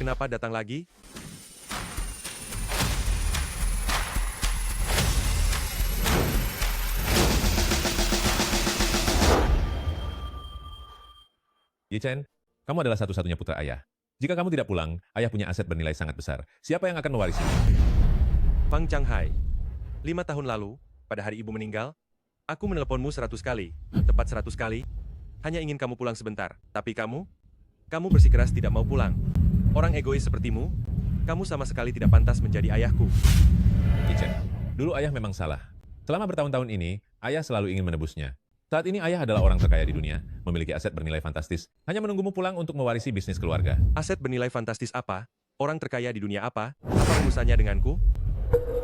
kenapa datang lagi? Yichen, kamu adalah satu-satunya putra ayah. Jika kamu tidak pulang, ayah punya aset bernilai sangat besar. Siapa yang akan mewarisi? Fang Changhai. 5 tahun lalu, pada hari ibu meninggal, aku menelponmu 100 kali. Tepat 100 kali. Hanya ingin kamu pulang sebentar. Tapi kamu bersikeras tidak mau pulang. Orang egois sepertimu, kamu sama sekali tidak pantas menjadi ayahku. Yichen, dulu ayah memang salah. Selama bertahun-tahun ini, ayah selalu ingin menebusnya. Saat ini ayah adalah orang terkaya di dunia, memiliki aset bernilai fantastis, hanya menunggumu pulang untuk mewarisi bisnis keluarga. Aset bernilai fantastis apa? Orang terkaya di dunia apa? Apa urusannya denganku?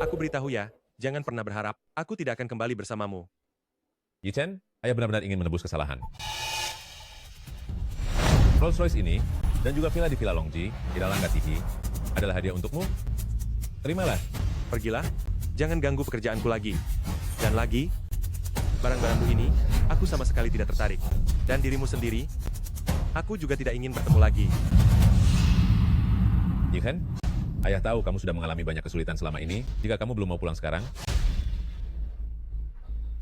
Aku beritahu ya, jangan pernah berharap, aku tidak akan kembali bersamamu. Yichen, ayah benar-benar ingin menebus kesalahan. Rolls-Royce ini, dan juga villa di Villa Longji, di dalam Gatihi, adalah hadiah untukmu. Terimalah. Pergilah, jangan ganggu pekerjaanku lagi. Dan lagi, barang-barangmu ini, aku sama sekali tidak tertarik. Dan dirimu sendiri, aku juga tidak ingin bertemu lagi. Yichen, ayah tahu kamu sudah mengalami banyak kesulitan selama ini. Jika kamu belum mau pulang sekarang,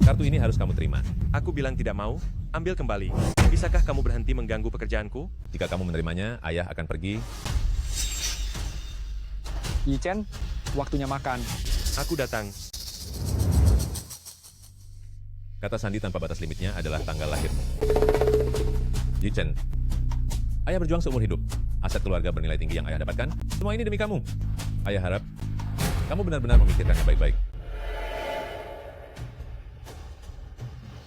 kartu ini harus kamu terima. Aku bilang tidak mau, ambil kembali. Bisakah kamu berhenti mengganggu pekerjaanku? Jika kamu menerimanya, ayah akan pergi. Yichen, waktunya makan. Aku datang. Kata sandi tanpa batas limitnya adalah tanggal lahirmu. Yichen, ayah berjuang seumur hidup. Aset keluarga bernilai tinggi yang ayah dapatkan, semua ini demi kamu. Ayah harap kamu benar-benar memikirkannya baik-baik.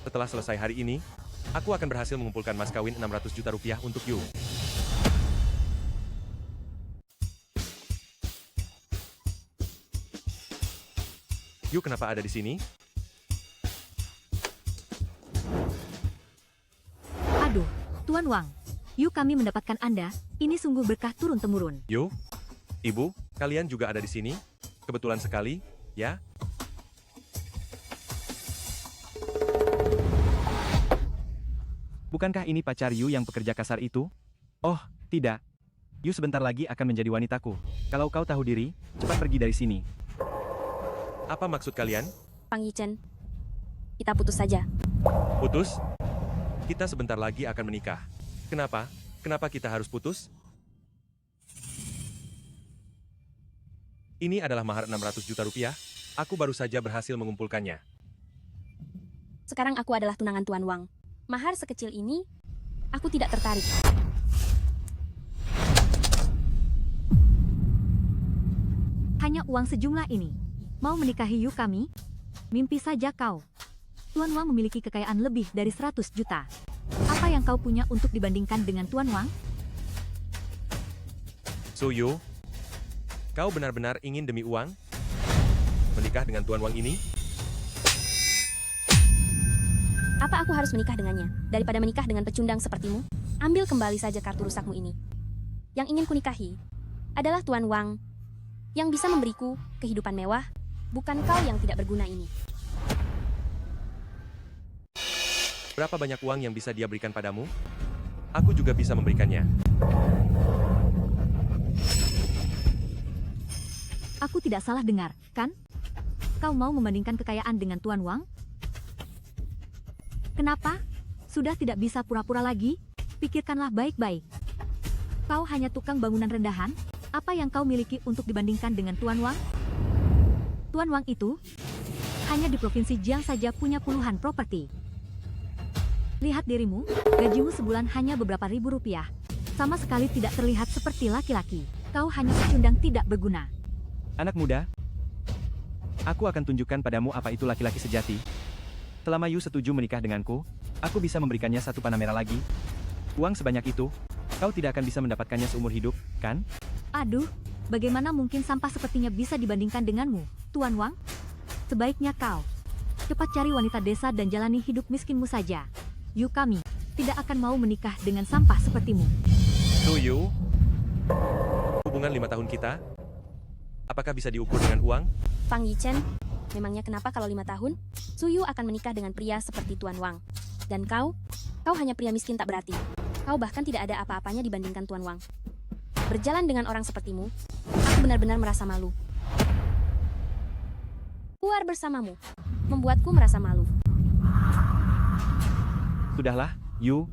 Setelah selesai hari ini, aku akan berhasil mengumpulkan mas kawin 600 juta rupiah untuk Yu. Yu kenapa ada di sini? Aduh, Tuan Wang. Yu kami mendapatkan Anda, ini sungguh berkah turun-temurun. Yu, Ibu, kalian juga ada di sini? Kebetulan sekali, ya? Bukankah ini pacar Yu yang pekerja kasar itu? Oh, tidak. Yu sebentar lagi akan menjadi wanitaku. Kalau kau tahu diri, cepat pergi dari sini. Apa maksud kalian? Fang Yichen, kita putus saja. Putus? Kita sebentar lagi akan menikah. Kenapa? Kenapa kita harus putus? Ini adalah mahar 600 juta rupiah. Aku baru saja berhasil mengumpulkannya. Sekarang aku adalah tunangan Tuan Wang. Mahar sekecil ini, aku tidak tertarik. Hanya uang sejumlah ini. Mau menikahi Yu kami? Mimpi saja kau. Tuan Wang memiliki kekayaan lebih dari 100 juta. Apa yang kau punya untuk dibandingkan dengan Tuan Wang? So Yu, kau benar-benar ingin demi uang menikah dengan Tuan Wang ini? Apa aku harus menikah dengannya, daripada menikah dengan pecundang sepertimu? Ambil kembali saja kartu rusakmu ini. Yang ingin kunikahi adalah Tuan Wang, yang bisa memberiku kehidupan mewah, bukan kau yang tidak berguna ini. Berapa banyak uang yang bisa dia berikan padamu? Aku juga bisa memberikannya. Aku tidak salah dengar, kan? Kau mau membandingkan kekayaan dengan Tuan Wang? Kenapa? Sudah tidak bisa pura-pura lagi? Pikirkanlah baik-baik. Kau hanya tukang bangunan rendahan? Apa yang kau miliki untuk dibandingkan dengan Tuan Wang? Tuan Wang itu hanya di Provinsi Jiang saja punya puluhan properti. Lihat dirimu, gajimu sebulan hanya beberapa ribu rupiah. Sama sekali tidak terlihat seperti laki-laki. Kau hanya pecundang tidak berguna. Anak muda, aku akan tunjukkan padamu apa itu laki-laki sejati. Selama Yu setuju menikah denganku, aku bisa memberikannya satu panah merah lagi. Uang sebanyak itu, kau tidak akan bisa mendapatkannya seumur hidup, kan? Aduh, bagaimana mungkin sampah sepertinya bisa dibandingkan denganmu, Tuan Wang? Sebaiknya kau cepat cari wanita desa dan jalani hidup miskinmu saja. Yu kami tidak akan mau menikah dengan sampah sepertimu. So Yu, hubungan 5 tahun kita, apakah bisa diukur dengan uang? Fang Yichen, memangnya kenapa kalau 5 tahun, Suyu akan menikah dengan pria seperti Tuan Wang. Dan kau hanya pria miskin tak berarti. Kau bahkan tidak ada apa-apanya dibandingkan Tuan Wang. Berjalan dengan orang sepertimu, aku benar-benar merasa malu. Keluar bersamamu, membuatku merasa malu. Sudahlah, Yu.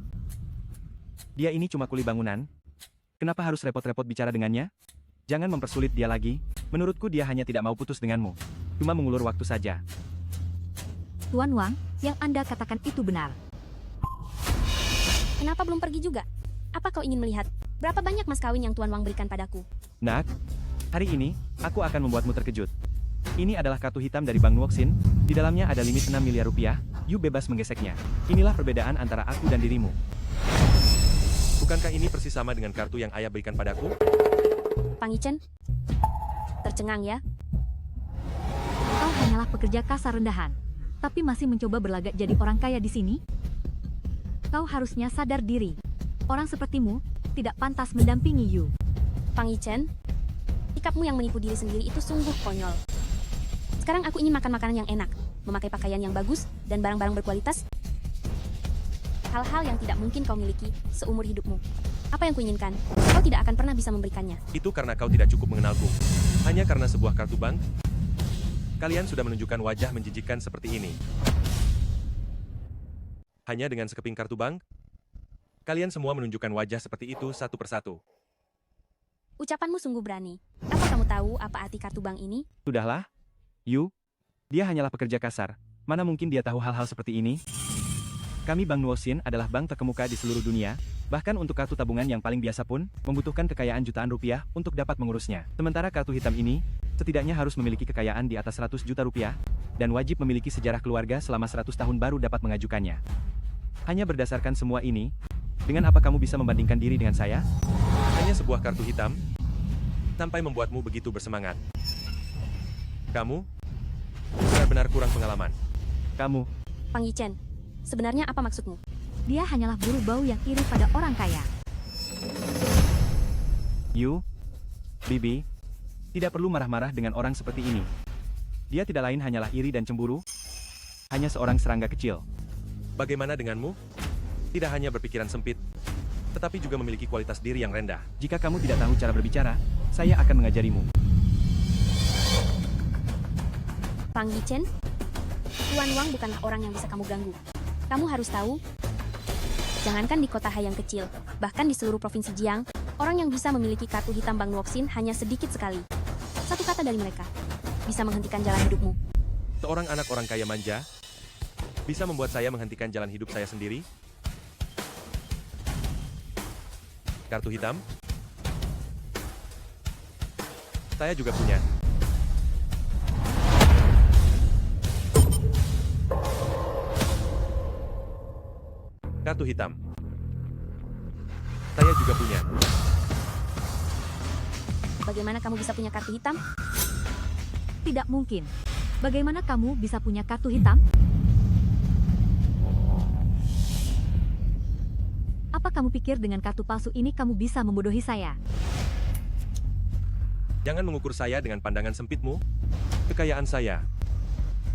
Dia ini cuma kuli bangunan. Kenapa harus repot-repot bicara dengannya? Jangan mempersulit dia lagi. Menurutku dia hanya tidak mau putus denganmu. Cuma mengulur waktu saja. Tuan Wang, yang Anda katakan itu benar. Kenapa belum pergi juga? Apa kau ingin melihat berapa banyak mas kawin yang Tuan Wang berikan padaku? Nak, hari ini, aku akan membuatmu terkejut. Ini adalah kartu hitam dari Bank Nuoxin. Di dalamnya ada limit 6 miliar rupiah. Yu bebas menggeseknya. Inilah perbedaan antara aku dan dirimu. Bukankah ini persis sama dengan kartu yang ayah berikan padaku? Pang Yichen, tercengang ya? Kau hanyalah pekerja kasar rendahan, tapi masih mencoba berlagak jadi orang kaya di sini? Kau harusnya sadar diri. Orang sepertimu tidak pantas mendampingi Yu. Pang Yichen, sikapmu yang menipu diri sendiri itu sungguh konyol. Sekarang aku ingin makan makanan yang enak, memakai pakaian yang bagus, dan barang-barang berkualitas. Hal-hal yang tidak mungkin kau miliki seumur hidupmu. Apa yang kuinginkan, kau tidak akan pernah bisa memberikannya. Itu karena kau tidak cukup mengenalku. Hanya karena sebuah kartu bank, kalian sudah menunjukkan wajah menjijikkan seperti ini. Hanya dengan sekeping kartu bank, kalian semua menunjukkan wajah seperti itu satu persatu. Ucapanmu sungguh berani. Apa kamu tahu apa arti kartu bank ini? Sudahlah, Yu. Dia hanyalah pekerja kasar. Mana mungkin dia tahu hal-hal seperti ini? Kami Bank Nuoxin adalah bank terkemuka di seluruh dunia. Bahkan untuk kartu tabungan yang paling biasa pun, membutuhkan kekayaan jutaan rupiah untuk dapat mengurusnya. Sementara kartu hitam ini, setidaknya harus memiliki kekayaan di atas 100 juta rupiah, dan wajib memiliki sejarah keluarga selama 100 tahun baru dapat mengajukannya. Hanya berdasarkan semua ini, dengan apa kamu bisa membandingkan diri dengan saya? Hanya sebuah kartu hitam, sampai membuatmu begitu bersemangat. Kamu benar-benar kurang pengalaman. Kamu, Pang Yichen, sebenarnya apa maksudmu? Dia hanyalah buru bau yang iri pada orang kaya. Yu, Bibi, tidak perlu marah-marah dengan orang seperti ini. Dia tidak lain hanyalah iri dan cemburu, hanya seorang serangga kecil. Bagaimana denganmu? Tidak hanya berpikiran sempit, tetapi juga memiliki kualitas diri yang rendah. Jika kamu tidak tahu cara berbicara, saya akan mengajarimu. Pang Yichen, Tuan Wang bukanlah orang yang bisa kamu ganggu. Kamu harus tahu, jangankan di kota Hai yang kecil, bahkan di seluruh provinsi Jiang, orang yang bisa memiliki kartu hitam Bank Nuoxin hanya sedikit sekali. Satu kata dari mereka bisa menghentikan jalan hidupmu. Seorang anak orang kaya manja, bisa membuat saya menghentikan jalan hidup saya sendiri? Kartu hitam? Saya juga punya. Kartu hitam. Saya juga punya. Bagaimana kamu bisa punya kartu hitam? Tidak mungkin. Bagaimana kamu bisa punya kartu hitam? Apa kamu pikir dengan kartu palsu ini kamu bisa membodohi saya? Jangan mengukur saya dengan pandangan sempitmu. Kekayaan saya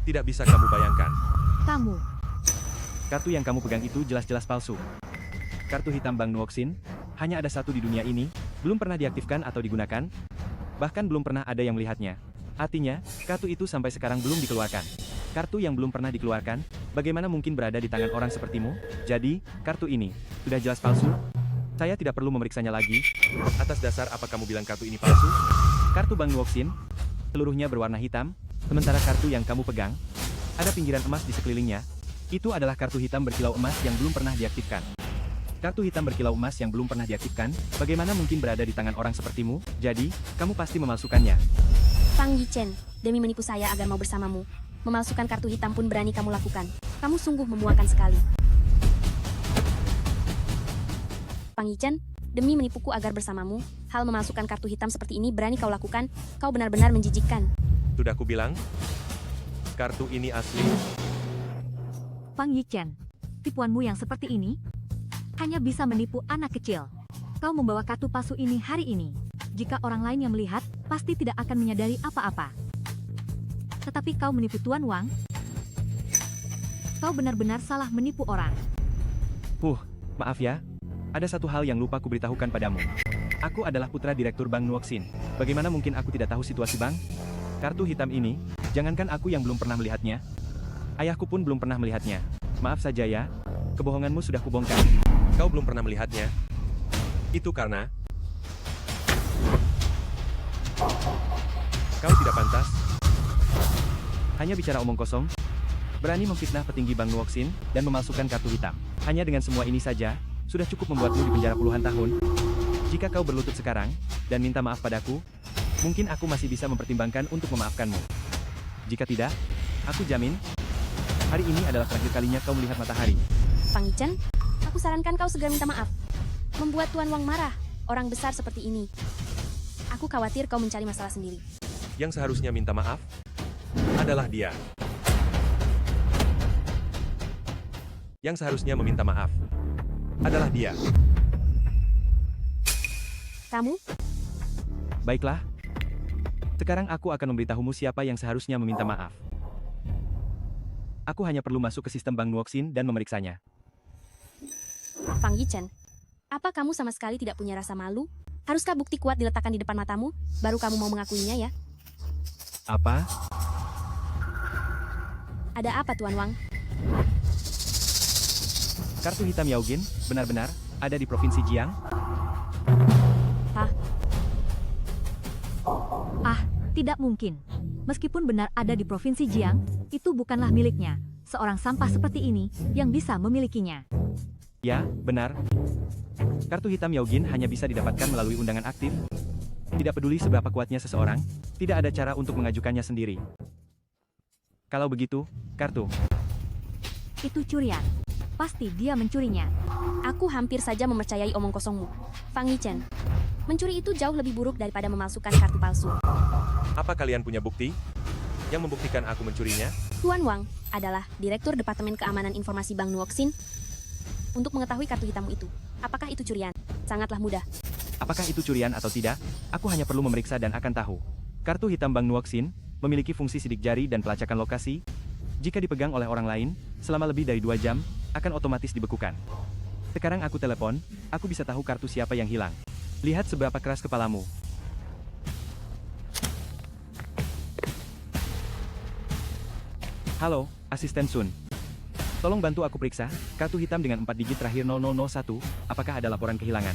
tidak bisa kamu bayangkan. Kamu, Kartu yang kamu pegang itu jelas-jelas palsu. Kartu hitam Bank Nuoxin, hanya ada satu di dunia ini, belum pernah diaktifkan atau digunakan, bahkan belum pernah ada yang melihatnya. Artinya, kartu itu sampai sekarang belum dikeluarkan. Kartu yang belum pernah dikeluarkan, bagaimana mungkin berada di tangan orang sepertimu? Jadi, kartu ini, sudah jelas palsu? Saya tidak perlu memeriksanya lagi. Atas dasar apa kamu bilang kartu ini palsu? Kartu Bank Nuoxin, seluruhnya berwarna hitam, sementara kartu yang kamu pegang, ada pinggiran emas di sekelilingnya. Itu adalah kartu hitam berkilau emas yang belum pernah diaktifkan. Kartu hitam berkilau emas yang belum pernah diaktifkan, bagaimana mungkin berada di tangan orang sepertimu? Jadi, kamu pasti memalsukannya. Pang Yichen, demi menipu saya agar mau bersamamu, memalsukan kartu hitam pun berani kamu lakukan. Kamu sungguh memuakan sekali. Pang Yichen, demi menipuku agar bersamamu, hal memalsukan kartu hitam seperti ini berani kau lakukan, kau benar-benar menjijikkan. Sudah aku bilang, kartu ini asli. Pang Yichen, tipuanmu yang seperti ini hanya bisa menipu anak kecil. Kau membawa kartu palsu ini hari ini. Jika orang lain yang melihat, pasti tidak akan menyadari apa-apa. Tetapi kau menipu Tuan Wang. Kau benar-benar salah menipu orang. Maaf ya. Ada satu hal yang lupa kuberitahukan padamu. Aku adalah putra Direktur Bank Nuoksin. Bagaimana mungkin aku tidak tahu situasi bank? Kartu hitam ini, jangankan aku yang belum pernah melihatnya. Ayahku pun belum pernah melihatnya. Maaf saja ya, kebohonganmu sudah kubongkar. Kau belum pernah melihatnya. Itu karena kau tidak pantas. Hanya bicara omong kosong. Berani memfitnah petinggi Bank Nuoksin dan memalsukan kartu hitam. Hanya dengan semua ini saja, sudah cukup membuatmu di penjara puluhan tahun. Jika kau berlutut sekarang, dan minta maaf padaku, mungkin aku masih bisa mempertimbangkan untuk memaafkanmu. Jika tidak, aku jamin, hari ini adalah terakhir kalinya kau melihat matahari. Fang Yichen, aku sarankan kau segera minta maaf. Membuat Tuan Wang marah, orang besar seperti ini. Aku khawatir kau mencari masalah sendiri. Yang seharusnya minta maaf adalah dia. Yang seharusnya meminta maaf adalah dia. Kamu? Baiklah. Sekarang aku akan memberitahumu siapa yang seharusnya meminta maaf. Aku hanya perlu masuk ke sistem Bank Nuoksin dan memeriksanya. Fang Yichen, apa kamu sama sekali tidak punya rasa malu? Haruskah bukti kuat diletakkan di depan matamu, baru kamu mau mengakuinya ya? Apa? Ada apa Tuan Wang? Kartu hitam Yaogin, benar-benar, ada di Provinsi Jiang? Tidak mungkin. Meskipun benar ada di Provinsi Jiang, itu bukanlah miliknya. Seorang sampah seperti ini yang bisa memilikinya. Ya, benar. Kartu hitam Yaogin hanya bisa didapatkan melalui undangan aktif. Tidak peduli seberapa kuatnya seseorang, tidak ada cara untuk mengajukannya sendiri. Kalau begitu, kartu. Itu curian. Pasti dia mencurinya. Aku hampir saja mempercayai omong kosongmu. Fang Yichen, mencuri itu jauh lebih buruk daripada memalsukan kartu palsu. Apa kalian punya bukti yang membuktikan aku mencurinya? Tuan Wang adalah Direktur Departemen Keamanan Informasi Bank Nuoksin. Untuk mengetahui kartu hitammu itu, apakah itu curian? Sangatlah mudah. Apakah itu curian atau tidak? Aku hanya perlu memeriksa dan akan tahu. Kartu hitam Bank Nuoksin memiliki fungsi sidik jari dan pelacakan lokasi. Jika dipegang oleh orang lain, selama lebih dari 2 jam, akan otomatis dibekukan. Sekarang aku telepon, aku bisa tahu kartu siapa yang hilang. Lihat seberapa keras kepalamu. Halo, Asisten Sun. Tolong bantu aku periksa, kartu hitam dengan 4 digit terakhir 0001, apakah ada laporan kehilangan?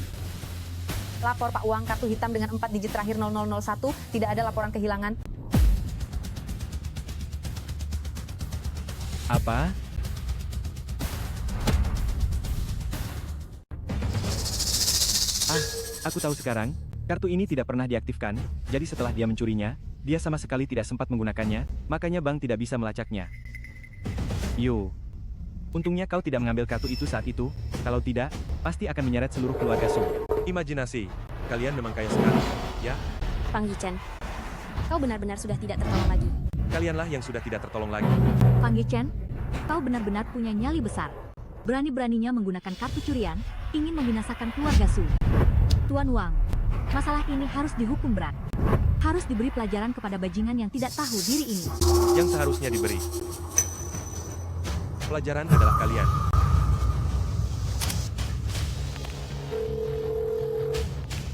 Lapor Pak Wang, kartu hitam dengan 4 digit terakhir 0001, tidak ada laporan kehilangan. Apa? Aku tahu sekarang, kartu ini tidak pernah diaktifkan, jadi setelah dia mencurinya, dia sama sekali tidak sempat menggunakannya, makanya bank tidak bisa melacaknya. Yo. Untungnya kau tidak mengambil kartu itu saat itu, kalau tidak, pasti akan menyeret seluruh keluarga Su. Imajinasi, kalian memang kaya sekali, ya? Fang Yichen, kau benar-benar sudah tidak tertolong lagi. Kalianlah yang sudah tidak tertolong lagi. Fang Yichen, kau benar-benar punya nyali besar. Berani-beraninya menggunakan kartu curian, ingin membinasakan keluarga Su. Tuan Wang, masalah ini harus dihukum berat. Harus diberi pelajaran kepada bajingan yang tidak tahu diri ini. Yang seharusnya diberi pelajaran adalah kalian.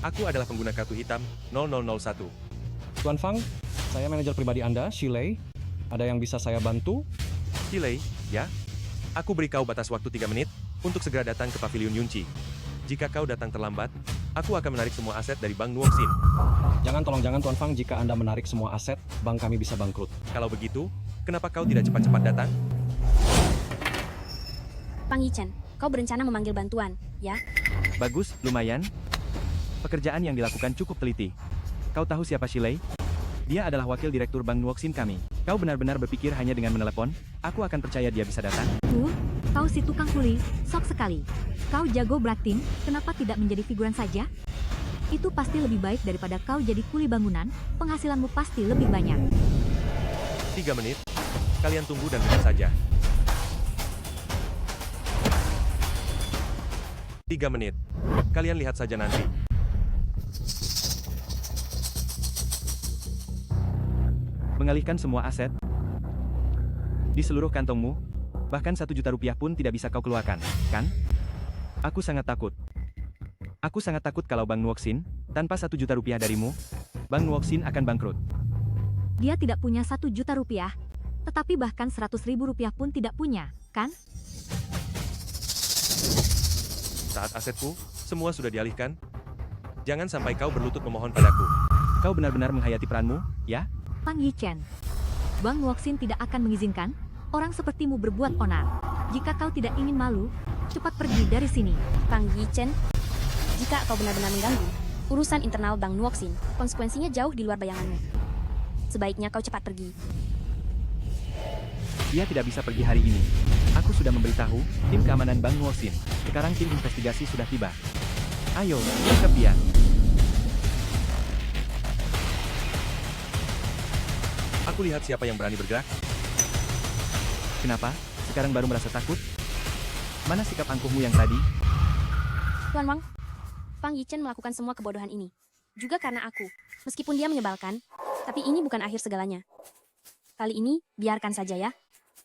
Aku adalah pengguna kartu hitam 0001. Tuan Fang, saya manajer pribadi Anda, Shilei. Ada yang bisa saya bantu? Shilei, ya? Aku beri kau batas waktu 3 menit untuk segera datang ke Pavilion Yunqi. Jika kau datang terlambat, aku akan menarik semua aset dari Bank Nuoksin. Tolong jangan Tuan Fang, jika Anda menarik semua aset, bank kami bisa bangkrut. Kalau begitu, kenapa kau tidak cepat-cepat datang? Fang Yichen, kau berencana memanggil bantuan, ya? Bagus, lumayan. Pekerjaan yang dilakukan cukup teliti. Kau tahu siapa Shilei? Dia adalah wakil direktur Bank Nuoksin kami. Kau benar-benar berpikir hanya dengan menelepon, aku akan percaya dia bisa datang? Kau si tukang kuli, sok sekali. Kau jago berakting, kenapa tidak menjadi figuran saja? Itu pasti lebih baik daripada kau jadi kuli bangunan, penghasilanmu pasti lebih banyak. 3 menit. Kalian tunggu dan lihat saja. 3 menit. Kalian lihat saja nanti. Mengalihkan semua aset di seluruh kantongmu, bahkan 1 juta rupiah pun tidak bisa kau keluarkan, kan? Aku sangat takut. Aku sangat takut kalau Bank Nuoxin, tanpa 1 juta rupiah darimu, Bank Nuoxin akan bangkrut. Dia tidak punya 1 juta rupiah, tetapi bahkan 100.000 rupiah pun tidak punya, kan? Saat asetku, semua sudah dialihkan. Jangan sampai kau berlutut memohon padaku. Kau benar-benar menghayati peranmu, ya? Pang Yichen, Bang Nuoxin tidak akan mengizinkan orang sepertimu berbuat onar. Jika kau tidak ingin malu, cepat pergi dari sini. Pang Yichen, jika kau benar-benar mengganggu urusan internal Bang Nuoxin, konsekuensinya jauh di luar bayanganmu. Sebaiknya kau cepat pergi. Dia tidak bisa pergi hari ini. Aku sudah memberitahu tim keamanan Bank Nuoxin. Sekarang tim investigasi sudah tiba. Ayo, tangkap dia. Aku lihat siapa yang berani bergerak. Kenapa? Sekarang baru merasa takut? Mana sikap angkuhmu yang tadi? Tuan Wang, Pang Yichen melakukan semua kebodohan ini. Juga karena aku. Meskipun dia menyebalkan, tapi ini bukan akhir segalanya. Kali ini, biarkan saja ya.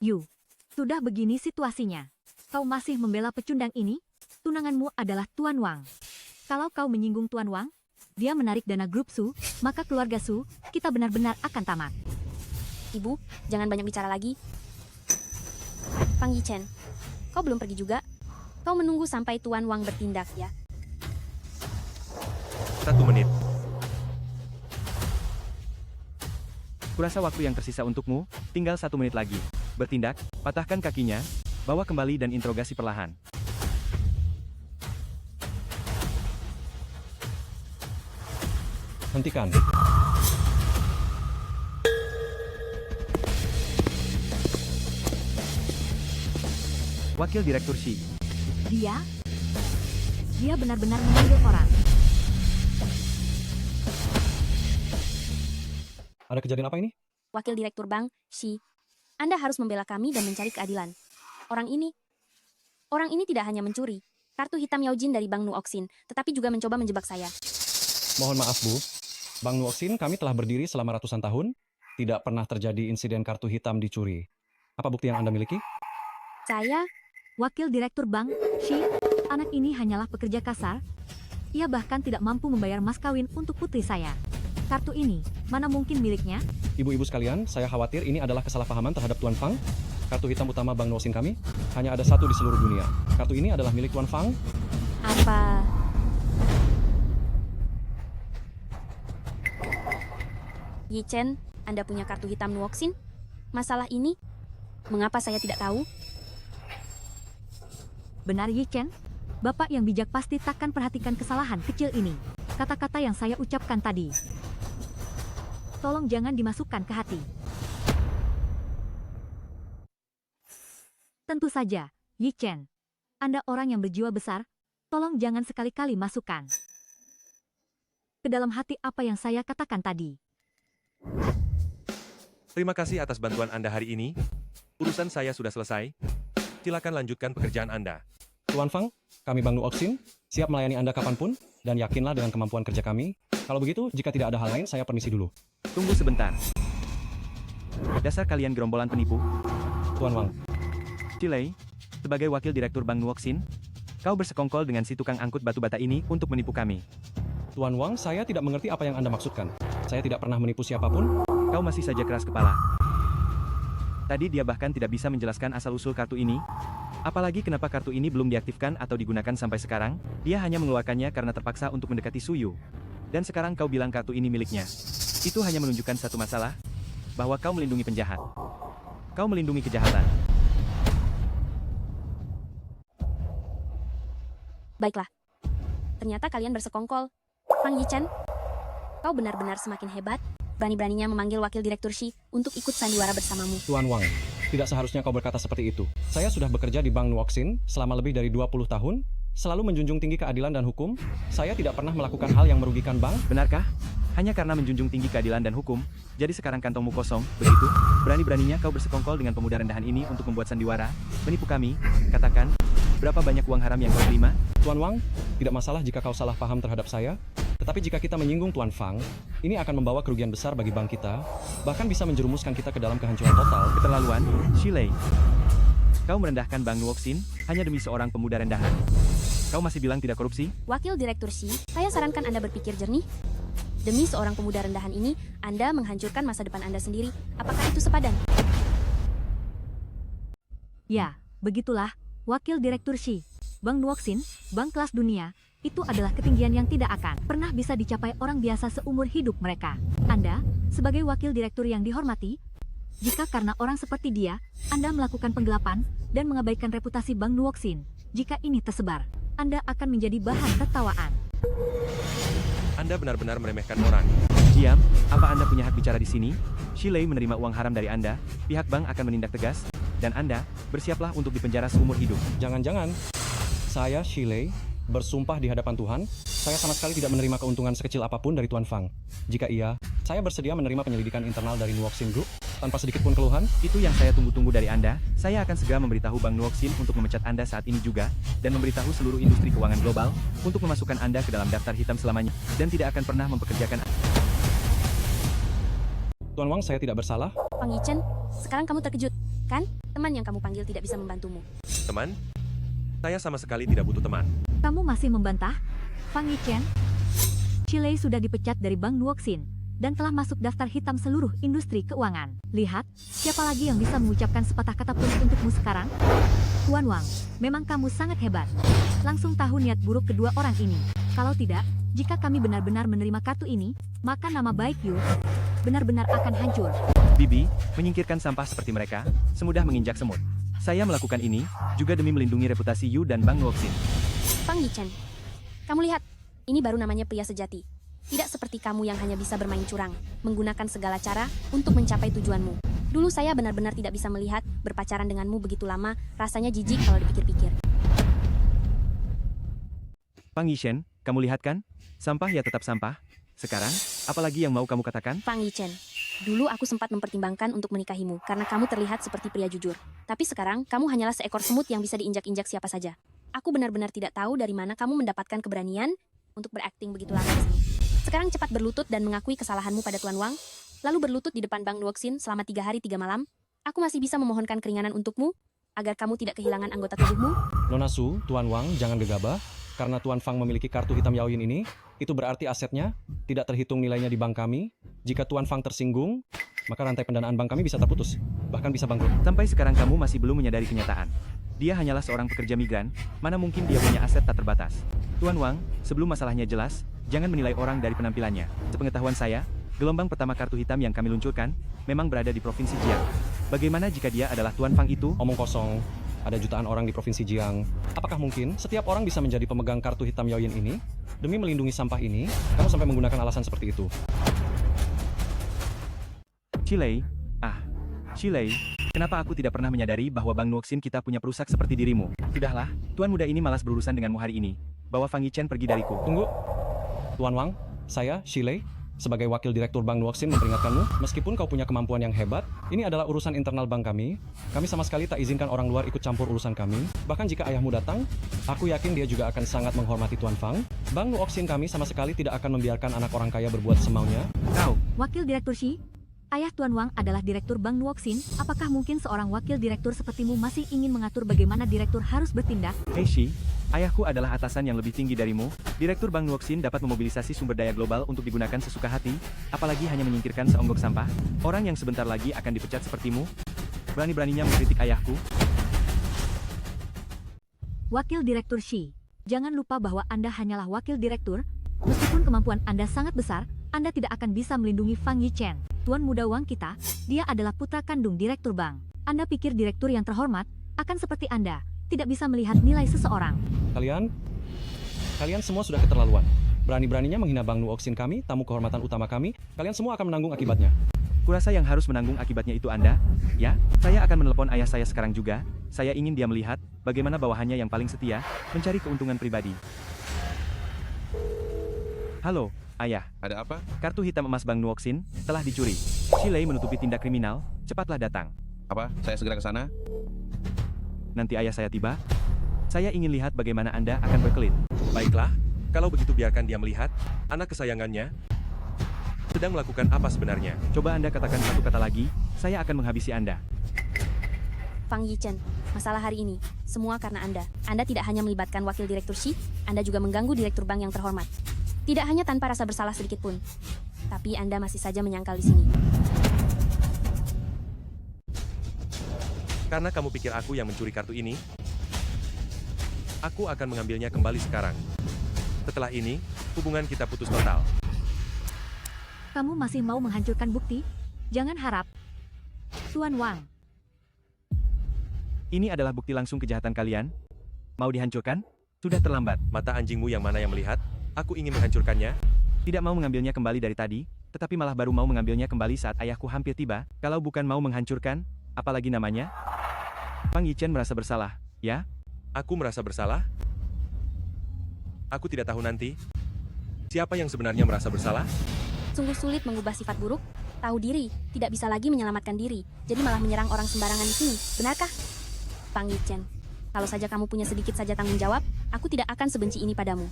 Yu, sudah begini situasinya. Kau masih membela pecundang ini? Tunanganmu adalah Tuan Wang. Kalau kau menyinggung Tuan Wang, dia menarik dana grup Su, maka keluarga Su, kita benar-benar akan tamat. Ibu, jangan banyak bicara lagi. Pang Yichen, kau belum pergi juga? Kau menunggu sampai Tuan Wang bertindak ya. 1 menit. Kurasa waktu yang tersisa untukmu, tinggal 1 menit lagi. Bertindak, patahkan kakinya, bawa kembali dan interogasi perlahan. Hentikan. Wakil Direktur Shi, Dia benar-benar memanggil orang. Ada kejadian apa ini? Wakil Direktur Bank, Shi, Anda harus membela kami dan mencari keadilan. Orang ini tidak hanya mencuri kartu hitam Yaojin dari Bank Nuoxin, tetapi juga mencoba menjebak saya. Mohon maaf, Bu. Bank Nuoxin kami telah berdiri selama ratusan tahun. Tidak pernah terjadi insiden kartu hitam dicuri. Apa bukti yang Anda miliki? Saya, Wakil Direktur Bank, Shi, anak ini hanyalah pekerja kasar. Ia bahkan tidak mampu membayar mas kawin untuk putri saya. Kartu ini, mana mungkin miliknya? Ibu-ibu sekalian, saya khawatir ini adalah kesalahpahaman terhadap Tuan Fang. Kartu hitam utama Bank Nuoxin kami hanya ada 1 di seluruh dunia. Kartu ini adalah milik Tuan Fang. apa... Yichen, Anda punya kartu hitam Nuoxin? Masalah ini, mengapa saya tidak tahu? Benar Yichen? Bapak yang bijak pasti takkan perhatikan kesalahan kecil ini. Kata-kata yang saya ucapkan tadi. Tolong jangan dimasukkan ke hati. Tentu saja, Yichen. Anda orang yang berjiwa besar, tolong jangan sekali-kali masukkan ke dalam hati apa yang saya katakan tadi. Terima kasih atas bantuan Anda hari ini. Urusan saya sudah selesai. Silakan lanjutkan pekerjaan Anda. Tuan Fang, kami Bank Nuoxin siap melayani Anda kapanpun, dan yakinlah dengan kemampuan kerja kami. Kalau begitu, jika tidak ada hal lain, saya permisi dulu. tunggu sebentar. Dasar kalian gerombolan penipu. Tuan Wang, Chilei, sebagai Wakil Direktur Bank Nuoxin, kau bersekongkol dengan si tukang angkut batu bata ini untuk menipu kami. Tuan Wang, saya tidak mengerti apa yang Anda maksudkan. Saya tidak pernah menipu siapapun. Kau masih saja keras kepala. Tadi dia bahkan tidak bisa menjelaskan asal-usul kartu ini. Apalagi kenapa kartu ini belum diaktifkan atau digunakan sampai sekarang, dia hanya mengeluarkannya karena terpaksa untuk mendekati Suyu. Dan sekarang kau bilang kartu ini miliknya. Itu hanya menunjukkan satu masalah, bahwa kau melindungi penjahat. Kau melindungi kejahatan. Baiklah. Ternyata kalian bersekongkol. Pang Yichen, kau benar-benar semakin hebat. Berani-beraninya memanggil Wakil Direktur Shi untuk ikut sandiwara bersamamu. Tuan Wang, tidak seharusnya kau berkata seperti itu. Saya sudah bekerja di Bank Nuoxin selama lebih dari 20 tahun, selalu menjunjung tinggi keadilan dan hukum. Saya tidak pernah melakukan hal yang merugikan bank. Benarkah? Hanya karena menjunjung tinggi keadilan dan hukum, jadi sekarang kantongmu kosong, begitu? Berani-beraninya kau bersekongkol dengan pemuda rendahan ini untuk membuat sandiwara, menipu kami, katakan, berapa banyak uang haram yang kau terima? Tuan Wang, tidak masalah jika kau salah paham terhadap saya. Tetapi jika kita menyinggung Tuan Fang, ini akan membawa kerugian besar bagi bank kita, bahkan bisa menjerumuskan kita ke dalam kehancuran total. Keterlaluan, Chilei. Kau merendahkan Bank Nuoxin hanya demi seorang pemuda rendahan. Kau masih bilang tidak korupsi? Wakil Direktur Shi, saya sarankan Anda berpikir jernih. Demi seorang pemuda rendahan ini, Anda menghancurkan masa depan Anda sendiri. Apakah itu sepadan? Ya, begitulah, Wakil Direktur Shi. Bank Nuoxin, bank kelas dunia, itu adalah ketinggian yang tidak akan pernah bisa dicapai orang biasa seumur hidup mereka. Anda, sebagai Wakil Direktur yang dihormati, jika karena orang seperti dia, Anda melakukan penggelapan dan mengabaikan reputasi Bank Nuoxin, jika ini tersebar, Anda akan menjadi bahan tertawaan. Anda benar-benar meremehkan orang. Diam, apa Anda punya hak bicara di sini? Shilei menerima uang haram dari Anda, pihak bank akan menindak tegas, dan Anda, bersiaplah untuk dipenjara seumur hidup. Jangan-jangan, saya, Shilei, bersumpah di hadapan Tuhan, saya sama sekali tidak menerima keuntungan sekecil apapun dari Tuan Fang. Jika iya, saya bersedia menerima penyelidikan internal dari Nuoxin Group, tanpa sedikit pun keluhan. Itu yang saya tunggu-tunggu dari Anda. Saya akan segera memberitahu Bank Nuoxin untuk memecat Anda saat ini juga, dan memberitahu seluruh industri keuangan global untuk memasukkan Anda ke dalam daftar hitam selamanya, dan tidak akan pernah mempekerjakan. Tuan Wang, saya tidak bersalah. Fang Yichen, sekarang kamu terkejut, kan? Teman yang kamu panggil tidak bisa membantumu. Teman? Saya sama sekali tidak butuh teman. Kamu masih membantah? Fang Yichen? Shilei sudah dipecat dari Bank Nuoxin dan telah masuk daftar hitam seluruh industri keuangan. Lihat, siapa lagi yang bisa mengucapkan sepatah kata pun untukmu sekarang? Tuan Wang, memang kamu sangat hebat. Langsung tahu niat buruk kedua orang ini. Kalau tidak, jika kami benar-benar menerima kartu ini, maka nama baik Yu benar-benar akan hancur. Bibi, menyingkirkan sampah seperti mereka, semudah menginjak semut. Saya melakukan ini, juga demi melindungi reputasi Yu dan Bank Nuoxin. Fang Yichen, kamu lihat, ini baru namanya pria sejati. Tidak seperti kamu yang hanya bisa bermain curang, menggunakan segala cara untuk mencapai tujuanmu. Dulu saya benar-benar tidak bisa melihat berpacaran denganmu begitu lama, rasanya jijik kalau dipikir-pikir. Fang Yichen, kamu lihat kan? Sampah ya tetap sampah. Sekarang, apalagi yang mau kamu katakan? Fang Yichen, dulu aku sempat mempertimbangkan untuk menikahimu karena kamu terlihat seperti pria jujur. Tapi sekarang, kamu hanyalah seekor semut yang bisa diinjak-injak siapa saja. Aku benar-benar tidak tahu dari mana kamu mendapatkan keberanian untuk berakting begitu lama di sini. Sekarang cepat berlutut dan mengakui kesalahanmu pada Tuan Wang, lalu berlutut di depan Bank Nuoxin selama 3 hari 3 malam. Aku masih bisa memohonkan keringanan untukmu, agar kamu tidak kehilangan anggota tubuhmu. Nona Su, Tuan Wang, jangan gegabah. Karena Tuan Fang memiliki kartu hitam Yaoyin ini, itu berarti asetnya tidak terhitung nilainya di bank kami. Jika Tuan Fang tersinggung, maka rantai pendanaan bank kami bisa terputus, bahkan bisa bangkrut. Sampai sekarang kamu masih belum menyadari kenyataan. Dia hanyalah seorang pekerja migran, mana mungkin dia punya aset tak terbatas. Tuan Wang, sebelum masalahnya jelas, jangan menilai orang dari penampilannya. Sepengetahuan saya, gelombang pertama kartu hitam yang kami luncurkan, memang berada di Provinsi Jiang. Bagaimana jika dia adalah Tuan Fang itu? Omong kosong, ada jutaan orang di Provinsi Jiang. Apakah mungkin setiap orang bisa menjadi pemegang kartu hitam Yaoyin ini? Demi melindungi sampah ini, kamu sampai menggunakan alasan seperti itu. Shilei, Shilei, kenapa aku tidak pernah menyadari bahwa Bank Nuoxin kita punya perusak seperti dirimu? Sudahlah, Tuan muda ini malas berurusan denganmu hari ini. Bawa Fang Yichen pergi dariku. Tunggu. Tuan Wang, saya, Shilei, sebagai wakil direktur Bank Nuoxin memperingatkanmu, meskipun kau punya kemampuan yang hebat, ini adalah urusan internal bank kami. Kami sama sekali tak izinkan orang luar ikut campur urusan kami. Bahkan jika ayahmu datang, aku yakin dia juga akan sangat menghormati Tuan Fang. Bank Nuoxin kami sama sekali tidak akan membiarkan anak orang kaya berbuat semaunya. Kau, Wakil Direktur Shi, ayah Tuan Wang adalah direktur Bank Nuoxin. Apakah mungkin seorang wakil direktur sepertimu masih ingin mengatur bagaimana direktur harus bertindak? Hei Shi, ayahku adalah atasan yang lebih tinggi darimu. Direktur Bank Nuoxin dapat memobilisasi sumber daya global untuk digunakan sesuka hati, apalagi hanya menyingkirkan seonggok sampah. Orang yang sebentar lagi akan dipecat sepertimu, berani-beraninya mengkritik ayahku. Wakil Direktur Shi, jangan lupa bahwa Anda hanyalah wakil direktur. Meskipun kemampuan Anda sangat besar, Anda tidak akan bisa melindungi Fang Yichen. Tuan muda Wang kita, dia adalah putra kandung direktur bank. Anda pikir direktur yang terhormat akan seperti Anda, tidak bisa melihat nilai seseorang. Kalian semua sudah keterlaluan. Berani-beraninya menghina Bank Nuoxin kami, tamu kehormatan utama kami. Kalian semua akan menanggung akibatnya. Kurasa yang harus menanggung akibatnya itu Anda? Ya, saya akan menelepon ayah saya sekarang juga. Saya ingin dia melihat bagaimana bawahannya yang paling setia mencari keuntungan pribadi. Halo, ayah. Ada apa? Kartu hitam emas Bank Nuoxin telah dicuri. Shilei menutupi tindak kriminal. Cepatlah datang. Apa? Saya segera ke sana? Nanti ayah saya tiba, saya ingin lihat bagaimana Anda akan berkelit. Baiklah, kalau begitu biarkan dia melihat anak kesayangannya sedang melakukan apa sebenarnya. Coba Anda katakan satu kata lagi, saya akan menghabisi Anda. Fang Yichen, masalah hari ini, semua karena Anda. Anda tidak hanya melibatkan wakil direktur Shi, Anda juga mengganggu direktur bank yang terhormat. Tidak hanya tanpa rasa bersalah sedikit pun, tapi Anda masih saja menyangkal di sini. Karena kamu pikir aku yang mencuri kartu ini, aku akan mengambilnya kembali sekarang. Setelah ini, hubungan kita putus total. Kamu masih mau menghancurkan bukti? Jangan harap. Tuan Wang, Ini adalah bukti langsung kejahatan kalian. Mau dihancurkan? Sudah terlambat. Mata anjingmu yang mana yang melihat? Aku ingin menghancurkannya. Tidak mau mengambilnya kembali dari tadi, tetapi malah baru mau mengambilnya kembali saat ayahku hampir tiba. Kalau bukan mau menghancurkan, apalagi namanya? Fang Yichen merasa bersalah, ya? Aku merasa bersalah? Aku tidak tahu nanti. Siapa yang sebenarnya merasa bersalah? Sungguh sulit mengubah sifat buruk, tahu diri, tidak bisa lagi menyelamatkan diri, jadi malah menyerang orang sembarangan di sini. Benarkah? Fang Yichen, kalau saja kamu punya sedikit saja tanggung jawab, aku tidak akan sebenci ini padamu.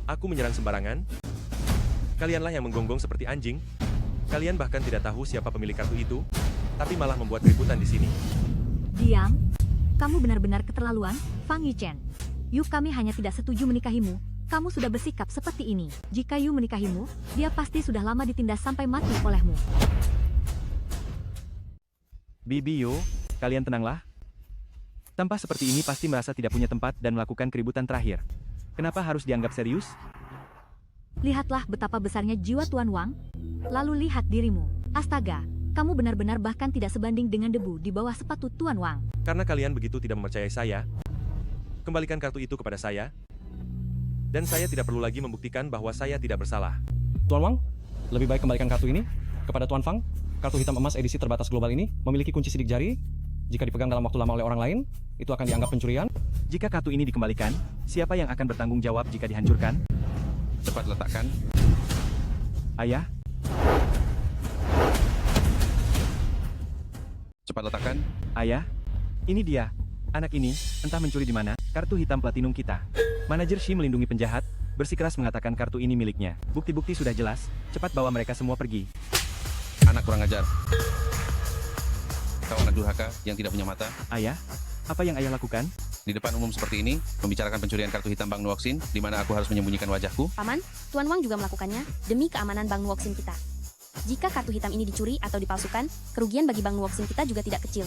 Aku menyerang sembarangan? Kalianlah yang menggonggong seperti anjing. Kalian bahkan tidak tahu siapa pemilik kartu itu, tapi malah membuat keributan di sini. diam. Kamu benar-benar keterlaluan, Fang Yichen. Yu kami hanya tidak setuju menikahimu. Kamu sudah bersikap seperti ini. Jika Yu menikahimu, dia pasti sudah lama ditindas sampai mati olehmu. Bibi Yu, kalian tenanglah. Tampah seperti ini pasti merasa tidak punya tempat dan melakukan keributan terakhir. Kenapa harus dianggap serius? Lihatlah betapa besarnya jiwa Tuan Wang. Lalu lihat dirimu. Astaga, kamu benar-benar bahkan tidak sebanding dengan debu di bawah sepatu Tuan Wang. Karena kalian begitu tidak mempercayai saya, kembalikan kartu itu kepada saya. Dan saya tidak perlu lagi membuktikan bahwa saya tidak bersalah. Tuan Wang, lebih baik kembalikan kartu ini kepada Tuan Fang. Kartu hitam emas edisi terbatas global ini memiliki kunci sidik jari. Jika dipegang dalam waktu lama oleh orang lain, itu akan dianggap pencurian. Jika kartu ini dikembalikan, siapa yang akan bertanggung jawab jika dihancurkan? Cepat letakkan. Ayah? Cepat letakkan. Ayah? Ini dia. Anak ini, entah mencuri di mana, kartu hitam platinum kita. Manajer Shi melindungi penjahat, bersikeras mengatakan kartu ini miliknya. Bukti-bukti sudah jelas, cepat bawa mereka semua pergi. Anak kurang ajar. Kau anak durhaka yang tidak punya mata. Ayah? Apa yang ayah lakukan? Di depan umum seperti ini, membicarakan pencurian kartu hitam Bank Nuoxin, di mana aku harus menyembunyikan wajahku. Paman, Tuan Wang juga melakukannya demi keamanan Bank Nuoxin kita. Jika kartu hitam ini dicuri atau dipalsukan, kerugian bagi Bank Nuoxin kita juga tidak kecil.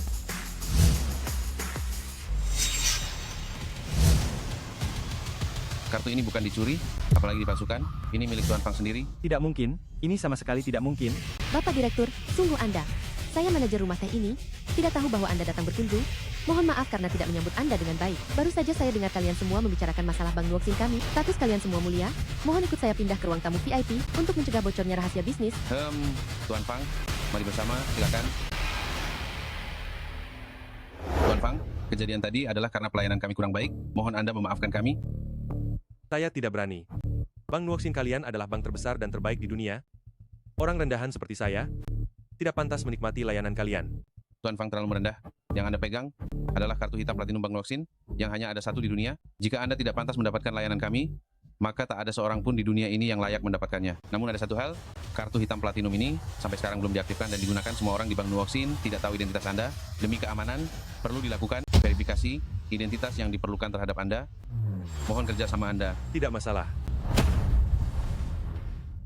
Kartu ini bukan dicuri, apalagi dipalsukan. Ini milik Tuan Fang sendiri. Tidak mungkin, ini sama sekali tidak mungkin. Bapak Direktur, sungguh Anda. Saya manajer rumah teh ini, tidak tahu bahwa Anda datang berkunjung. Mohon maaf karena tidak menyambut Anda dengan baik. Baru saja saya dengar kalian semua membicarakan masalah Bank Nuoxin kami. Status kalian semua mulia. Mohon ikut saya pindah ke ruang tamu VIP untuk mencegah bocornya rahasia bisnis. Tuan Fang, mari bersama, silakan. Tuan Fang, kejadian tadi adalah karena pelayanan kami kurang baik. Mohon Anda memaafkan kami. Saya tidak berani. Bank Nuoxin kalian adalah bank terbesar dan terbaik di dunia. Orang rendahan seperti saya tidak pantas menikmati layanan kalian. Tuan Fang terlalu merendah. Yang Anda pegang adalah kartu hitam platinum Bank Nuoxin yang hanya ada satu di dunia. Jika Anda tidak pantas mendapatkan layanan kami, maka tak ada seorang pun di dunia ini yang layak mendapatkannya. Namun ada satu hal, kartu hitam platinum ini sampai sekarang belum diaktifkan dan digunakan semua orang di Bank Nuoxin tidak tahu identitas Anda. Demi keamanan, perlu dilakukan verifikasi identitas yang diperlukan terhadap Anda. Mohon kerja sama Anda. Tidak masalah.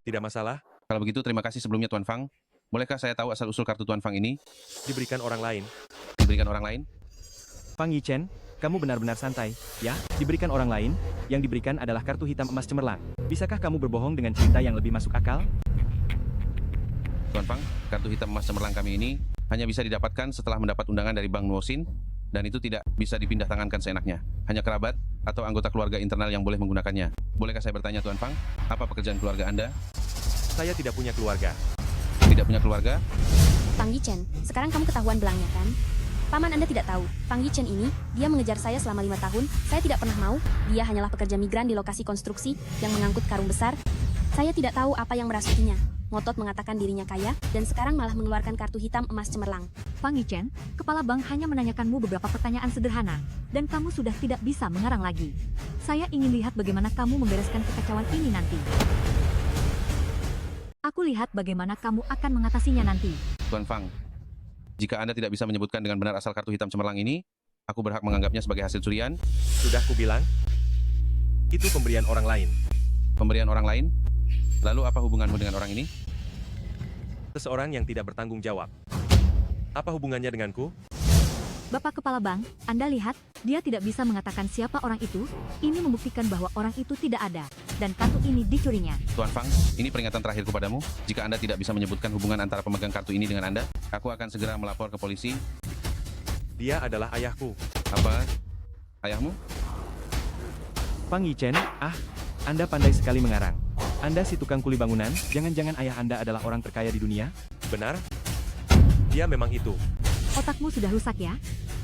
Tidak masalah, Kalau begitu, terima kasih sebelumnya Tuan Fang. Bolehkah saya tahu asal-usul kartu Tuan Fang ini? diberikan orang lain. Diberikan orang lain? Fang Yichen, kamu benar-benar santai, ya? Diberikan orang lain, yang diberikan adalah kartu hitam emas cemerlang. Bisakah kamu berbohong dengan cerita yang lebih masuk akal? Tuan Fang, kartu hitam emas cemerlang kami ini hanya bisa didapatkan setelah mendapat undangan dari Bank Nuoxin, dan itu tidak bisa dipindah tangankan seenaknya. Hanya kerabat atau anggota keluarga internal yang boleh menggunakannya. Bolehkah saya bertanya Tuan Fang, apa pekerjaan keluarga Anda? Saya tidak punya keluarga. Tidak punya keluarga? Fang Yichen, sekarang kamu ketahuan belangnya kan? Paman Anda tidak tahu, Fang Yichen ini, dia mengejar saya selama 5 tahun, saya tidak pernah mau, dia hanyalah pekerja migran di lokasi konstruksi yang mengangkut karung besar. Saya tidak tahu apa yang merasukinya. Ngotot mengatakan dirinya kaya, dan sekarang malah mengeluarkan kartu hitam emas cemerlang. Fang Yichen, kepala bank hanya menanyakanmu beberapa pertanyaan sederhana, dan kamu sudah tidak bisa mengarang lagi. Saya ingin lihat bagaimana kamu membereskan kekacauan ini nanti. Aku lihat bagaimana kamu akan mengatasinya nanti. Tuan Fang, Jika Anda tidak bisa menyebutkan dengan benar asal kartu hitam cemerlang ini, aku berhak menganggapnya sebagai hasil curian. Sudah kubilang, itu pemberian orang lain. Pemberian orang lain? Lalu apa hubunganmu dengan orang ini? Seseorang yang tidak bertanggung jawab. Apa hubungannya denganku? Bapak Kepala Bank, Anda lihat, dia tidak bisa mengatakan siapa orang itu. Ini membuktikan bahwa orang itu tidak ada, dan kartu ini dicurinya. Tuan Fang, ini peringatan terakhirku padamu. Jika Anda tidak bisa menyebutkan hubungan antara pemegang kartu ini dengan Anda, aku akan segera melapor ke polisi. Dia adalah ayahku. Apa? Ayahmu? Fang Yichen, Anda pandai sekali mengarang. Anda si tukang kuli bangunan, jangan-jangan ayah Anda adalah orang terkaya di dunia? Benar? Dia memang itu. Otakmu sudah rusak ya?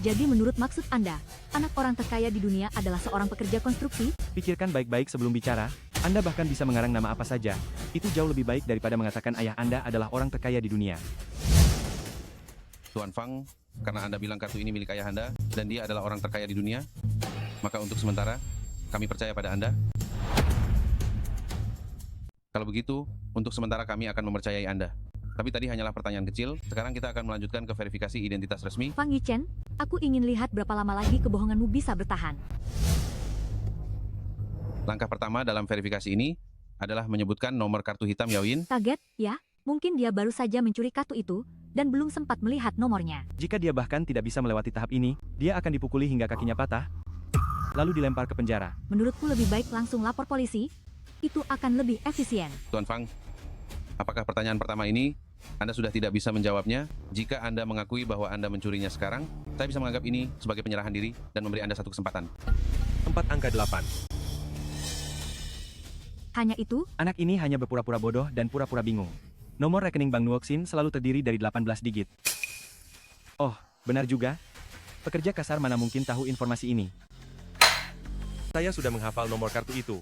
Jadi menurut maksud Anda, anak orang terkaya di dunia adalah seorang pekerja konstruksi? Pikirkan baik-baik sebelum bicara. Anda bahkan bisa mengarang nama apa saja. Itu jauh lebih baik daripada mengatakan ayah Anda adalah orang terkaya di dunia. Tuan Fang, karena Anda bilang kartu ini milik ayah Anda, dan dia adalah orang terkaya di dunia, maka untuk sementara, kami percaya pada Anda. Kalau begitu, untuk sementara kami akan mempercayai Anda. Tapi tadi hanyalah pertanyaan kecil, sekarang kita akan melanjutkan ke verifikasi identitas resmi. Fang Yichen, aku ingin lihat berapa lama lagi kebohonganmu bisa bertahan. Langkah pertama dalam verifikasi ini adalah menyebutkan nomor kartu hitam Yaoyin. Kaget, ya? Mungkin dia baru saja mencuri kartu itu, dan belum sempat melihat nomornya. Jika dia bahkan tidak bisa melewati tahap ini, dia akan dipukuli hingga kakinya patah, lalu dilempar ke penjara. Menurutku lebih baik langsung lapor polisi. Itu akan lebih efisien. Tuan Fang, apakah pertanyaan pertama ini Anda sudah tidak bisa menjawabnya? Jika Anda mengakui bahwa Anda mencurinya sekarang, saya bisa menganggap ini sebagai penyerahan diri dan memberi Anda satu kesempatan. 4 angka 8. Hanya itu, Anak ini hanya berpura-pura bodoh dan pura-pura bingung. Nomor rekening Bank Nuoxin selalu terdiri dari 18 digit. Oh, benar juga. Pekerja kasar mana mungkin tahu informasi ini? Saya sudah menghafal nomor kartu itu.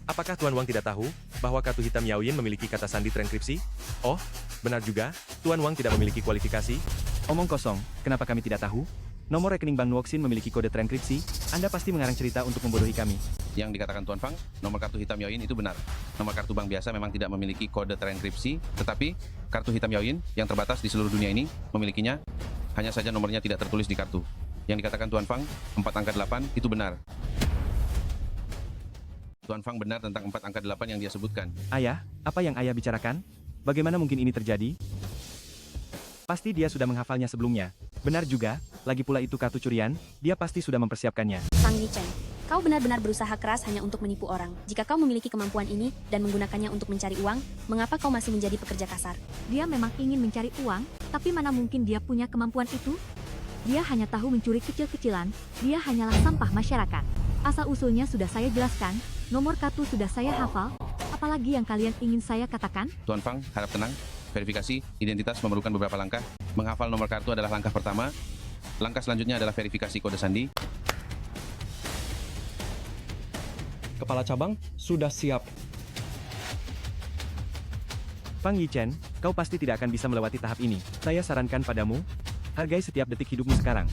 Apakah Tuan Wang tidak tahu bahwa kartu hitam Yaoyin memiliki kata sandi transkripsi? Oh, benar juga, Tuan Wang tidak memiliki kualifikasi. Omong kosong, kenapa kami tidak tahu? Nomor rekening Bank Nuoxin memiliki kode transkripsi. Anda pasti mengarang cerita untuk membodohi kami. Yang dikatakan Tuan Fang, nomor kartu hitam Yaoyin itu benar. Nomor kartu bank biasa memang tidak memiliki kode transkripsi, tetapi kartu hitam Yaoyin yang terbatas di seluruh dunia ini memilikinya, hanya saja nomornya tidak tertulis di kartu. Yang dikatakan Tuan Fang, 4 angka 8 itu benar. Tuan Fang benar tentang 4 angka 8 yang dia sebutkan. Ayah, apa yang ayah bicarakan? Bagaimana mungkin ini terjadi? Pasti dia sudah menghafalnya sebelumnya. Benar juga, lagi pula itu kartu curian, dia pasti sudah mempersiapkannya. Fang Yichen, kau benar-benar berusaha keras hanya untuk menipu orang. Jika kau memiliki kemampuan ini dan menggunakannya untuk mencari uang, mengapa kau masih menjadi pekerja kasar? dia memang ingin mencari uang, tapi mana mungkin dia punya kemampuan itu? Dia hanya tahu mencuri kecil-kecilan, dia hanyalah sampah masyarakat. Asal-usulnya sudah saya jelaskan, nomor kartu sudah saya hafal, apalagi yang kalian ingin saya katakan? Tuan Fang, harap tenang. Verifikasi identitas memerlukan beberapa langkah. Menghafal nomor kartu adalah langkah pertama. Langkah selanjutnya adalah verifikasi kode sandi. Kepala cabang sudah siap. Fang Yichen, kau pasti tidak akan bisa melewati tahap ini. Saya sarankan padamu, hargai setiap detik hidupmu sekarang.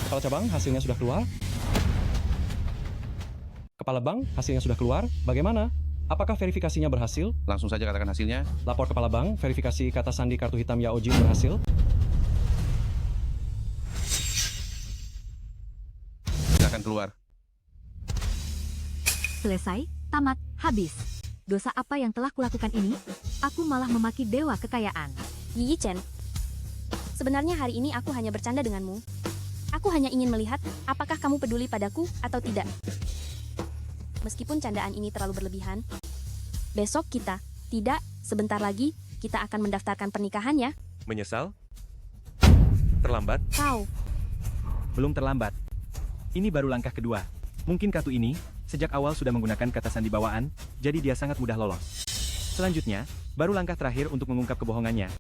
Kepala cabang, hasilnya sudah keluar. Kepala bank, hasilnya sudah keluar. Bagaimana? Apakah verifikasinya berhasil? Langsung saja katakan hasilnya. Lapor kepala bank, verifikasi kata sandi kartu hitam Yaojin berhasil. Silakan keluar. Selesai, tamat, habis. Dosa apa yang telah kulakukan ini? Aku malah memaki dewa kekayaan. Yi Chen, sebenarnya hari ini aku hanya bercanda denganmu. Aku hanya ingin melihat apakah kamu peduli padaku atau tidak. Meskipun candaan ini terlalu berlebihan, besok kita, tidak, sebentar lagi, kita akan mendaftarkan pernikahan ya. Menyesal? Terlambat? Kau, Belum terlambat. Ini baru langkah kedua. Mungkin kartu ini, sejak awal sudah menggunakan kata sandi bawaan, jadi dia sangat mudah lolos. Selanjutnya, baru langkah terakhir untuk mengungkap kebohongannya.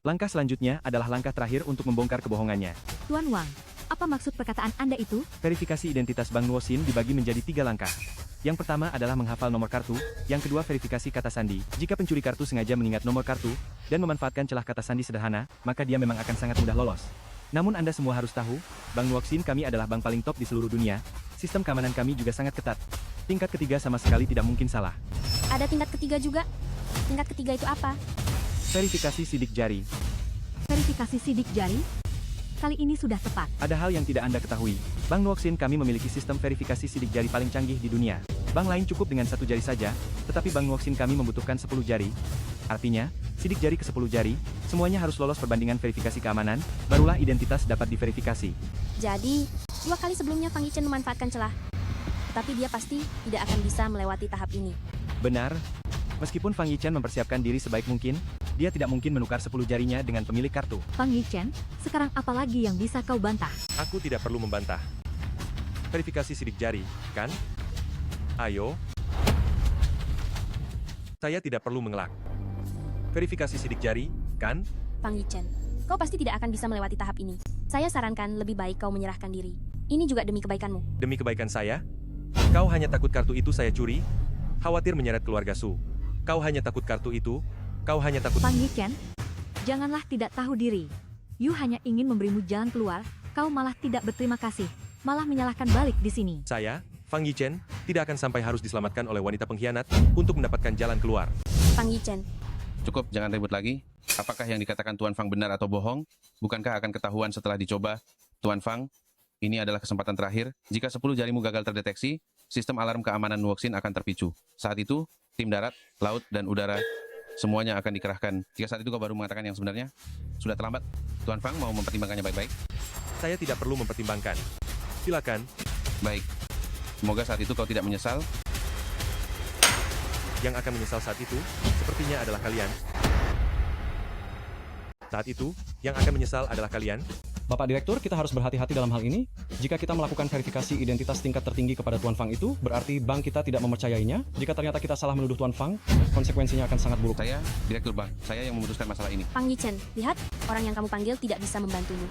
Langkah selanjutnya adalah langkah terakhir untuk membongkar kebohongannya. Tuan Wang, Apa maksud perkataan Anda itu? Verifikasi identitas Bang Nuoxin dibagi menjadi 3 langkah. Yang pertama adalah menghafal nomor kartu, yang kedua verifikasi kata sandi. Jika pencuri kartu sengaja mengingat nomor kartu, dan memanfaatkan celah kata sandi sederhana, maka dia memang akan sangat mudah lolos. Namun Anda semua harus tahu, Bang Nuoxin kami adalah bank paling top di seluruh dunia. Sistem keamanan kami juga sangat ketat. Tingkat ketiga sama sekali tidak mungkin salah. Ada tingkat ketiga juga. Tingkat ketiga itu apa? Verifikasi sidik jari. Verifikasi sidik jari? Kali ini sudah tepat. Ada hal yang tidak Anda ketahui. Bank Nuoxin kami memiliki sistem verifikasi sidik jari paling canggih di dunia. Bank lain cukup dengan 1 jari saja, tetapi Bank Nuoxin kami membutuhkan 10 jari. Artinya, sidik jari ke 10 jari, semuanya harus lolos perbandingan verifikasi keamanan, barulah identitas dapat diverifikasi. Jadi, 2 kali sebelumnya Fang Yichen memanfaatkan celah. Tetapi dia pasti tidak akan bisa melewati tahap ini. Benar. Meskipun Fang Yichen mempersiapkan diri sebaik mungkin, dia tidak mungkin menukar 10 jarinya dengan pemilik kartu. Fang Yichen, sekarang apa lagi yang bisa kau bantah? Aku tidak perlu membantah. Verifikasi sidik jari, kan? Ayo. Saya tidak perlu mengelak. Verifikasi sidik jari, kan? Fang Yichen, kau pasti tidak akan bisa melewati tahap ini. Saya sarankan lebih baik kau menyerahkan diri. Ini juga demi kebaikanmu. Demi kebaikan saya? Kau hanya takut kartu itu saya curi? Khawatir menyeret keluarga Su. Kau hanya takut kartu itu? Kau hanya takut... Fang Yichen, janganlah tidak tahu diri. Yu hanya ingin memberimu jalan keluar, kau malah tidak berterima kasih. Malah menyalahkan balik di sini. Saya, Fang Yichen, tidak akan sampai harus diselamatkan oleh wanita pengkhianat untuk mendapatkan jalan keluar. Fang Yichen, Cukup, jangan ribut lagi. Apakah yang dikatakan Tuan Fang benar atau bohong? Bukankah akan ketahuan setelah dicoba? Tuan Fang, ini adalah kesempatan terakhir. Jika 10 jarimu gagal terdeteksi, sistem alarm keamanan Nuoxin akan terpicu. Saat itu, tim darat, laut, dan udara, semuanya akan dikerahkan. Jika saat itu kau baru mengatakan yang sebenarnya, sudah terlambat. Tuan Fang mau mempertimbangkannya baik-baik? Saya tidak perlu mempertimbangkan. Silakan. Baik. Semoga saat itu kau tidak menyesal. Yang akan menyesal saat itu, sepertinya adalah kalian. Saat itu, yang akan menyesal adalah kalian. Bapak Direktur, kita harus berhati-hati dalam hal ini. Jika kita melakukan verifikasi identitas tingkat tertinggi kepada Tuan Fang itu, berarti bank kita tidak mempercayainya. Jika ternyata kita salah menuduh Tuan Fang, konsekuensinya akan sangat buruk. Saya, Direktur Bank. Saya yang memutuskan masalah ini. Fang Yichen, lihat, orang yang kamu panggil tidak bisa membantumu.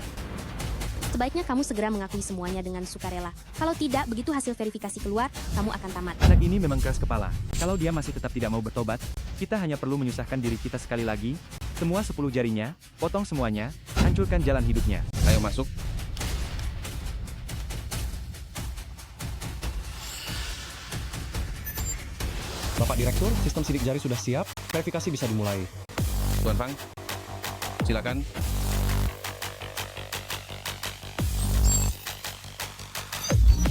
Sebaiknya kamu segera mengakui semuanya dengan sukarela. Kalau tidak, begitu hasil verifikasi keluar, kamu akan tamat. Anak ini memang keras kepala. Kalau dia masih tetap tidak mau bertobat, kita hanya perlu menyusahkan diri kita sekali lagi. Semua 10 jarinya, potong semuanya, hancurkan jalan hidupnya. Ayo masuk. Bapak Direktur, sistem sidik jari sudah siap, verifikasi bisa dimulai. Tuan Fang, silakan.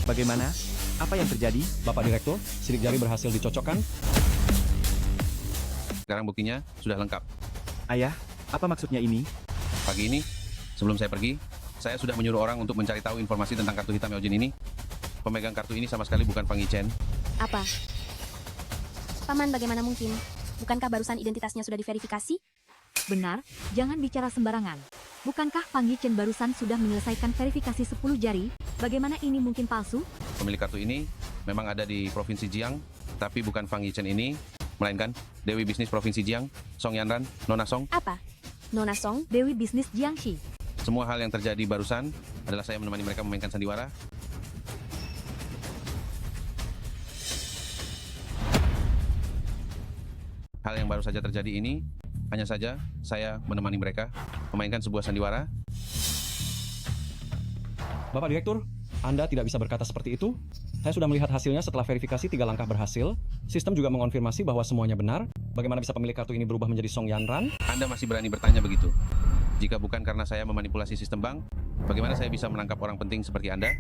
Bagaimana? Apa yang terjadi? Bapak Direktur, sidik jari berhasil dicocokkan. Sekarang buktinya sudah lengkap. Ayah, apa maksudnya ini? Pagi ini, sebelum saya pergi, saya sudah menyuruh orang untuk mencari tahu informasi tentang kartu hitam Yaojin ini. Pemegang kartu ini sama sekali bukan Fang Yichen. Apa? Paman, bagaimana mungkin? Bukankah barusan identitasnya sudah diverifikasi? Benar, jangan bicara sembarangan. Bukankah Fang Yichen barusan sudah menyelesaikan verifikasi 10 jari? Bagaimana ini mungkin palsu? Pemilik kartu ini memang ada di Provinsi Jiang, tapi bukan Fang Yichen ini, melainkan Dewi Bisnis Provinsi Jiang, Song Yanran, Nona Song. Apa? Nona Song? Dewi Bisnis Jiangxi. Semua hal yang terjadi barusan adalah saya menemani mereka memainkan sandiwara. Hal yang baru saja terjadi ini, hanya saja saya menemani mereka memainkan sebuah sandiwara. Bapak Direktur, Anda tidak bisa berkata seperti itu. Saya sudah melihat hasilnya setelah verifikasi 3 langkah berhasil. Sistem juga mengonfirmasi bahwa semuanya benar. Bagaimana bisa pemilik kartu ini berubah menjadi Song Yanran? Anda masih berani bertanya begitu? Jika bukan karena saya memanipulasi sistem bank, bagaimana saya bisa menangkap orang penting seperti Anda?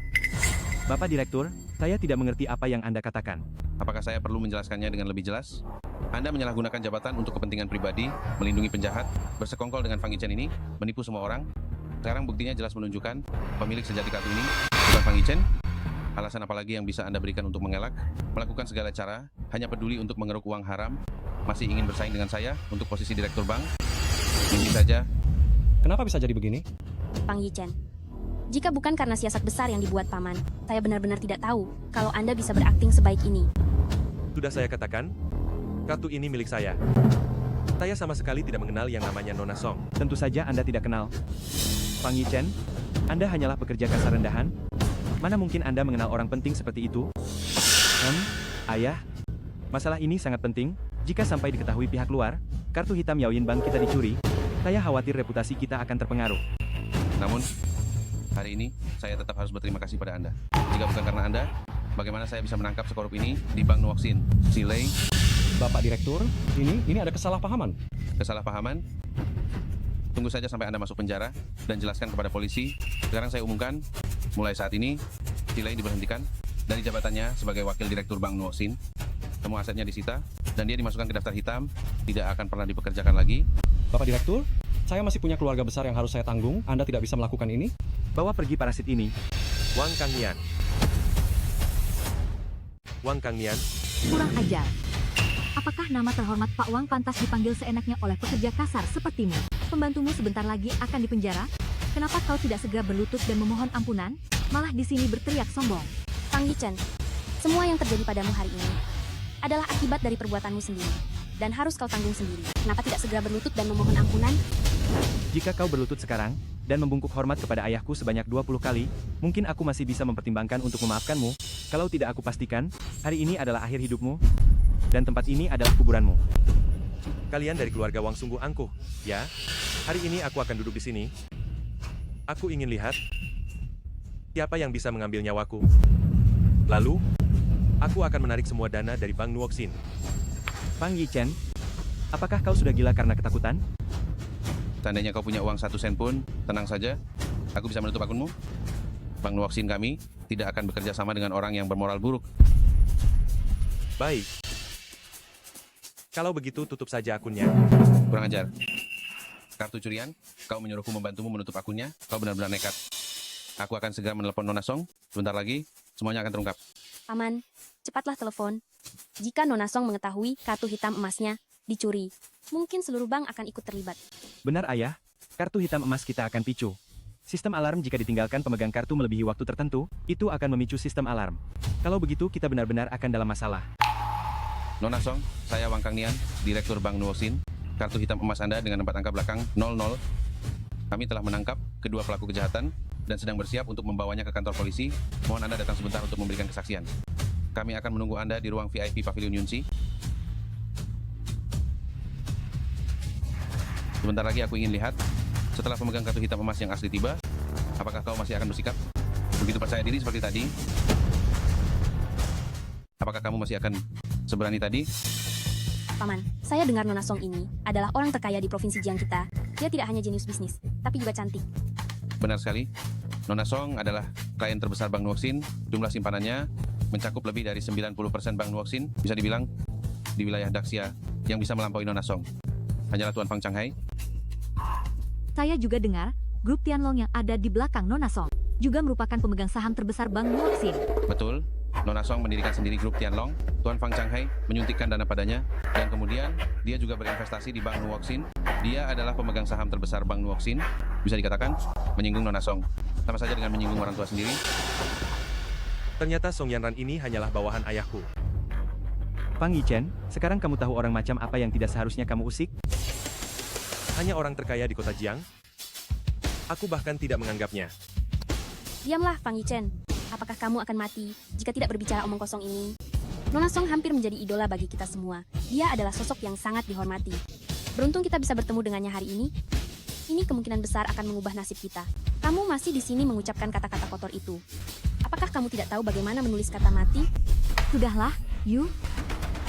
Bapak Direktur, saya tidak mengerti apa yang Anda katakan. Apakah saya perlu menjelaskannya dengan lebih jelas? Anda menyalahgunakan jabatan untuk kepentingan pribadi, melindungi penjahat, bersekongkol dengan Fang Yichen ini, menipu semua orang. Sekarang buktinya jelas menunjukkan pemilik sejati kartu ini bukan Fang Yichen. Alasan apa lagi yang bisa Anda berikan untuk mengelak? Melakukan segala cara, hanya peduli untuk mengeruk uang haram, masih ingin bersaing dengan saya untuk posisi direktur bank? Mungkin saja. Kenapa bisa jadi begini? Fang Yichen, jika bukan karena siasat besar yang dibuat Paman, saya benar-benar tidak tahu kalau Anda bisa berakting sebaik ini. Sudah saya katakan, kartu ini milik saya. Saya sama sekali tidak mengenal yang namanya Nona Song. Tentu saja Anda tidak kenal. Fang Yichen, Anda hanyalah pekerja kasar rendahan? Mana mungkin Anda mengenal orang penting seperti itu? Ayah, masalah ini sangat penting. Jika sampai diketahui pihak luar, kartu hitam Yaoyin Bank kita dicuri, saya khawatir reputasi kita akan terpengaruh. Namun, hari ini saya tetap harus berterima kasih pada Anda. Jika bukan karena Anda, bagaimana saya bisa menangkap sekorup ini di Bank Nuoksin? Shilei, Bapak Direktur, ini ada kesalahpahaman. kesalahpahaman? Tunggu saja sampai Anda masuk penjara dan jelaskan kepada polisi. Sekarang saya umumkan, mulai saat ini, Shilei diberhentikan dari jabatannya sebagai Wakil Direktur Bank Nuoksin. Semua asetnya disita, dan dia dimasukkan ke daftar hitam, tidak akan pernah dipekerjakan lagi. Bapak Direktur, saya masih punya keluarga besar yang harus saya tanggung. Anda tidak bisa melakukan ini? Bawa pergi parasit ini. Wang Kangnian. Wang Kangnian, Kurang ajar. Apakah nama terhormat Pak Wang pantas dipanggil seenaknya oleh pekerja kasar sepertimu? Pembantumu sebentar lagi akan dipenjara? Kenapa kau tidak segera berlutut dan memohon ampunan? Malah di sini berteriak sombong. Fang Yichen, semua yang terjadi padamu hari ini adalah akibat dari perbuatanmu sendiri. Dan harus kau tanggung sendiri. Kenapa tidak segera berlutut dan memohon ampunan? Jika kau berlutut sekarang, dan membungkuk hormat kepada ayahku sebanyak 20 kali, mungkin aku masih bisa mempertimbangkan untuk memaafkanmu. Kalau tidak aku pastikan, hari ini adalah akhir hidupmu, dan tempat ini adalah kuburanmu. kalian dari keluarga Wang sungguh angkuh, ya? Hari ini aku akan duduk di sini. Aku ingin lihat siapa yang bisa mengambil nyawaku. Lalu, aku akan menarik semua dana dari Bank Nuoksin. Fang Yichen, apakah kau sudah gila karena ketakutan? Seandainya kau punya uang 1 sen pun, tenang saja. Aku bisa menutup akunmu. Bank Nuoksin kami tidak akan bekerja sama dengan orang yang bermoral buruk. Baik. Kalau begitu tutup saja akunnya. Kurang ajar. Kartu curian, kau menyuruhku membantumu menutup akunnya, kau benar-benar nekat. Aku akan segera menelepon Nona Song. Sebentar lagi, semuanya akan terungkap. Paman, cepatlah telepon. Jika Nona Song mengetahui kartu hitam emasnya dicuri, mungkin seluruh bank akan ikut terlibat. Benar ayah, kartu hitam emas kita akan picu. Sistem alarm jika ditinggalkan pemegang kartu melebihi waktu tertentu, itu akan memicu sistem alarm. Kalau begitu kita benar-benar akan dalam masalah. Nona Song, saya Wang Kangnian, Direktur Bank Nuoksin. Kartu hitam emas Anda dengan 4 angka belakang 00. Kami telah menangkap kedua pelaku kejahatan dan sedang bersiap untuk membawanya ke kantor polisi. Mohon Anda datang sebentar untuk memberikan kesaksian. Kami akan menunggu Anda di ruang VIP Pavilion Yunxi. Sebentar lagi aku ingin lihat, setelah pemegang kartu hitam emas yang asli tiba, apakah kau masih akan bersikap begitu percaya diri seperti tadi? Apakah kamu masih akan seberani tadi? Paman, saya dengar Nona Song ini adalah orang terkaya di provinsi Jiang kita. Dia tidak hanya jenius bisnis, tapi juga cantik. Benar sekali. Nona Song adalah klien terbesar Bank Nuoksin. Jumlah simpanannya mencakup lebih dari 90% Bank Nuoksin. Bisa dibilang di wilayah Daxia yang bisa melampaui Nona Song. Hanyalah Tuan Fang Changhai. Saya juga dengar, grup Tianlong yang ada di belakang Nona Song juga merupakan pemegang saham terbesar Bank Nuoksin. Betul. Nona Song mendirikan sendiri grup Tianlong. Tuan Fang Changhai menyuntikkan dana padanya. Dan kemudian dia juga berinvestasi di Bank Nuoksin. Dia adalah pemegang saham terbesar Bank Nuoksin. Bisa dikatakan menyinggung Nona Song. Sama saja dengan menyinggung orang tua sendiri. Ternyata Song Yanran ini hanyalah bawahan ayahku. Fang Yichen, sekarang kamu tahu orang macam apa yang tidak seharusnya kamu usik? Hanya orang terkaya di kota Jiang. Aku bahkan tidak menganggapnya. Diamlah, Fang Yichen. Apakah kamu akan mati jika tidak berbicara omong kosong ini? Nona Song hampir menjadi idola bagi kita semua. Dia adalah sosok yang sangat dihormati. Beruntung kita bisa bertemu dengannya hari ini. Ini kemungkinan besar akan mengubah nasib kita. Kamu masih di sini mengucapkan kata-kata kotor itu. Apakah kamu tidak tahu bagaimana menulis kata mati? Sudahlah, Yu.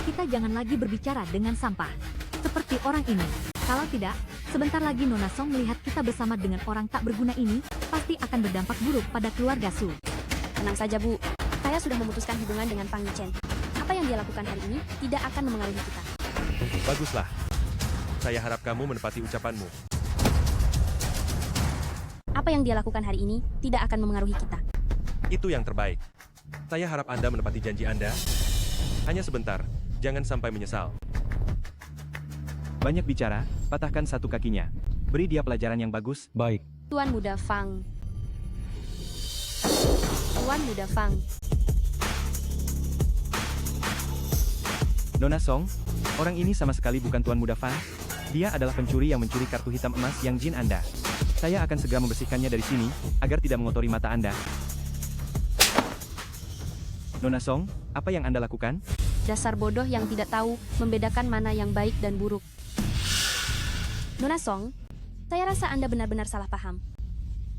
Kita jangan lagi berbicara dengan sampah. Seperti orang ini. Kalau tidak, sebentar lagi Nona Song melihat kita bersama dengan orang tak berguna ini, pasti akan berdampak buruk pada keluarga Su. Tenang saja, Bu. Saya sudah memutuskan hubungan dengan Fang Yichen. Apa yang dia lakukan hari ini tidak akan memengaruhi kita. Baguslah. Saya harap kamu menepati ucapanmu. Apa yang dia lakukan hari ini tidak akan memengaruhi kita. Itu yang terbaik. Saya harap Anda menepati janji Anda. Hanya sebentar. Jangan sampai menyesal. Banyak bicara, patahkan satu kakinya. Beri dia pelajaran yang bagus. Baik. Tuan Muda Fang. Tuan Muda Fang. Nona Song, orang ini sama sekali bukan Tuan Muda Fang. Dia adalah pencuri yang mencuri kartu hitam emas yang Jin Anda. Saya akan segera membersihkannya dari sini, agar tidak mengotori mata Anda. Nona Song, apa yang Anda lakukan? Dasar bodoh yang tidak tahu membedakan mana yang baik dan buruk. Nona Song, saya rasa Anda benar-benar salah paham.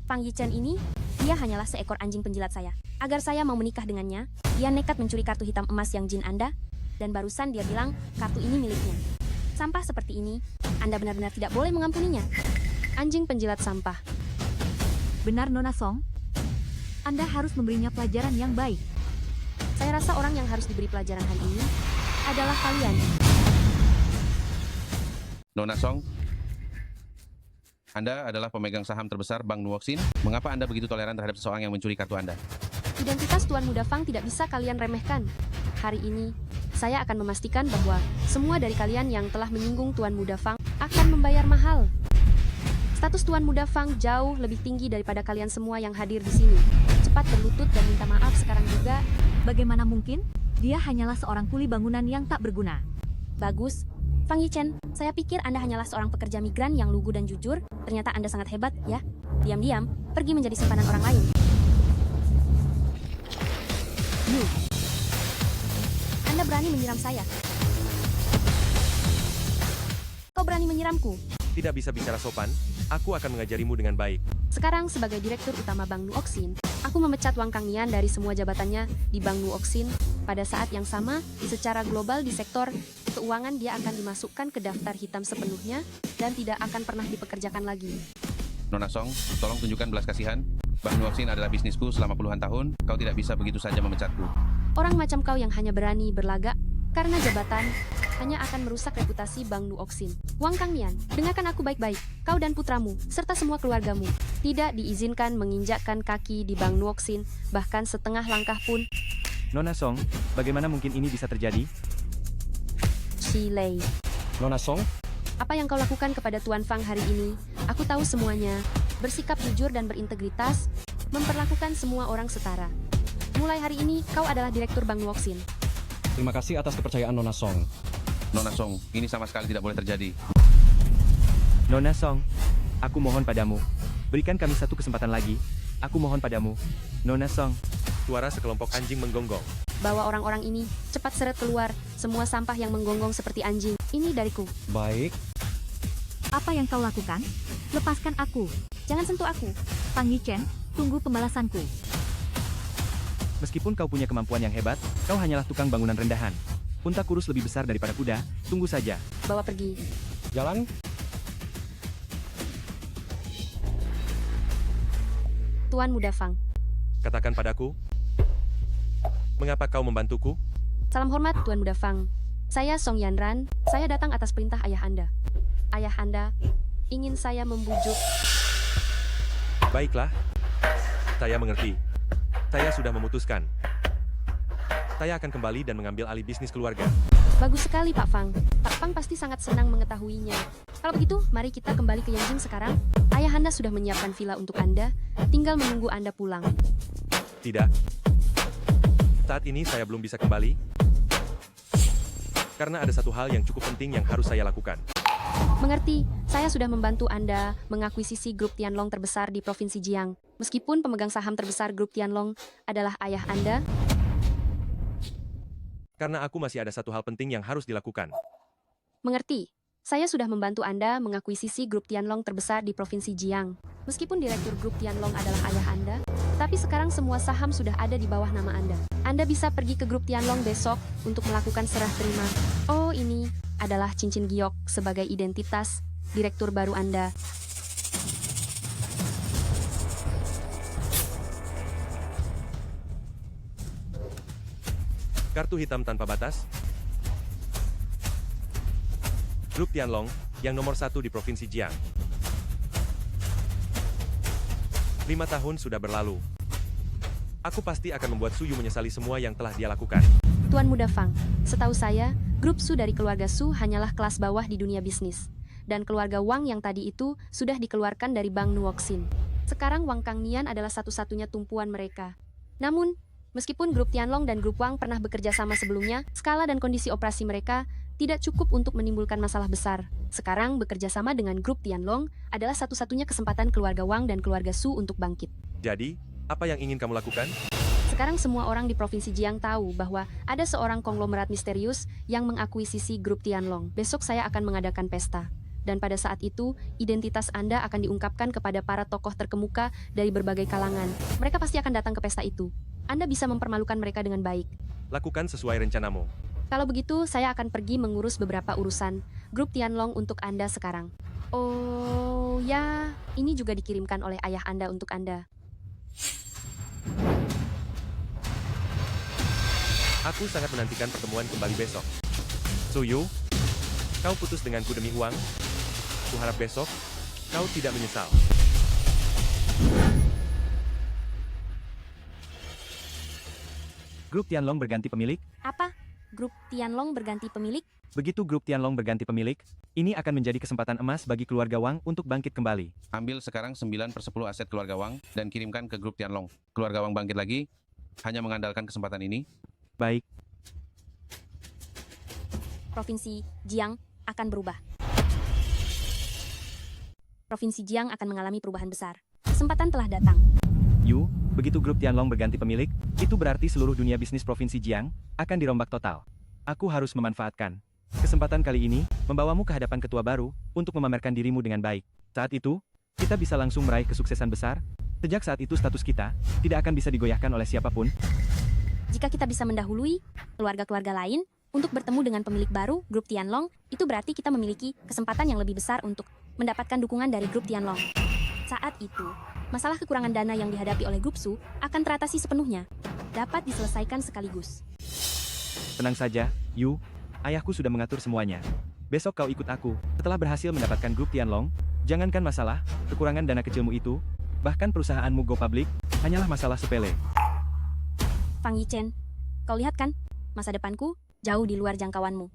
Fang Yichen ini, dia hanyalah seekor anjing penjilat saya. Agar saya mau menikah dengannya, dia nekat mencuri kartu hitam emas yang jin Anda, dan barusan dia bilang kartu ini miliknya. Sampah seperti ini, Anda benar-benar tidak boleh mengampuninya. Anjing penjilat sampah. Benar Nona Song? Anda harus memberinya pelajaran yang baik. Saya rasa orang yang harus diberi pelajaran hari ini adalah kalian. Nona Song, Anda adalah pemegang saham terbesar Bank Nuoxin. Mengapa Anda begitu toleran terhadap seseorang yang mencuri kartu Anda? Identitas Tuan Muda Fang tidak bisa kalian remehkan. Hari ini, saya akan memastikan bahwa semua dari kalian yang telah menyinggung Tuan Muda Fang akan membayar mahal. Status Tuan Muda Fang jauh lebih tinggi daripada kalian semua yang hadir di sini. Cepat berlutut dan minta maaf sekarang juga. Bagaimana mungkin? Dia hanyalah seorang kuli bangunan yang tak berguna. Bagus. Fang Yichen, saya pikir Anda hanyalah seorang pekerja migran yang lugu dan jujur. Ternyata Anda sangat hebat, ya? Diam-diam, pergi menjadi simpanan orang lain. Anda berani menyiram saya. Kau berani menyiramku. Tidak bisa bicara sopan, aku akan mengajarimu dengan baik. Sekarang sebagai Direktur Utama Bank Nuoxin, aku memecat Wang Kangnian dari semua jabatannya di Bank Nuoxin. Pada saat yang sama, secara global di sektor keuangan dia akan dimasukkan ke daftar hitam sepenuhnya dan tidak akan pernah dipekerjakan lagi. Nona Song, tolong tunjukkan belas kasihan. Bank Nuoxin adalah bisnisku selama puluhan tahun. Kau tidak bisa begitu saja memecatku. Orang macam kau yang hanya berani berlagak karena jabatan hanya akan merusak reputasi Bank Nuoxin. Wang Kangnian, dengarkan aku baik-baik. Kau dan putramu, serta semua keluargamu, tidak diizinkan menginjakkan kaki di Bank Nuoxin, bahkan setengah langkah pun. Nona Song, bagaimana mungkin ini bisa terjadi? Shilei, Nona Song, apa yang kau lakukan kepada Tuan Fang hari ini? Aku tahu semuanya. Bersikap jujur dan berintegritas, memperlakukan semua orang setara. Mulai hari ini, kau adalah Direktur Bank Nuoxin. terima kasih atas kepercayaan Nona Song. Nona Song, ini sama sekali tidak boleh terjadi. Nona Song, aku mohon padamu. Berikan kami satu kesempatan lagi. Aku mohon padamu. Nona Song. Suara sekelompok anjing menggonggong. Bawa orang-orang ini, cepat seret keluar. Semua sampah yang menggonggong seperti anjing. Ini dariku. Baik, Apa yang kau lakukan? Lepaskan aku. Jangan sentuh aku. Fang Yichen, tunggu pembalasanku. Meskipun kau punya kemampuan yang hebat, kau hanyalah tukang bangunan rendahan. Unta kurus lebih besar daripada kuda, tunggu saja. Bawa pergi. jalan. Tuan Muda Fang. Katakan padaku, mengapa kau membantuku? Salam hormat Tuan Muda Fang. Saya Song Yanran. Saya datang atas perintah ayah Anda. Ayah Anda ingin saya membujuk. Baiklah, saya mengerti. Saya sudah memutuskan. Saya akan kembali dan mengambil alih bisnis keluarga. Bagus sekali Pak Fang. Pak Fang pasti sangat senang mengetahuinya. Kalau begitu, mari kita kembali ke Yanjing sekarang. Ayah Anda sudah menyiapkan villa untuk Anda. Tinggal menunggu Anda pulang. Tidak. Saat ini saya belum bisa kembali. Karena ada satu hal yang cukup penting yang harus saya lakukan. Mengerti, saya sudah membantu Anda mengakuisisi grup Tianlong terbesar di Provinsi Jiang. Meskipun pemegang saham terbesar grup Tianlong adalah ayah Anda, Karena aku masih ada satu hal penting yang harus dilakukan. mengerti. Saya sudah membantu Anda mengakuisisi grup Tianlong terbesar di Provinsi Jiang. Meskipun direktur grup Tianlong adalah ayah Anda, tapi sekarang semua saham sudah ada di bawah nama Anda. Anda bisa pergi ke grup Tianlong besok untuk melakukan serah terima. Oh, ini adalah cincin giok sebagai identitas direktur baru Anda. Kartu hitam tanpa batas. Grup Tianlong, yang nomor 1 di Provinsi Jiang. 5 tahun sudah berlalu. Aku pasti akan membuat Suyu menyesali semua yang telah dia lakukan. Tuan Muda Fang, setahu saya, grup Su dari keluarga Su hanyalah kelas bawah di dunia bisnis. Dan keluarga Wang yang tadi itu sudah dikeluarkan dari Bank Nuoxin. Sekarang Wang Kangnian adalah satu-satunya tumpuan mereka. Namun, meskipun grup Tianlong dan grup Wang pernah bekerja sama sebelumnya, skala dan kondisi operasi mereka tidak cukup untuk menimbulkan masalah besar. Sekarang bekerja sama dengan grup Tianlong adalah satu-satunya kesempatan keluarga Wang dan keluarga Su untuk bangkit. Jadi, apa yang ingin kamu lakukan? Sekarang semua orang di Provinsi Jiang tahu bahwa ada seorang konglomerat misterius yang mengakuisisi grup Tianlong. Besok saya akan mengadakan pesta. Dan pada saat itu, identitas Anda akan diungkapkan kepada para tokoh terkemuka dari berbagai kalangan. Mereka pasti akan datang ke pesta itu. Anda bisa mempermalukan mereka dengan baik. Lakukan sesuai rencanamu. Kalau begitu, saya akan pergi mengurus beberapa urusan grup Tianlong untuk Anda sekarang. Oh ya, ini juga dikirimkan oleh ayah Anda untuk Anda. Aku sangat menantikan pertemuan kembali besok. Suyu, kau putus denganku demi uang. Kuharap besok, kau tidak menyesal. Grup Tianlong berganti pemilik. Apa? Grup Tianlong berganti pemilik? Begitu grup Tianlong berganti pemilik, ini akan menjadi kesempatan emas bagi keluarga Wang untuk bangkit kembali. Ambil sekarang 9/10 aset keluarga Wang dan kirimkan ke grup Tianlong. Keluarga Wang bangkit lagi, hanya mengandalkan kesempatan ini. Baik, Provinsi Jiang akan berubah. Provinsi Jiang akan mengalami perubahan besar. Kesempatan telah datang. Yu, begitu grup Tianlong berganti pemilik, itu berarti seluruh dunia bisnis Provinsi Jiang akan dirombak total. Aku harus memanfaatkan kesempatan kali ini, membawamu ke hadapan ketua baru, untuk memamerkan dirimu dengan baik. Saat itu, kita bisa langsung meraih kesuksesan besar. Sejak saat itu status kita tidak akan bisa digoyahkan oleh siapapun. Jika kita bisa mendahului keluarga-keluarga lain untuk bertemu dengan pemilik baru, grup Tianlong, itu berarti kita memiliki kesempatan yang lebih besar untuk mendapatkan dukungan dari grup Tianlong. Saat itu, masalah kekurangan dana yang dihadapi oleh grup Su akan teratasi sepenuhnya, dapat diselesaikan sekaligus. Tenang saja, Yu. Ayahku sudah mengatur semuanya. Besok kau ikut aku. Setelah berhasil mendapatkan grup Tianlong, jangankan masalah, kekurangan dana kecilmu itu, bahkan perusahaanmu go public, hanyalah masalah sepele. Fang Yichen, kau lihat kan, masa depanku jauh di luar jangkauanmu.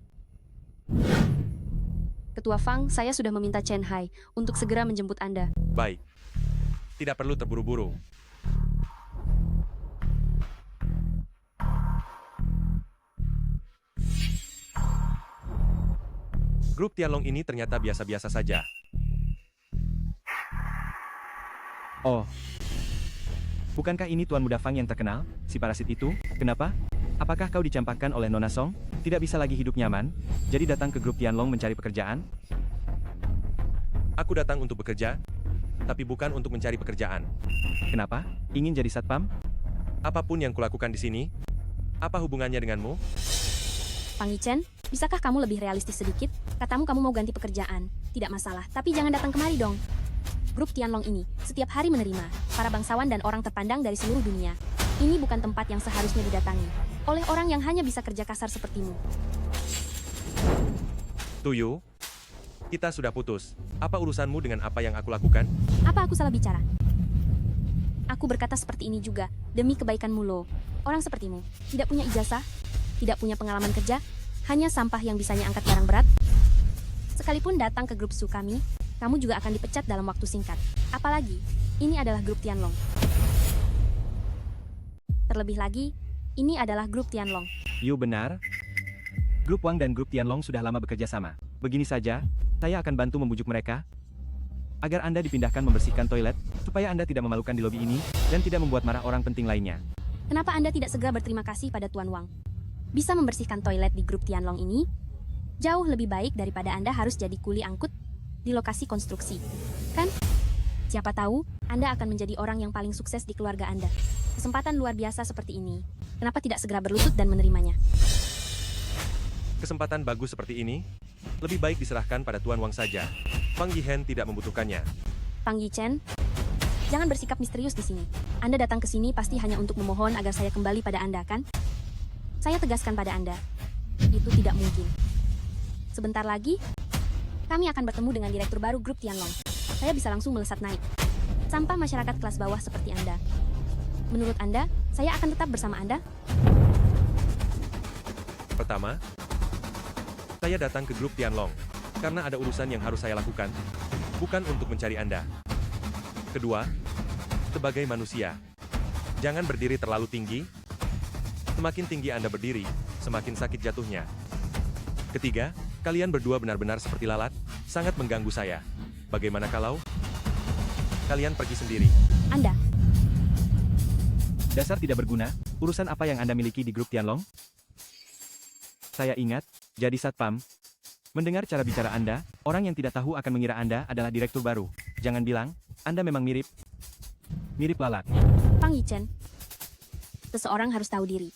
Ketua Fang, saya sudah meminta Chen Hai untuk segera menjemput Anda. Baik. Tidak perlu terburu-buru. Grup Tianlong ini ternyata biasa-biasa saja. Oh. Bukankah ini Tuan Muda Fang yang terkenal, si parasit itu? Kenapa? Apakah kau dicampakkan oleh Nona Song? Tidak bisa lagi hidup nyaman, jadi datang ke grup Tianlong mencari pekerjaan? Aku datang untuk bekerja, tapi bukan untuk mencari pekerjaan. Kenapa? Ingin jadi satpam? Apapun yang kulakukan di sini, apa hubungannya denganmu? Fang Yichen, bisakah kamu lebih realistis sedikit? Katamu kamu mau ganti pekerjaan. Tidak masalah, tapi jangan datang kemari dong. Grup Tianlong ini setiap hari menerima para bangsawan dan orang terpandang dari seluruh dunia. Ini bukan tempat yang seharusnya didatangi oleh orang yang hanya bisa kerja kasar sepertimu. Tuyu, kita sudah putus. Apa urusanmu dengan apa yang aku lakukan? Apa aku salah bicara? Aku berkata seperti ini juga demi kebaikanmu lo. Orang sepertimu tidak punya ijazah, tidak punya pengalaman kerja, hanya sampah yang bisanya angkat barang berat. Sekalipun datang ke grup Su kami, kamu juga akan dipecat dalam waktu singkat. Apalagi, ini adalah grup Tianlong. Terlebih lagi, ini adalah grup Tianlong. Yu benar. Grup Wang dan grup Tianlong sudah lama bekerja sama. Begini saja, saya akan bantu membujuk mereka agar Anda dipindahkan membersihkan toilet, supaya Anda tidak memalukan di lobi ini, dan tidak membuat marah orang penting lainnya. Kenapa Anda tidak segera berterima kasih pada Tuan Wang? Bisa membersihkan toilet di grup Tianlong ini? Jauh lebih baik daripada Anda harus jadi kuli angkut di lokasi konstruksi. Kan? Siapa tahu, Anda akan menjadi orang yang paling sukses di keluarga Anda. Kesempatan luar biasa seperti ini. Kenapa tidak segera berlutut dan menerimanya? Kesempatan bagus seperti ini, lebih baik diserahkan pada Tuan Wang saja. Fang Yihen tidak membutuhkannya. Fang Yichen, jangan bersikap misterius di sini. Anda datang ke sini pasti hanya untuk memohon agar saya kembali pada Anda, kan? Saya tegaskan pada Anda, itu tidak mungkin. Sebentar lagi, kami akan bertemu dengan direktur baru grup Tianlong. Saya bisa langsung melesat naik. Sampah masyarakat kelas bawah seperti Anda. Menurut Anda, saya akan tetap bersama Anda? Pertama, saya datang ke grup Tianlong karena ada urusan yang harus saya lakukan, bukan untuk mencari Anda. Kedua, sebagai manusia, jangan berdiri terlalu tinggi. Semakin tinggi Anda berdiri, semakin sakit jatuhnya. Ketiga, kalian berdua benar-benar seperti lalat, sangat mengganggu saya. Bagaimana kalau kalian pergi sendiri? Anda, Dasar tidak berguna, urusan apa yang Anda miliki di grup Tianlong? Saya ingat, jadi satpam. Mendengar cara bicara Anda, orang yang tidak tahu akan mengira Anda adalah direktur baru. Jangan bilang, Anda memang mirip lalat. Fang Yichen. Seseorang harus tahu diri.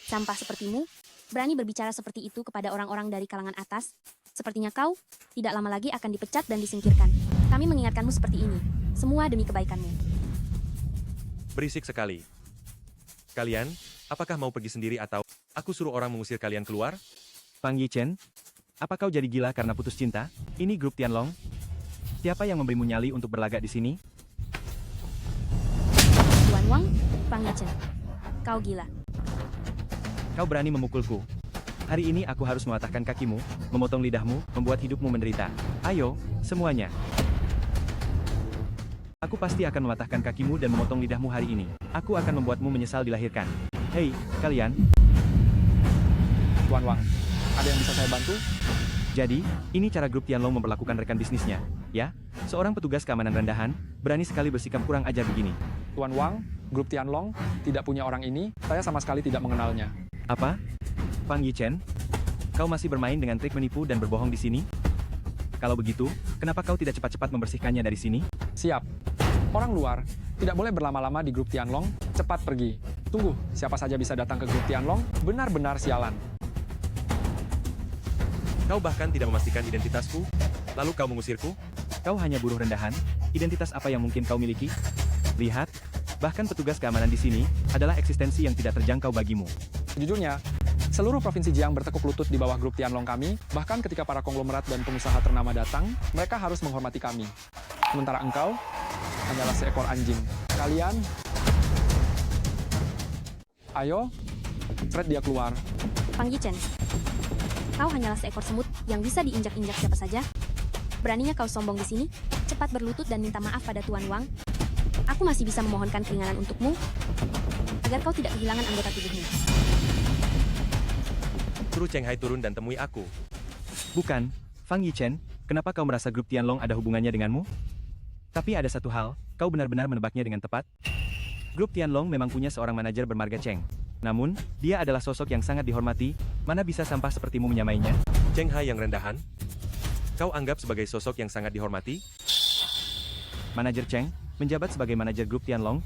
Sampah sepertimu, berani berbicara seperti itu kepada orang-orang dari kalangan atas. Sepertinya kau, tidak lama lagi akan dipecat dan disingkirkan. Kami mengingatkanmu seperti ini. Semua demi kebaikanmu. Berisik sekali. Kalian, apakah mau pergi sendiri atau aku suruh orang mengusir kalian keluar? Fang Yichen, apa kau jadi gila karena putus cinta? Ini grup Tianlong. Siapa yang memberimu nyali untuk berlagak di sini? Tuan Wang, Fang Yichen. Kau gila. Kau berani memukulku. Hari ini aku harus mematahkan kakimu, memotong lidahmu, membuat hidupmu menderita. Ayo, semuanya. Aku pasti akan mematahkan kakimu dan memotong lidahmu hari ini. Aku akan membuatmu menyesal dilahirkan. Hei, kalian. Tuan Wang, ada yang bisa saya bantu? Jadi, ini cara grup Tianlong memperlakukan rekan bisnisnya. Ya, seorang petugas keamanan rendahan, berani sekali bersikap kurang ajar begini. Tuan Wang, grup Tianlong tidak punya orang ini, saya sama sekali tidak mengenalnya. Apa? Fang Yichen? Kau masih bermain dengan trik menipu dan berbohong di sini? Kalau begitu, kenapa kau tidak cepat-cepat membersihkannya dari sini? Siap. Orang luar tidak boleh berlama-lama di grup Tianlong, cepat pergi. Tunggu, siapa saja bisa datang ke grup Tianlong, benar-benar sialan. Kau bahkan tidak memastikan identitasku, lalu kau mengusirku? Kau hanya buruh rendahan, identitas apa yang mungkin kau miliki? Lihat, bahkan petugas keamanan di sini adalah eksistensi yang tidak terjangkau bagimu. Sejujurnya, seluruh provinsi Jiang bertekuk lutut di bawah grup Tianlong kami, bahkan ketika para konglomerat dan pengusaha ternama datang, mereka harus menghormati kami. Sementara engkau hanyalah seekor anjing. Kalian, ayo, Fred dia keluar. Fang Yichen. Kau hanyalah seekor semut yang bisa diinjak-injak siapa saja. Beraninya kau sombong di sini? Cepat berlutut dan minta maaf pada Tuan Wang. Aku masih bisa memohonkan keringanan untukmu, agar kau tidak kehilangan anggota tubuhmu. Suruh Cheng Hai turun dan temui aku. Bukan, Fang Yichen, kenapa kau merasa grup Tianlong ada hubungannya denganmu? Tapi ada satu hal, kau benar-benar menebaknya dengan tepat. Grup Tianlong memang punya seorang manajer bermarga Cheng. Namun, dia adalah sosok yang sangat dihormati, mana bisa sampah sepertimu menyamainya? Cheng Hai yang rendahan? Kau anggap sebagai sosok yang sangat dihormati? Manajer Cheng, menjabat sebagai manajer grup Tianlong.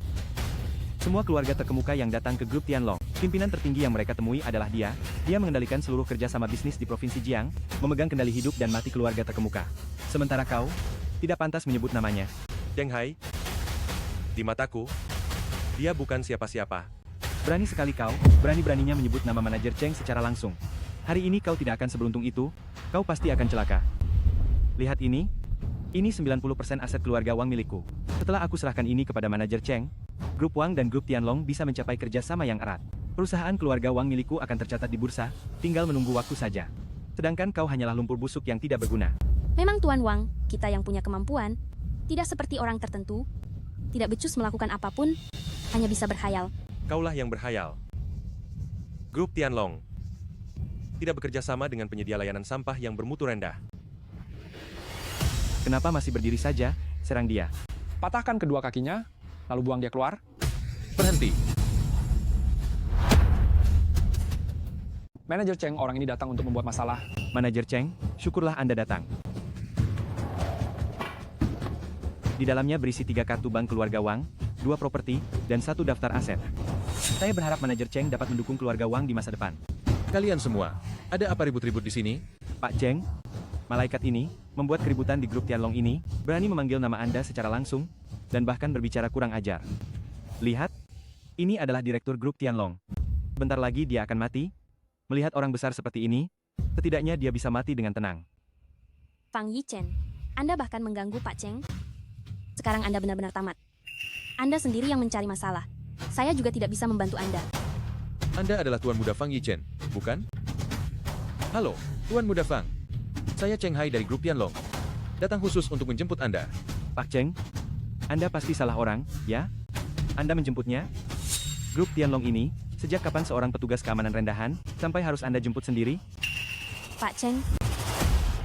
Semua keluarga terkemuka yang datang ke grup Tianlong, pimpinan tertinggi yang mereka temui adalah dia. Dia mengendalikan seluruh kerjasama bisnis di Provinsi Jiang, memegang kendali hidup dan mati keluarga terkemuka. Sementara kau, tidak pantas menyebut namanya. Cheng Hai? Di mataku, dia bukan siapa-siapa. Berani sekali kau, berani-beraninya menyebut nama manajer Cheng secara langsung. Hari ini kau tidak akan seberuntung itu, kau pasti akan celaka. Lihat ini 90% aset keluarga Wang milikku. Setelah aku serahkan ini kepada manajer Cheng, grup Wang dan grup Tianlong bisa mencapai kerjasama yang erat. Perusahaan keluarga Wang milikku akan tercatat di bursa, tinggal menunggu waktu saja. Sedangkan kau hanyalah lumpur busuk yang tidak berguna. Memang Tuan Wang, kita yang punya kemampuan, tidak seperti orang tertentu, tidak becus melakukan apapun, hanya bisa berhayal. Kaulah yang berhayal. Grup Tianlong tidak bekerja sama dengan penyedia layanan sampah yang bermutu rendah. Kenapa masih berdiri saja? Serang dia. Patahkan kedua kakinya, lalu buang dia keluar. Berhenti. Manajer Cheng, orang ini datang untuk membuat masalah. Manajer Cheng, syukurlah Anda datang. Di dalamnya berisi 3 kartu bank keluarga Wang, 2 properti, dan 1 daftar aset. Saya berharap manajer Cheng dapat mendukung keluarga Wang di masa depan. Kalian semua, ada apa ribut-ribut di sini? Pak Cheng, malaikat ini, membuat keributan di grup Tianlong ini, berani memanggil nama Anda secara langsung, dan bahkan berbicara kurang ajar. Lihat, ini adalah direktur grup Tianlong. Bentar lagi dia akan mati. Melihat orang besar seperti ini, setidaknya dia bisa mati dengan tenang. Fang Yichen, Anda bahkan mengganggu Pak Cheng. Sekarang Anda benar-benar tamat. Anda sendiri yang mencari masalah. Saya juga tidak bisa membantu Anda. Anda adalah Tuan Muda Fang Yichen, bukan? Halo, Tuan Muda Fang. Saya Cheng Hai dari grup Tianlong. Datang khusus untuk menjemput Anda. Pak Cheng, Anda pasti salah orang, ya? Anda menjemputnya? Grup Tianlong ini, sejak kapan seorang petugas keamanan rendahan, sampai harus Anda jemput sendiri? Pak Cheng,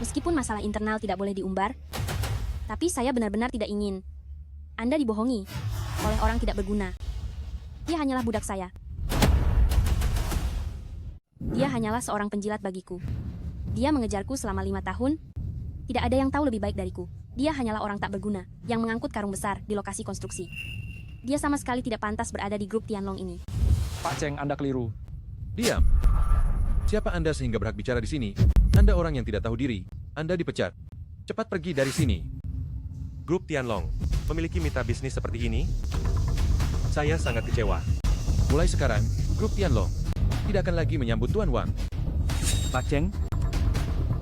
meskipun masalah internal tidak boleh diumbar, tapi saya benar-benar tidak ingin Anda dibohongi oleh orang tidak berguna. Dia hanyalah budak saya. Dia hanyalah seorang penjilat bagiku. Dia mengejarku selama 5 tahun. Tidak ada yang tahu lebih baik dariku. Dia hanyalah orang tak berguna yang mengangkut karung besar di lokasi konstruksi. Dia sama sekali tidak pantas berada di grup Tianlong ini. Pak Cheng, Anda keliru. Diam. Siapa Anda sehingga berhak bicara di sini? Anda orang yang tidak tahu diri. Anda dipecat. Cepat pergi dari sini. Grup Tianlong memiliki mitra bisnis seperti ini? Saya sangat kecewa. Mulai sekarang, grup Tianlong tidak akan lagi menyambut Tuan Wang. Pak Cheng,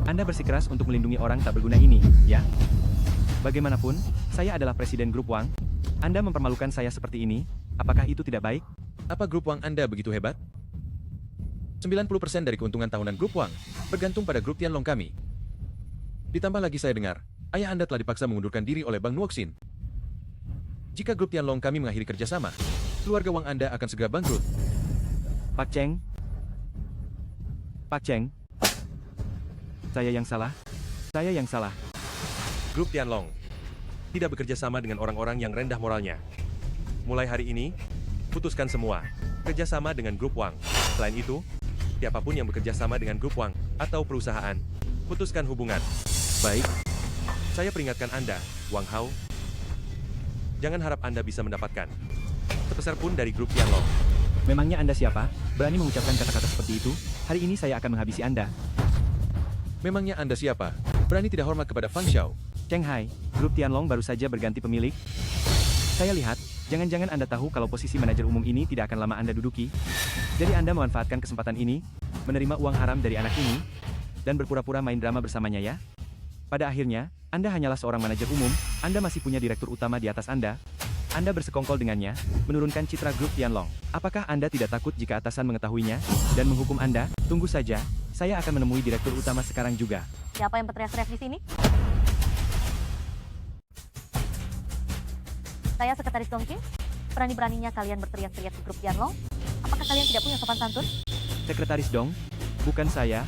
Anda bersikeras untuk melindungi orang tak berguna ini, ya? Bagaimanapun, saya adalah presiden grup Wang. Anda mempermalukan saya seperti ini, apakah itu tidak baik? Apa grup Wang Anda begitu hebat? 90% dari keuntungan tahunan grup Wang bergantung pada grup Tianlong kami. Ditambah lagi saya dengar, ayah Anda telah dipaksa mengundurkan diri oleh Bang Nuoxin. Jika grup Tianlong kami mengakhiri kerjasama, keluarga Wang Anda akan segera bangkrut. Pak Cheng, saya yang salah. Saya yang salah. Grup Tianlong tidak bekerja sama dengan orang-orang yang rendah moralnya. Mulai hari ini, putuskan semua kerjasama dengan grup Wang. Selain itu, siapapun yang bekerja sama dengan grup Wang atau perusahaan, putuskan hubungan. Baik, Saya peringatkan Anda, Wang Hao. Jangan harap Anda bisa mendapatkan sebesar pun dari grup Tianlong. memangnya Anda siapa? Berani mengucapkan kata-kata seperti itu? Hari ini saya akan menghabisi Anda. Memangnya Anda siapa? Berani tidak hormat kepada Fang Xiao. Cheng Hai, grup Tianlong baru saja berganti pemilik. Saya lihat, jangan-jangan Anda tahu kalau posisi manajer umum ini tidak akan lama Anda duduki. Jadi Anda memanfaatkan kesempatan ini, menerima uang haram dari anak ini, dan berpura-pura main drama bersamanya ya? Pada akhirnya, Anda hanyalah seorang manajer umum, Anda masih punya direktur utama di atas Anda. Anda bersekongkol dengannya, menurunkan citra grup Tianlong. Apakah Anda tidak takut jika atasan mengetahuinya, dan menghukum Anda? Tunggu saja, saya akan menemui direktur utama sekarang juga. Siapa yang berteriak-teriak di sini? Saya Sekretaris Dongqing. Berani-beraninya kalian berteriak-teriak di grup Tianlong? Apakah kalian tidak punya sopan santun? Sekretaris Dong, bukan saya,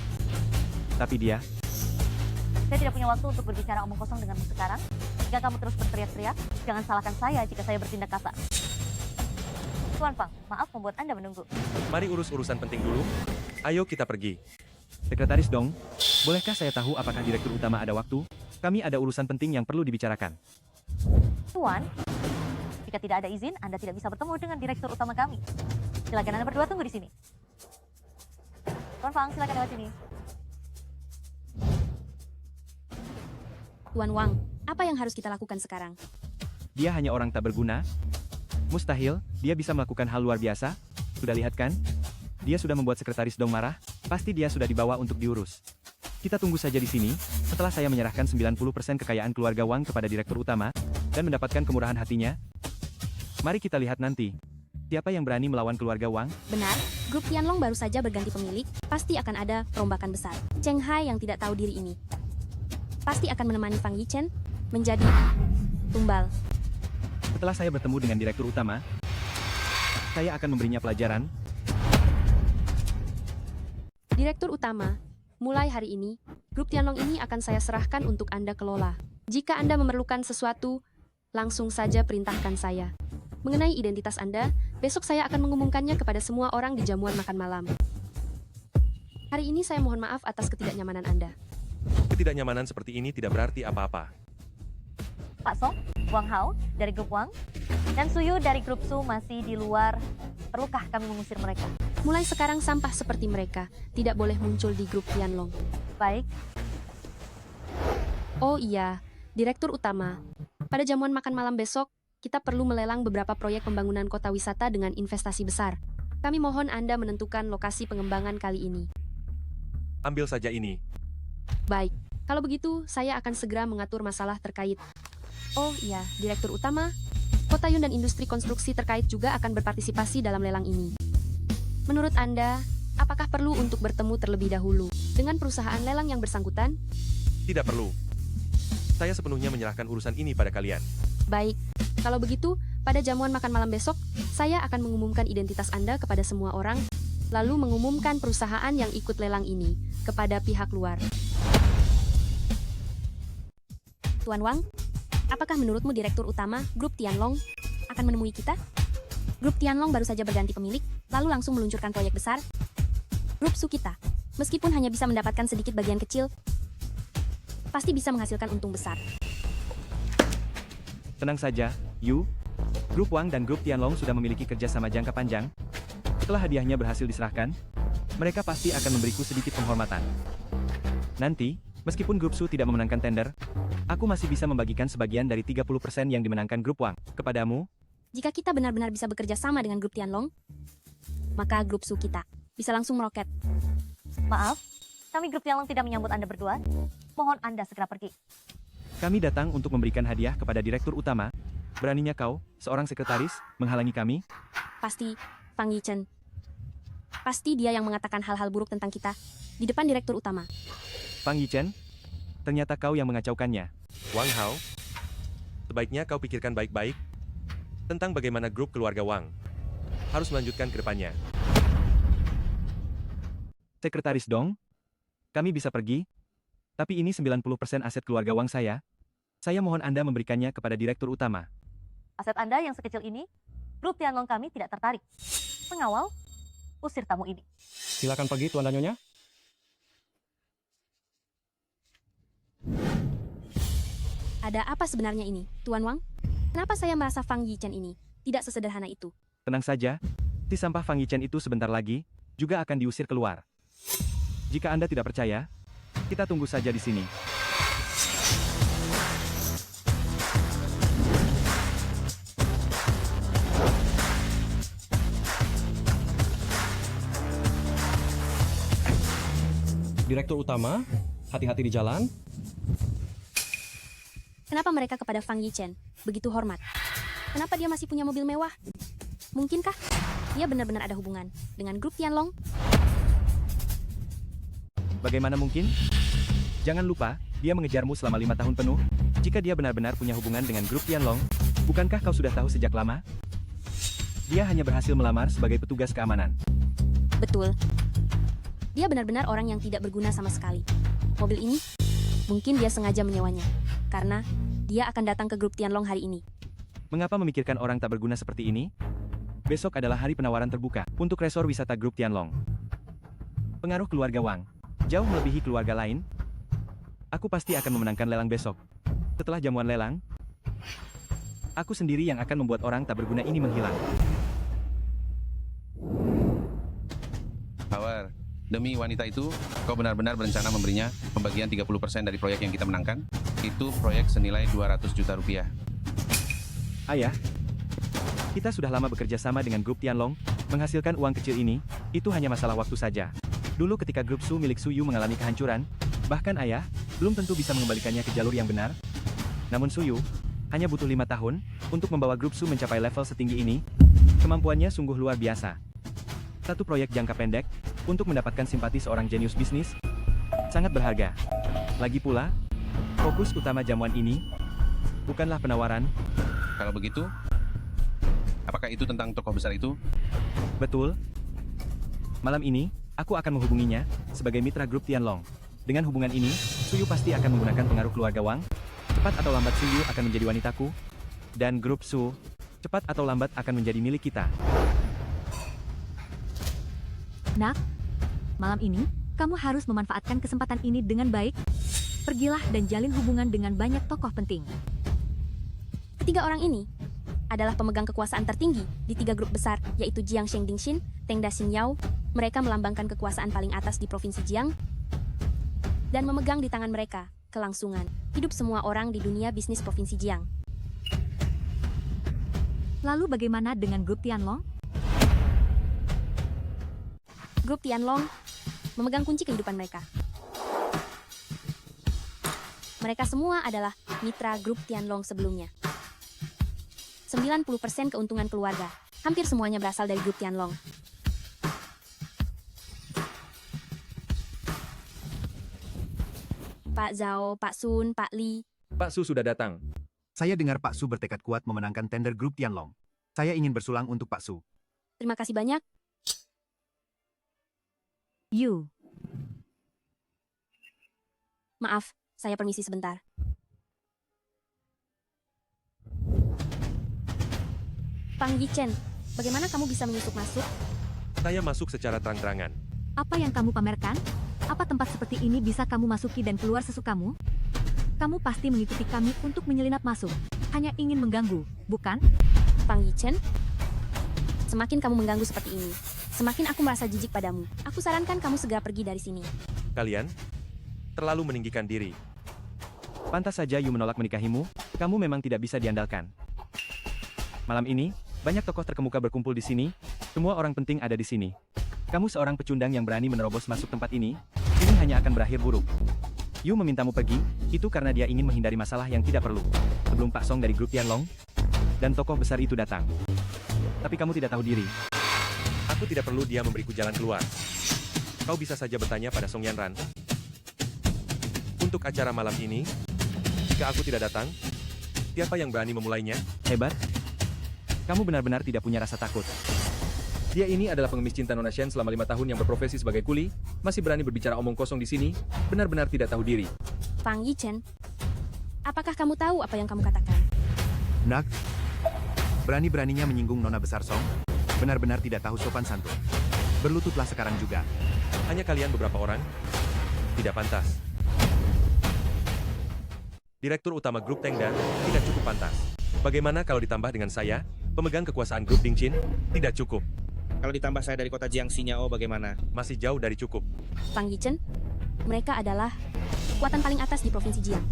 tapi dia. Saya tidak punya waktu untuk berbicara omong kosong denganmu sekarang. Jika kamu terus berteriak-teriak, jangan salahkan saya jika saya bertindak kasar. Tuan Fang, maaf membuat Anda menunggu. Mari urus urusan penting dulu. Ayo kita pergi. Sekretaris Dong, bolehkah saya tahu apakah direktur utama ada waktu? Kami ada urusan penting yang perlu dibicarakan. Tuan, jika tidak ada izin, Anda tidak bisa bertemu dengan direktur utama kami. Silakan Anda berdua tunggu di sini. Tuan Fang, silakan lewat sini. Tuan Wang, apa yang harus kita lakukan sekarang? Dia hanya orang tak berguna. Mustahil, dia bisa melakukan hal luar biasa. Sudah lihat kan? Dia sudah membuat Sekretaris Dong marah. Pasti dia sudah dibawa untuk diurus. Kita tunggu saja di sini, setelah saya menyerahkan 90% kekayaan keluarga Wang kepada direktur utama, dan mendapatkan kemurahan hatinya. Mari kita lihat nanti. Siapa yang berani melawan keluarga Wang? Benar, grup Tianlong baru saja berganti pemilik, pasti akan ada perombakan besar. Cheng Hai yang tidak tahu diri ini pasti akan menemani Fang Yichen menjadi tumbal. Setelah saya bertemu dengan direktur utama, saya akan memberinya pelajaran. Direktur utama, mulai hari ini, grup Tianlong ini akan saya serahkan untuk Anda kelola. Jika Anda memerlukan sesuatu, langsung saja perintahkan saya. Mengenai identitas Anda, besok saya akan mengumumkannya kepada semua orang di jamuan makan malam. Hari ini saya mohon maaf atas ketidaknyamanan Anda. Ketidaknyamanan seperti ini tidak berarti apa-apa. Pak Song, Wang Hao dari grup Wang, dan Suyu dari grup Su masih di luar. Perlukah kami mengusir mereka? Mulai sekarang sampah seperti mereka tidak boleh muncul di grup Tianlong. Baik, Oh iya, Direktur Utama. Pada jamuan makan malam besok, kita perlu melelang beberapa proyek pembangunan kota wisata dengan investasi besar. Kami mohon Anda menentukan lokasi pengembangan kali ini. Ambil saja ini. Baik, kalau begitu saya akan segera mengatur masalah terkait. Oh iya, Direktur Utama, Kota Yun dan industri konstruksi terkait juga akan berpartisipasi dalam lelang ini. Menurut Anda, apakah perlu untuk bertemu terlebih dahulu dengan perusahaan lelang yang bersangkutan? Tidak perlu. Saya sepenuhnya menyerahkan urusan ini pada kalian. Baik, kalau begitu, pada jamuan makan malam besok, saya akan mengumumkan identitas Anda kepada semua orang, lalu mengumumkan perusahaan yang ikut lelang ini. kepada pihak luar. Tuan Wang, apakah menurutmu Direktur Utama Grup Tianlong akan menemui kita? Grup Tianlong baru saja berganti pemilik, lalu langsung meluncurkan proyek besar. Grup Su kita, meskipun hanya bisa mendapatkan sedikit bagian kecil, pasti bisa menghasilkan untung besar. Tenang saja, Yu. Grup Wang dan Grup Tianlong sudah memiliki kerjasama jangka panjang. Setelah hadiahnya berhasil diserahkan, mereka pasti akan memberiku sedikit penghormatan. Nanti, meskipun Grup Su tidak memenangkan tender, aku masih bisa membagikan sebagian dari 30% yang dimenangkan Grup Wang kepadamu. Jika kita benar-benar bisa bekerja sama dengan Grup Tianlong, maka Grup Su kita bisa langsung meroket. Maaf, kami Grup Tianlong tidak menyambut Anda berdua. Mohon Anda segera pergi. Kami datang untuk memberikan hadiah kepada Direktur Utama. Beraninya kau, seorang sekretaris, menghalangi kami? Pasti Fang Yichen. Pasti dia yang mengatakan hal-hal buruk tentang kita di depan Direktur Utama. Fang Yichen, ternyata kau yang mengacaukannya. Wang Hao, sebaiknya kau pikirkan baik-baik tentang bagaimana grup keluarga Wang harus melanjutkan ke depannya. Sekretaris Dong, kami bisa pergi, tapi ini 90% aset keluarga Wang saya. Saya mohon Anda memberikannya kepada Direktur Utama. Aset Anda yang sekecil ini, Grup Tianlong kami tidak tertarik. Pengawal, usir tamu ini. Silakan pergi, Tuan dan Nyonya. Ada apa sebenarnya ini, Tuan Wang? Kenapa saya merasa Fang Yichen ini tidak sesederhana itu? Tenang saja, si sampah Fang Yichen itu sebentar lagi juga akan diusir keluar. Jika Anda tidak percaya, kita tunggu saja di sini. Direktur Utama, hati-hati di jalan. Kenapa mereka kepada Fang Yichen begitu hormat? Kenapa dia masih punya mobil mewah? Mungkinkah dia benar-benar ada hubungan dengan Grup Tianlong? Bagaimana mungkin? Jangan lupa, dia mengejarmu selama 5 tahun penuh. Jika dia benar-benar punya hubungan dengan Grup Tianlong, bukankah kau sudah tahu sejak lama? Dia hanya berhasil melamar sebagai petugas keamanan. Betul. Dia benar-benar orang yang tidak berguna sama sekali. Mobil ini, mungkin dia sengaja menyewanya, karena dia akan datang ke Grup Tianlong hari ini. Mengapa memikirkan orang tak berguna seperti ini? Besok adalah hari penawaran terbuka untuk resor wisata Grup Tianlong. Pengaruh keluarga Wang jauh melebihi keluarga lain. Aku pasti akan memenangkan lelang besok. Setelah jamuan lelang, aku sendiri yang akan membuat orang tak berguna ini menghilang. Howard, demi wanita itu, kau benar-benar berencana memberinya pembagian 30% dari proyek yang kita menangkan? Itu proyek senilai 200 juta rupiah. Ayah, kita sudah lama bekerja sama dengan Grup Tianlong. Menghasilkan uang kecil ini, itu hanya masalah waktu saja. Dulu ketika Grup Su milik Su Yu mengalami kehancuran, bahkan ayah belum tentu bisa mengembalikannya ke jalur yang benar. Namun Su Yu hanya butuh 5 tahun untuk membawa Grup Su mencapai level setinggi ini. Kemampuannya sungguh luar biasa. Satu proyek jangka pendek untuk mendapatkan simpati seorang jenius bisnis sangat berharga. Lagi pula, fokus utama jamuan ini bukanlah penawaran. Kalau begitu, apakah itu tentang tokoh besar itu? Betul. Malam ini, aku akan menghubunginya sebagai mitra Grup Tianlong. Dengan hubungan ini, Su Yu pasti akan menggunakan pengaruh keluarga Wang. Cepat atau lambat Su Yu akan menjadi wanitaku. Dan Grup Su, cepat atau lambat akan menjadi milik kita. Nak, malam ini, kamu harus memanfaatkan kesempatan ini dengan baik. Pergilah dan jalin hubungan dengan banyak tokoh penting. Ketiga orang ini adalah pemegang kekuasaan tertinggi di 3 grup besar, yaitu Jiang Shengdingxin, Teng Da Xinyao. Mereka melambangkan kekuasaan paling atas di Provinsi Jiang dan memegang di tangan mereka kelangsungan hidup semua orang di dunia bisnis Provinsi Jiang. Lalu bagaimana dengan Grup Tianlong? Grup Tianlong memegang kunci kehidupan mereka. Mereka semua adalah mitra Grup Tianlong sebelumnya. 90% keuntungan keluarga, hampir semuanya berasal dari Grup Tianlong. Pak Zhao, Pak Sun, Pak Li. Pak Su sudah datang. Saya dengar Pak Su bertekad kuat memenangkan tender Grup Tianlong. Saya ingin bersulang untuk Pak Su. Terima kasih banyak. Yu, Maaf, saya permisi sebentar. Pang Yichen, bagaimana kamu bisa menyusup masuk? Saya masuk secara terang-terangan. Apa yang kamu pamerkan? Apa tempat seperti ini bisa kamu masuki dan keluar sesukamu? Kamu pasti mengikuti kami untuk menyelinap masuk. Hanya ingin mengganggu, bukan? Pang Yichen, semakin kamu mengganggu seperti ini, semakin aku merasa jijik padamu. Aku sarankan kamu segera pergi dari sini. Kalian terlalu meninggikan diri. Pantas saja Yu menolak menikahimu, kamu memang tidak bisa diandalkan. Malam ini, banyak tokoh terkemuka berkumpul di sini, semua orang penting ada di sini. Kamu seorang pecundang yang berani menerobos masuk tempat ini hanya akan berakhir buruk. Yu memintamu pergi, itu karena dia ingin menghindari masalah yang tidak perlu. Sebelum Pak Song dari grup Tianlong dan tokoh besar itu datang. Tapi kamu tidak tahu diri. Aku tidak perlu dia memberiku jalan keluar. Kau bisa saja bertanya pada Song Yanran. Untuk acara malam ini, jika aku tidak datang, siapa yang berani memulainya? Hebat. Kamu benar-benar tidak punya rasa takut. Dia ini adalah pengemis cinta Nona Shen selama 5 tahun yang berprofesi sebagai kuli, masih berani berbicara omong kosong di sini, benar-benar tidak tahu diri. Pang Yichen, apakah kamu tahu apa yang kamu katakan? Nak, berani-beraninya menyinggung Nona Besar Song, benar-benar tidak tahu sopan santun. Berlututlah sekarang juga. Hanya kalian beberapa orang? Tidak pantas. Direktur utama grup Tengda tidak cukup pantas. Bagaimana kalau ditambah dengan saya, pemegang kekuasaan grup Dingqin? Tidak cukup. Kalau ditambah saya dari kota Jiangxi Nyao bagaimana? Masih jauh dari cukup. Pang Yichen, mereka adalah kekuatan paling atas di Provinsi Jiang.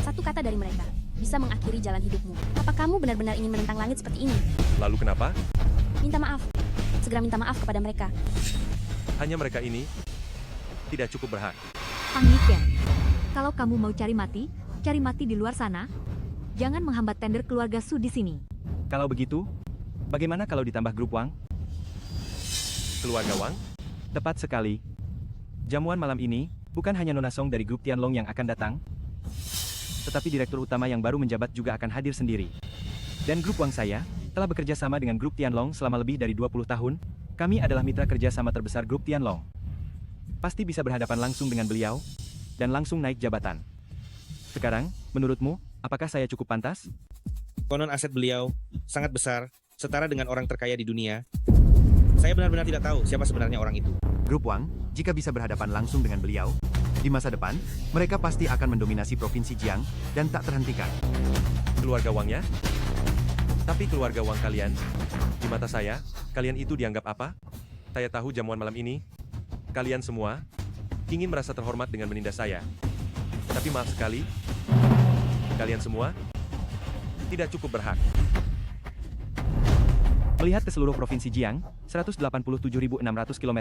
Satu kata dari mereka bisa mengakhiri jalan hidupmu. Apa kamu benar-benar ingin menentang langit seperti ini? Lalu kenapa? Minta maaf. Segera minta maaf kepada mereka. Hanya mereka ini tidak cukup berhak. Pang Yichen, kalau kamu mau cari mati di luar sana. Jangan menghambat tender keluarga Su di sini. Kalau begitu, bagaimana kalau ditambah grup Wang? Keluarga Wang? Tepat sekali. Jamuan malam ini, bukan hanya Nona Song dari grup Tianlong yang akan datang, tetapi direktur utama yang baru menjabat juga akan hadir sendiri. Dan grup Wang saya, telah bekerja sama dengan grup Tianlong selama lebih dari 20 tahun, kami adalah mitra kerja sama terbesar grup Tianlong. Pasti bisa berhadapan langsung dengan beliau, dan langsung naik jabatan. Sekarang, menurutmu, apakah saya cukup pantas? Konon aset beliau sangat besar, setara dengan orang terkaya di dunia. Saya benar-benar tidak tahu siapa sebenarnya orang itu. Grup Wang, jika bisa berhadapan langsung dengan beliau, di masa depan, mereka pasti akan mendominasi Provinsi Jiang, dan tak terhentikan. Keluarga Wangnya? Tapi keluarga Wang kalian, di mata saya, kalian itu dianggap apa? Saya tahu jamuan malam ini, kalian semua ingin merasa terhormat dengan menindas saya. Tapi maaf sekali, kalian semua tidak cukup berhak. Melihat ke seluruh Provinsi Jiang, 187.600 km,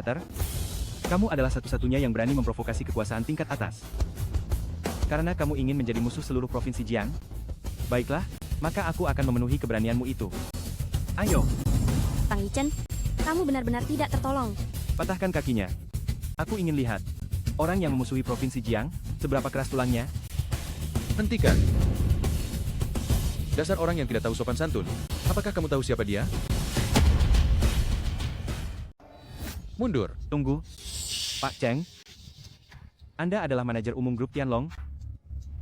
kamu adalah satu-satunya yang berani memprovokasi kekuasaan tingkat atas. Karena kamu ingin menjadi musuh seluruh Provinsi Jiang? Baiklah, maka aku akan memenuhi keberanianmu itu. Ayo, Pang Yichen, kamu benar-benar tidak tertolong. patahkan kakinya. Aku ingin lihat, orang yang memusuhi Provinsi Jiang, seberapa keras tulangnya. Hentikan. Dasar orang yang tidak tahu sopan santun. Apakah kamu tahu siapa dia? Mundur. Tunggu. Pak Cheng. Anda adalah manajer umum grup Tianlong.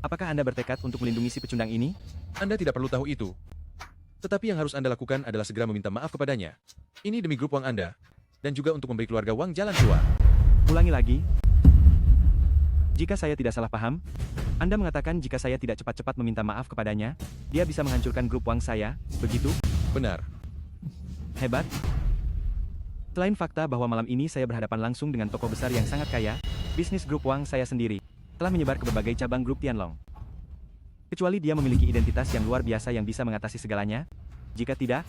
Apakah Anda bertekad untuk melindungi si pecundang ini? Anda tidak perlu tahu itu. Tetapi yang harus Anda lakukan adalah segera meminta maaf kepadanya. Ini demi grup Wang Anda. Dan juga untuk memberi keluarga Wang jalan keluar. Ulangi lagi. Jika saya tidak salah paham, Anda mengatakan jika saya tidak cepat-cepat meminta maaf kepadanya, dia bisa menghancurkan grup Wang saya, begitu? Benar. Hebat. Selain fakta bahwa malam ini saya berhadapan langsung dengan tokoh besar yang sangat kaya, bisnis grup Wang saya sendiri telah menyebar ke berbagai cabang grup Tianlong. Kecuali dia memiliki identitas yang luar biasa yang bisa mengatasi segalanya. Jika tidak,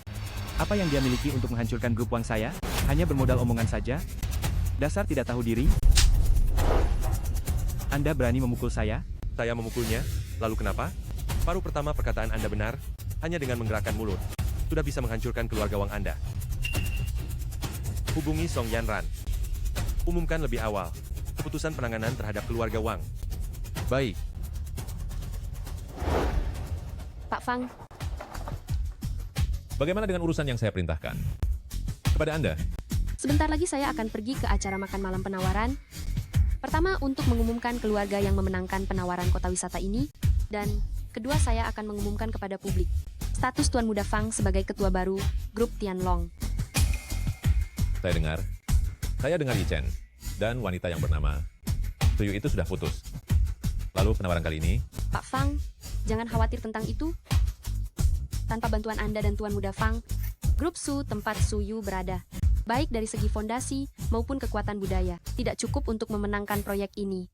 apa yang dia miliki untuk menghancurkan grup Wang saya? Hanya bermodal omongan saja? Dasar tidak tahu diri. Anda berani memukul saya? Saya memukulnya, lalu kenapa? Paruh pertama perkataan Anda benar, hanya dengan menggerakkan mulut. Sudah bisa menghancurkan keluarga Wang Anda. Hubungi Song Yanran. Umumkan lebih awal keputusan penanganan terhadap keluarga Wang. Baik. Pak Fang, Bagaimana dengan urusan yang saya perintahkan? Kepada Anda, sebentar lagi saya akan pergi ke acara makan malam penawaran Pertama, untuk mengumumkan keluarga yang memenangkan penawaran kota wisata ini, dan kedua, saya akan mengumumkan kepada publik status Tuan Muda Fang sebagai ketua baru grup Tianlong. Saya dengar Yi Chen dan wanita yang bernama Suyu itu sudah putus. Lalu penawaran kali ini, Pak Fang, jangan khawatir tentang itu. Tanpa bantuan Anda dan Tuan Muda Fang, grup Su tempat Suyu berada, baik dari segi fondasi maupun kekuatan budaya, tidak cukup untuk memenangkan proyek ini.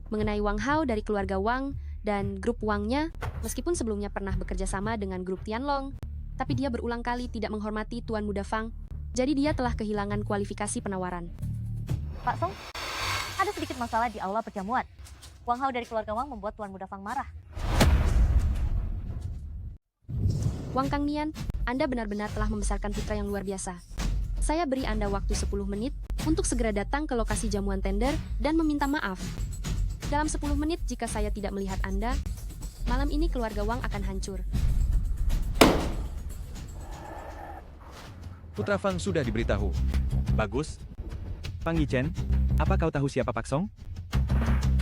Mengenai Wang Hao dari keluarga Wang dan grup Wangnya, meskipun sebelumnya pernah bekerja sama dengan grup Tianlong, tapi dia berulang kali tidak menghormati Tuan Muda Fang, jadi dia telah kehilangan kualifikasi penawaran. Pak Song, ada sedikit masalah di aula perjamuan. Wang Hao dari keluarga Wang membuat Tuan Muda Fang marah. Wang Kangnian, Anda benar-benar telah membesarkan putra yang luar biasa. Saya beri Anda waktu 10 menit untuk segera datang ke lokasi jamuan tender dan meminta maaf. Dalam 10 menit jika saya tidak melihat Anda, malam ini keluarga Wang akan hancur. Putra Fang sudah diberitahu. Bagus. Fang Yichen, apa kau tahu siapa Pak Song?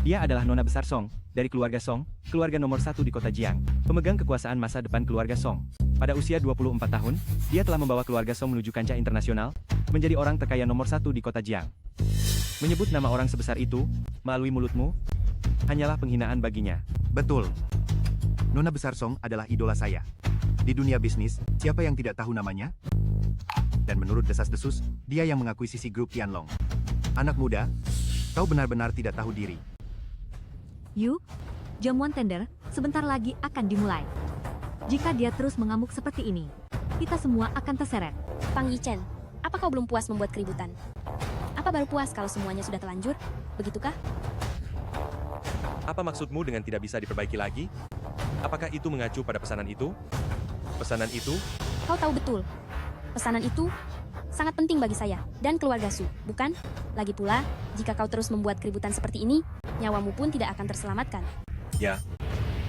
Dia adalah nona besar Song, dari keluarga Song, keluarga nomor 1 di kota Jiang, pemegang kekuasaan masa depan keluarga Song. Pada usia 24 tahun, dia telah membawa keluarga Song menuju kancah internasional, menjadi orang terkaya nomor 1 di kota Jiang. Menyebut nama orang sebesar itu, melalui mulutmu, hanyalah penghinaan baginya. Betul. Nona besar Song adalah idola saya. Di dunia bisnis, siapa yang tidak tahu namanya? Dan menurut desas-desus, dia yang mengakuisisi grup Tianlong. Anak muda, kau benar-benar tidak tahu diri. Yu, jamuan tender sebentar lagi akan dimulai. Jika dia terus mengamuk seperti ini, kita semua akan terseret. Fang Yichen, apa kau belum puas membuat keributan? Apa baru puas kalau semuanya sudah telanjur? Begitukah? Apa maksudmu dengan tidak bisa diperbaiki lagi? Apakah itu mengacu pada pesanan itu? Pesanan itu? Kau tahu betul. Pesanan itu sangat penting bagi saya dan keluarga Su, bukan? Lagi pula, jika kau terus membuat keributan seperti ini, nyawamu pun tidak akan terselamatkan. Ya,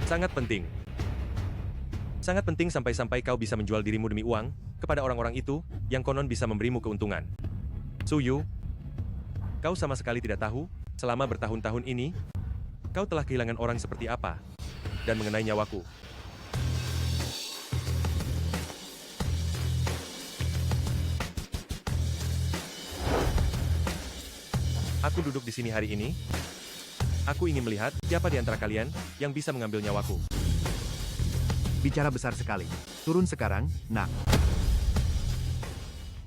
sangat penting. Sangat penting sampai-sampai kau bisa menjual dirimu demi uang kepada orang-orang itu yang konon bisa memberimu keuntungan. Suyu, kau sama sekali tidak tahu, selama bertahun-tahun ini, kau telah kehilangan orang seperti apa. Dan mengenai nyawaku. Aku duduk di sini hari ini. Aku ingin melihat siapa di antara kalian yang bisa mengambil nyawaku. Bicara besar sekali. Turun sekarang, nak.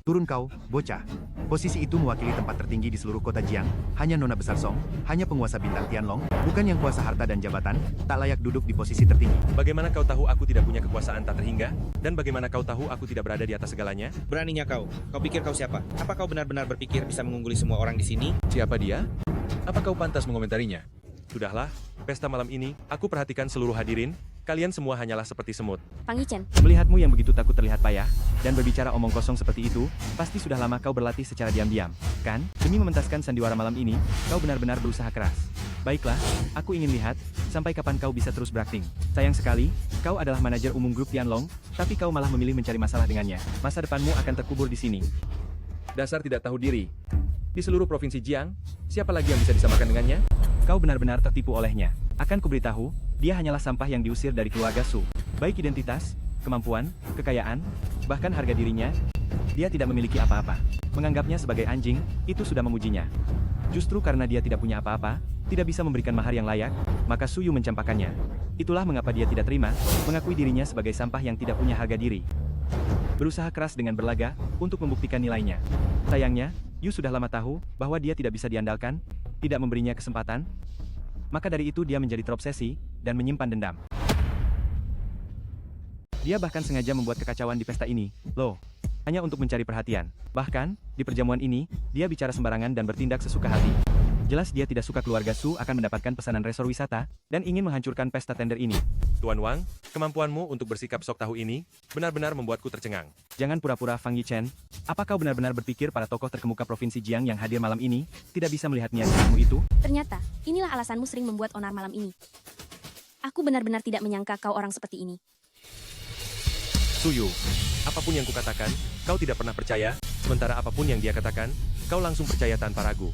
Turun kau, bocah. Posisi itu mewakili tempat tertinggi di seluruh kota Jiang. Hanya nona besar Song, hanya penguasa bintang Tianlong, bukan yang kuasa harta dan jabatan, tak layak duduk di posisi tertinggi. Bagaimana kau tahu aku tidak punya kekuasaan tak terhingga? Dan bagaimana kau tahu aku tidak berada di atas segalanya? Beraninya kau. Kau pikir kau siapa? Apa kau benar-benar berpikir bisa mengungguli semua orang di sini? Siapa dia? Apa kau pantas mengomentarinya? Sudahlah, pesta malam ini, aku perhatikan seluruh hadirin, kalian semua hanyalah seperti semut. Fang Yichen, Melihatmu yang begitu takut terlihat payah, dan berbicara omong kosong seperti itu, pasti sudah lama kau berlatih secara diam-diam, kan? Demi mementaskan sandiwara malam ini, kau benar-benar berusaha keras. Baiklah, aku ingin lihat, sampai kapan kau bisa terus berakting. Sayang sekali, kau adalah manajer umum grup Tianlong, tapi kau malah memilih mencari masalah dengannya. Masa depanmu akan terkubur di sini. Dasar tidak tahu diri. Di seluruh provinsi Jiang, siapa lagi yang bisa disamakan dengannya? Kau benar-benar tertipu olehnya. Akan kuberitahu, dia hanyalah sampah yang diusir dari keluarga Su. Baik identitas, kemampuan, kekayaan, bahkan harga dirinya, dia tidak memiliki apa-apa. Menganggapnya sebagai anjing, itu sudah memujinya. Justru karena dia tidak punya apa-apa, tidak bisa memberikan mahar yang layak, maka Suyu mencampakkannya. Itulah mengapa dia tidak terima, mengakui dirinya sebagai sampah yang tidak punya harga diri. Berusaha keras dengan berlaga, untuk membuktikan nilainya. Sayangnya, Yu sudah lama tahu, bahwa dia tidak bisa diandalkan, tidak memberinya kesempatan, maka dari itu dia menjadi terobsesi, dan menyimpan dendam. Dia bahkan sengaja membuat kekacauan di pesta ini, loh. Hanya untuk mencari perhatian. Bahkan, di perjamuan ini, dia bicara sembarangan dan bertindak sesuka hati. Jelas dia tidak suka keluarga Su akan mendapatkan pesanan resor wisata, dan ingin menghancurkan pesta tender ini. Tuan Wang, kemampuanmu untuk bersikap sok tahu ini, benar-benar membuatku tercengang. Jangan pura-pura Fang Yichen. Apa kau benar-benar berpikir para tokoh terkemuka Provinsi Jiang yang hadir malam ini, tidak bisa melihat niatmu itu? ternyata, inilah alasanmu sering membuat onar malam ini. Aku benar-benar tidak menyangka kau orang seperti ini. Suyu, apapun yang kukatakan, kau tidak pernah percaya, sementara apapun yang dia katakan, kau langsung percaya tanpa ragu.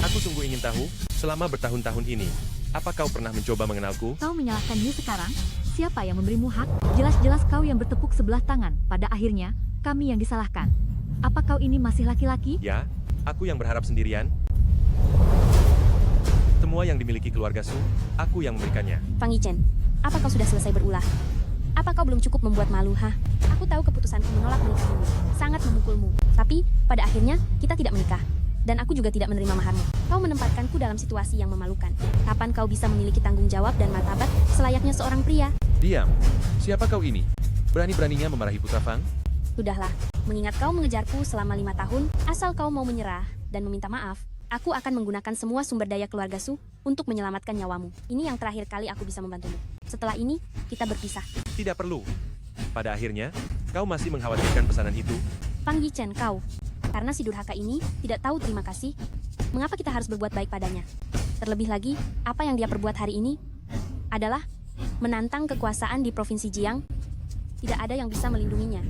Aku sungguh ingin tahu, selama bertahun-tahun ini, apa kau pernah mencoba mengenalku? Kau menyalahkan Yu sekarang? Siapa yang memberimu hak? Jelas-jelas kau yang bertepuk sebelah tangan. Pada akhirnya, kami yang disalahkan. Apa kau ini masih laki-laki? Ya, aku yang berharap sendirian. Semua yang dimiliki keluarga Su, aku yang memberikannya. Fang Yichen, apa kau sudah selesai berulah? Apa kau belum cukup membuat malu, ha? Aku tahu keputusanku menolak menikahimu, sangat memukulmu. Tapi, pada akhirnya, kita tidak menikah. Dan aku juga tidak menerima maharmu. Kau menempatkanku dalam situasi yang memalukan. Kapan kau bisa memiliki tanggung jawab dan martabat selayaknya seorang pria? Diam. Siapa kau ini? Berani-beraninya memarahi Putra Fang? Sudahlah, mengingat kau mengejarku selama 5 tahun, asal kau mau menyerah dan meminta maaf, aku akan menggunakan semua sumber daya keluarga Su untuk menyelamatkan nyawamu. Ini yang terakhir kali aku bisa membantumu. Setelah ini, kita berpisah. Tidak perlu. Pada akhirnya, kau masih mengkhawatirkan pesanan itu? Fang Yichen, kau. Karena si durhaka ini tidak tahu terima kasih, mengapa kita harus berbuat baik padanya? Terlebih lagi, apa yang dia perbuat hari ini adalah menantang kekuasaan di Provinsi Jiang. Tidak ada yang bisa melindunginya.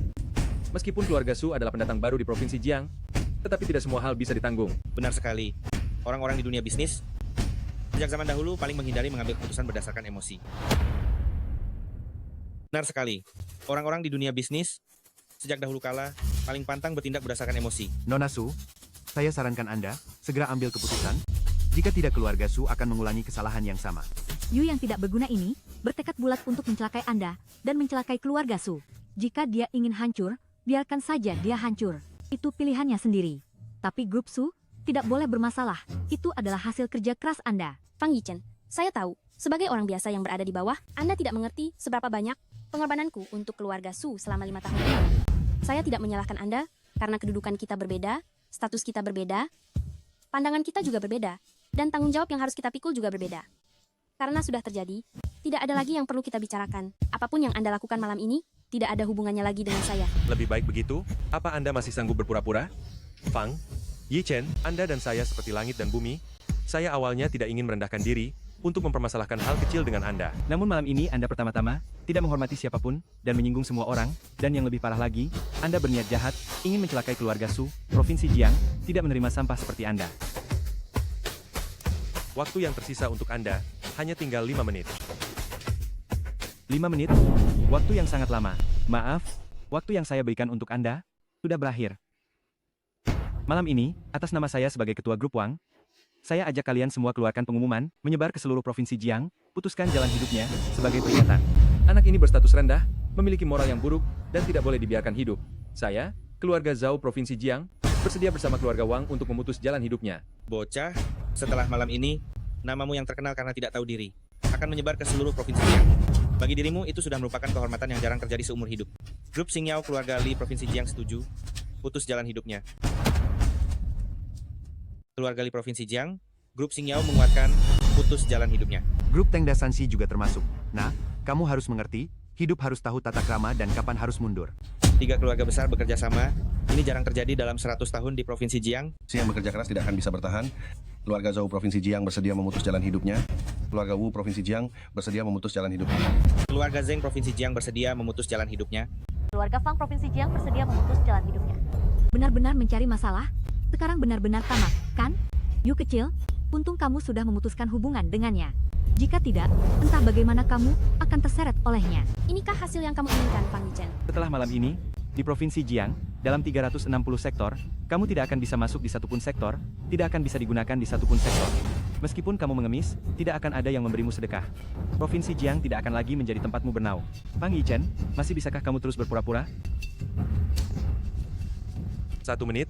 Meskipun keluarga Su adalah pendatang baru di Provinsi Jiang, tetapi tidak semua hal bisa ditanggung. Benar sekali. Orang-orang di dunia bisnis sejak zaman dahulu paling menghindari mengambil keputusan berdasarkan emosi. Benar sekali. Orang-orang di dunia bisnis sejak dahulu kala paling pantang bertindak berdasarkan emosi. Nona Su, saya sarankan Anda segera ambil keputusan. Jika tidak, keluarga Su akan mengulangi kesalahan yang sama. Yu yang tidak berguna ini bertekad bulat untuk mencelakai Anda dan mencelakai keluarga Su. Jika dia ingin hancur, biarkan saja dia hancur. Itu pilihannya sendiri. Tapi grup Su tidak boleh bermasalah. Itu adalah hasil kerja keras Anda. Fang Yichen, saya tahu, sebagai orang biasa yang berada di bawah, Anda tidak mengerti seberapa banyak pengorbananku untuk keluarga Su selama 5 tahun ini. Saya tidak menyalahkan Anda, karena kedudukan kita berbeda, status kita berbeda, pandangan kita juga berbeda, dan tanggung jawab yang harus kita pikul juga berbeda. Karena sudah terjadi, tidak ada lagi yang perlu kita bicarakan. Apapun yang Anda lakukan malam ini, tidak ada hubungannya lagi dengan saya. Lebih baik begitu? Apa Anda masih sanggup berpura-pura? Fang, Yichen, Anda dan saya seperti langit dan bumi. Saya awalnya tidak ingin merendahkan diri untuk mempermasalahkan hal kecil dengan Anda. Namun malam ini Anda pertama-tama tidak menghormati siapapun dan menyinggung semua orang, dan yang lebih parah lagi, Anda berniat jahat, ingin mencelakai keluarga Su, Provinsi Jiang, tidak menerima sampah seperti Anda. Waktu yang tersisa untuk Anda hanya tinggal 5 menit. 5 menit? Waktu yang sangat lama. Maaf, waktu yang saya berikan untuk Anda sudah berakhir. Malam ini, atas nama saya sebagai Ketua Grup Wang, saya ajak kalian semua keluarkan pengumuman, menyebar ke seluruh Provinsi Jiang, putuskan jalan hidupnya, sebagai peringatan. Anak ini berstatus rendah, memiliki moral yang buruk, dan tidak boleh dibiarkan hidup. Saya, keluarga Zhao Provinsi Jiang, bersedia bersama keluarga Wang untuk memutus jalan hidupnya. Bocah, setelah malam ini, namamu yang terkenal karena tidak tahu diri akan menyebar ke seluruh Provinsi Jiang. Bagi dirimu, itu sudah merupakan kehormatan yang jarang terjadi seumur hidup. Grup Xingyao keluarga Li Provinsi Jiang setuju, putus jalan hidupnya. Keluarga Li Provinsi Jiang, Grup Xingyao menguatkan putus jalan hidupnya. Grup Teng Dasansi juga termasuk. Nah, kamu harus mengerti, hidup harus tahu tata krama dan kapan harus mundur. 3 keluarga besar bekerja sama. Ini jarang terjadi dalam 100 tahun di Provinsi Jiang. Si yang bekerja keras tidak akan bisa bertahan. Keluarga Zhou Provinsi Jiang bersedia memutus jalan hidupnya. Keluarga Wu Provinsi Jiang bersedia memutus jalan hidupnya. Keluarga Zeng Provinsi Jiang bersedia memutus jalan hidupnya. Keluarga Fang Provinsi Jiang bersedia memutus jalan hidupnya. Benar-benar mencari masalah? Sekarang benar-benar tamat, kan? Yu kecil, untung kamu sudah memutuskan hubungan dengannya. Jika tidak, entah bagaimana kamu akan terseret olehnya. Inikah hasil yang kamu inginkan, Fang Yichen? Setelah malam ini, di Provinsi Jiang, dalam 360 sektor, kamu tidak akan bisa masuk di satupun sektor, tidak akan bisa digunakan di satupun sektor. Meskipun kamu mengemis, tidak akan ada yang memberimu sedekah. Provinsi Jiang tidak akan lagi menjadi tempatmu bernaung. Fang Yichen, masih bisakah kamu terus berpura-pura? 1 menit.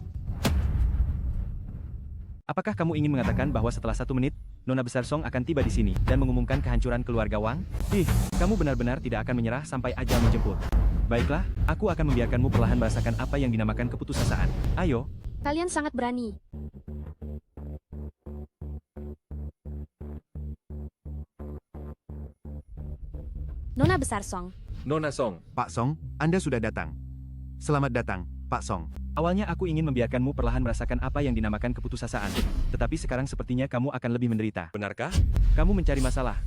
Apakah kamu ingin mengatakan bahwa setelah 1 menit, Nona Besar Song akan tiba di sini dan mengumumkan kehancuran keluarga Wang? Kamu benar-benar tidak akan menyerah sampai ajal menjemput. Baiklah, aku akan membiarkanmu perlahan merasakan apa yang dinamakan keputusasaan. Ayo. Kalian sangat berani. Nona Besar Song. Nona Song. Pak Song, Anda sudah datang. Selamat datang, Pak Song. Awalnya aku ingin membiarkanmu perlahan merasakan apa yang dinamakan keputusasaan. Tetapi sekarang sepertinya kamu akan lebih menderita. Benarkah? Kamu mencari masalah.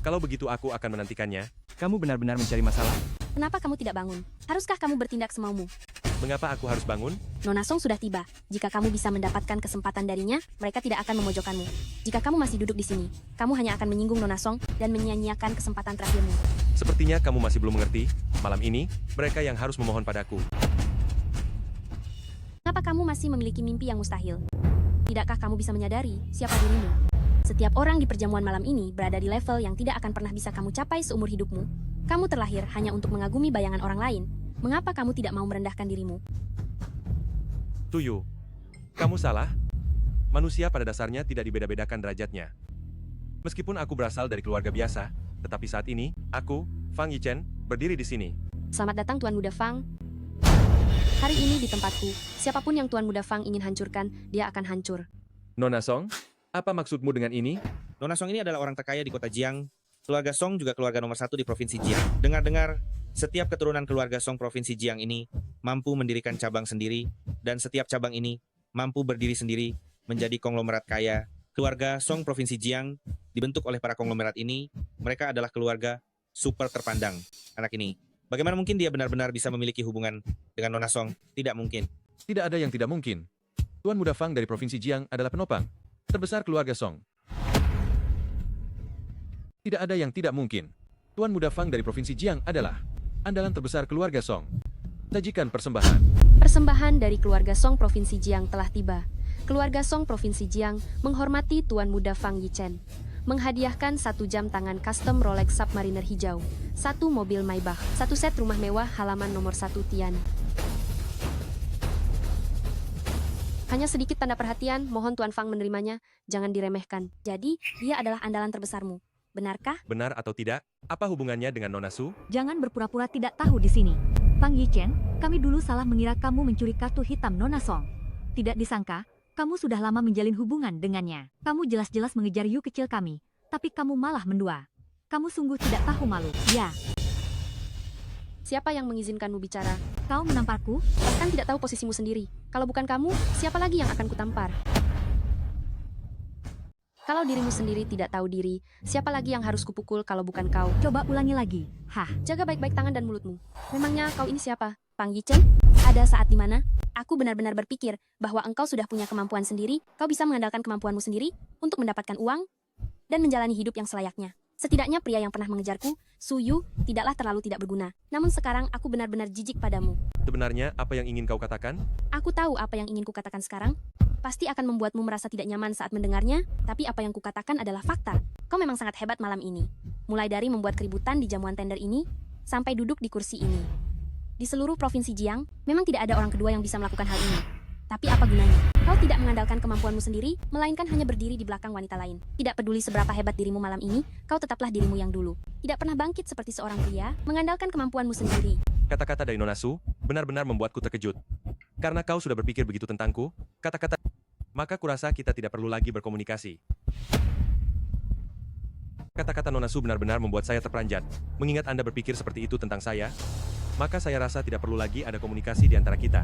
Kalau begitu aku akan menantikannya. Kamu benar-benar mencari masalah? Kenapa kamu tidak bangun? Haruskah kamu bertindak semaumu? Mengapa aku harus bangun? Nona Song sudah tiba. Jika kamu bisa mendapatkan kesempatan darinya, mereka tidak akan memojokkanmu. Jika kamu masih duduk di sini, kamu hanya akan menyinggung Nona Song dan menyia-nyiakan kesempatan terakhirmu. Sepertinya kamu masih belum mengerti. Malam ini, mereka yang harus memohon padaku. Kenapa kamu masih memiliki mimpi yang mustahil? Tidakkah kamu bisa menyadari siapa dirimu? Setiap orang di perjamuan malam ini berada di level yang tidak akan pernah bisa kamu capai seumur hidupmu. Kamu terlahir hanya untuk mengagumi bayangan orang lain. Mengapa kamu tidak mau merendahkan dirimu? Tuyu, kamu salah. Manusia pada dasarnya tidak dibeda-bedakan derajatnya. Meskipun aku berasal dari keluarga biasa, tetapi saat ini, aku, Fang Yichen, berdiri di sini. Selamat datang Tuan Muda Fang. Hari ini di tempatku, siapapun yang Tuan Muda Fang ingin hancurkan, dia akan hancur. Nona Song, apa maksudmu dengan ini? Nona Song ini adalah orang terkaya di kota Jiang. Keluarga Song juga keluarga nomor 1 di Provinsi Jiang. Dengar-dengar, setiap keturunan keluarga Song Provinsi Jiang ini mampu mendirikan cabang sendiri, dan setiap cabang ini mampu berdiri sendiri menjadi konglomerat kaya. Keluarga Song Provinsi Jiang dibentuk oleh para konglomerat ini. Mereka adalah keluarga super terpandang. Anak ini, bagaimana mungkin dia benar-benar bisa memiliki hubungan dengan Nona Song? Tidak mungkin. Tidak ada yang tidak mungkin. Tuan Muda Fang dari Provinsi Jiang adalah penopang terbesar keluarga Song. Tidak ada yang tidak mungkin. Tuan Muda Fang dari Provinsi Jiang adalah andalan terbesar keluarga Song. Sajikan persembahan. Persembahan dari keluarga Song Provinsi Jiang telah tiba. Keluarga Song Provinsi Jiang menghormati Tuan Muda Fang Yichen. Menghadiahkan 1 jam tangan custom Rolex Submariner hijau, 1 mobil Maybach, 1 set rumah mewah halaman nomor 1 Tian. Hanya sedikit tanda perhatian, mohon Tuan Fang menerimanya, jangan diremehkan. Jadi, dia adalah andalan terbesarmu. Benarkah? Benar atau tidak? Apa hubungannya dengan Nona Su? Jangan berpura-pura tidak tahu di sini. Fang Yichen, kami dulu salah mengira kamu mencuri kartu hitam Nona Song. Tidak disangka, kamu sudah lama menjalin hubungan dengannya. Kamu jelas-jelas mengejar Yu kecil kami, tapi kamu malah mendua. Kamu sungguh tidak tahu malu. Ya, Siapa yang mengizinkanmu bicara? kau menamparku? Bahkan tidak tahu posisimu sendiri. Kalau bukan kamu, siapa lagi yang akan kutampar? Kalau dirimu sendiri tidak tahu diri, siapa lagi yang harus kupukul kalau bukan kau? Coba ulangi lagi. Hah, Jaga baik-baik tangan dan mulutmu. Memangnya kau ini siapa? Fang Yichen? Ada saat di mana aku benar-benar berpikir bahwa engkau sudah punya kemampuan sendiri, kau bisa mengandalkan kemampuanmu sendiri untuk mendapatkan uang dan menjalani hidup yang selayaknya. Setidaknya pria yang pernah mengejarku, Su Yu, tidaklah terlalu tidak berguna. Namun sekarang aku benar-benar jijik padamu. Sebenarnya apa yang ingin kau katakan? Aku tahu apa yang ingin kukatakan sekarang. Pasti akan membuatmu merasa tidak nyaman saat mendengarnya, tapi apa yang kukatakan adalah fakta. Kau memang sangat hebat malam ini. Mulai dari membuat keributan di jamuan tender ini, sampai duduk di kursi ini. Di seluruh provinsi Jiang, memang tidak ada orang kedua yang bisa melakukan hal ini. Tapi apa gunanya? Kau tidak mengandalkan kemampuanmu sendiri, melainkan hanya berdiri di belakang wanita lain. Tidak peduli seberapa hebat dirimu malam ini, kau tetaplah dirimu yang dulu. Tidak pernah bangkit seperti seorang pria, mengandalkan kemampuanmu sendiri. Kata-kata dari Nona Su benar-benar membuatku terkejut. Karena kau sudah berpikir begitu tentangku, kata-kata, maka kurasa kita tidak perlu lagi berkomunikasi. Kata-kata Nona Su benar-benar membuat saya terperanjat. Mengingat Anda berpikir seperti itu tentang saya, maka saya rasa tidak perlu lagi ada komunikasi di antara kita.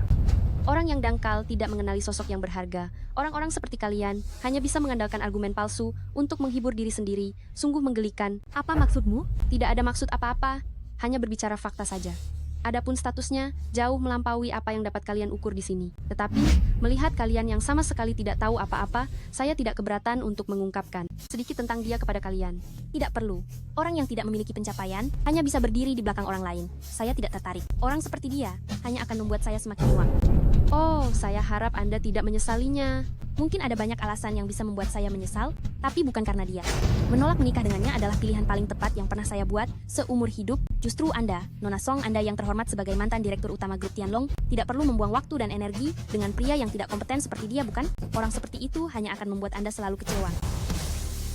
Orang yang dangkal tidak mengenali sosok yang berharga. Orang-orang seperti kalian hanya bisa mengandalkan argumen palsu untuk menghibur diri sendiri. Sungguh menggelikan. Apa maksudmu? Tidak ada maksud apa-apa, hanya berbicara fakta saja. Adapun statusnya jauh melampaui apa yang dapat kalian ukur di sini. Tetapi, melihat kalian yang sama sekali tidak tahu apa-apa, saya tidak keberatan untuk mengungkapkan sedikit tentang dia kepada kalian. Tidak perlu. Orang yang tidak memiliki pencapaian hanya bisa berdiri di belakang orang lain. Saya tidak tertarik. Orang seperti dia hanya akan membuat saya semakin muak. Oh, saya harap Anda tidak menyesalinya. Mungkin ada banyak alasan yang bisa membuat saya menyesal, tapi bukan karena dia. Menolak menikah dengannya adalah pilihan paling tepat yang pernah saya buat seumur hidup. Justru Anda, Nona Song, Anda yang terhormat sebagai mantan direktur utama grup Tianlong, tidak perlu membuang waktu dan energi dengan pria yang tidak kompeten seperti dia, bukan? Orang seperti itu hanya akan membuat Anda selalu kecewa.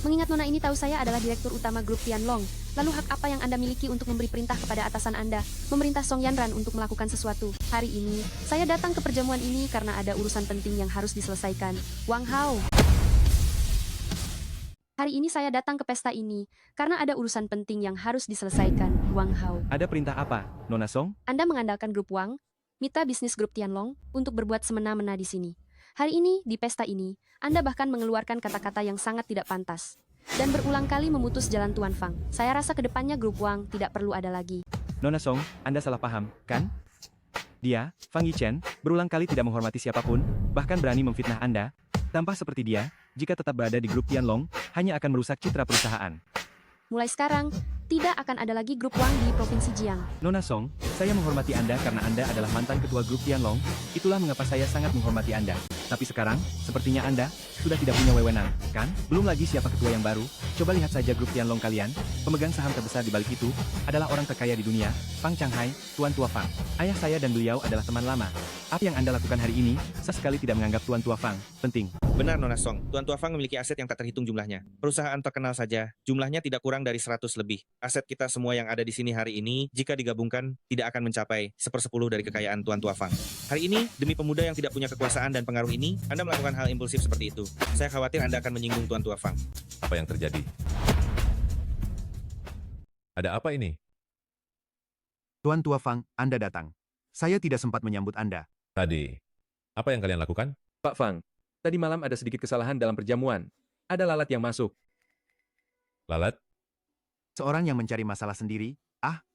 Mengingat Nona ini tahu saya adalah direktur utama grup Tianlong, lalu hak apa yang Anda miliki untuk memberi perintah kepada atasan Anda, memerintah Song Yanran untuk melakukan sesuatu? Hari ini, saya datang ke perjamuan ini karena ada urusan penting yang harus diselesaikan. Wang Hao. Hari ini saya datang ke pesta ini karena ada urusan penting yang harus diselesaikan. Wang Hao. Ada perintah apa, Nona Song? Anda mengandalkan grup Wang, mitra bisnis grup Tianlong, untuk berbuat semena-mena di sini. Hari ini, di pesta ini, Anda bahkan mengeluarkan kata-kata yang sangat tidak pantas. Dan berulang kali memutus jalan Tuan Fang. Saya rasa kedepannya grup Wang tidak perlu ada lagi. Nona Song, Anda salah paham, kan? Dia, Fang Yichen, berulang kali tidak menghormati siapapun, bahkan berani memfitnah Anda. Tampak seperti dia, jika tetap berada di grup Tianlong, hanya akan merusak citra perusahaan. Mulai sekarang, tidak akan ada lagi grup Wang di Provinsi Jiang. Nona Song, saya menghormati Anda karena Anda adalah mantan ketua grup Tianlong, itulah mengapa saya sangat menghormati Anda. Tapi sekarang, sepertinya Anda sudah tidak punya wewenang, kan? Belum lagi siapa ketua yang baru, coba lihat saja grup Tianlong kalian, pemegang saham terbesar di balik itu, adalah orang terkaya di dunia, Fang Changhai, Tuan Tua Fang. Ayah saya dan beliau adalah teman lama. Apa yang Anda lakukan hari ini, saya sekali tidak menganggap Tuan Tua Fang penting. Benar Nona Song, Tuan Tua Fang memiliki aset yang tak terhitung jumlahnya. Perusahaan terkenal saja, jumlahnya tidak kurang dari 100 lebih. Aset kita semua yang ada di sini hari ini, jika digabungkan, tidak akan mencapai 1/10 dari kekayaan Tuan Tua Fang. Hari ini, demi pemuda yang tidak punya kekuasaan dan pengaruh ini, Anda melakukan hal impulsif seperti itu. Saya khawatir Anda akan menyinggung Tuan Tua Fang. Apa yang terjadi? Ada apa ini? Tuan Tua Fang, Anda datang. Saya tidak sempat menyambut Anda. Tadi, apa yang kalian lakukan? Pak Fang, tadi malam ada sedikit kesalahan dalam perjamuan. Ada lalat yang masuk. Lalat? Seorang yang mencari masalah sendiri,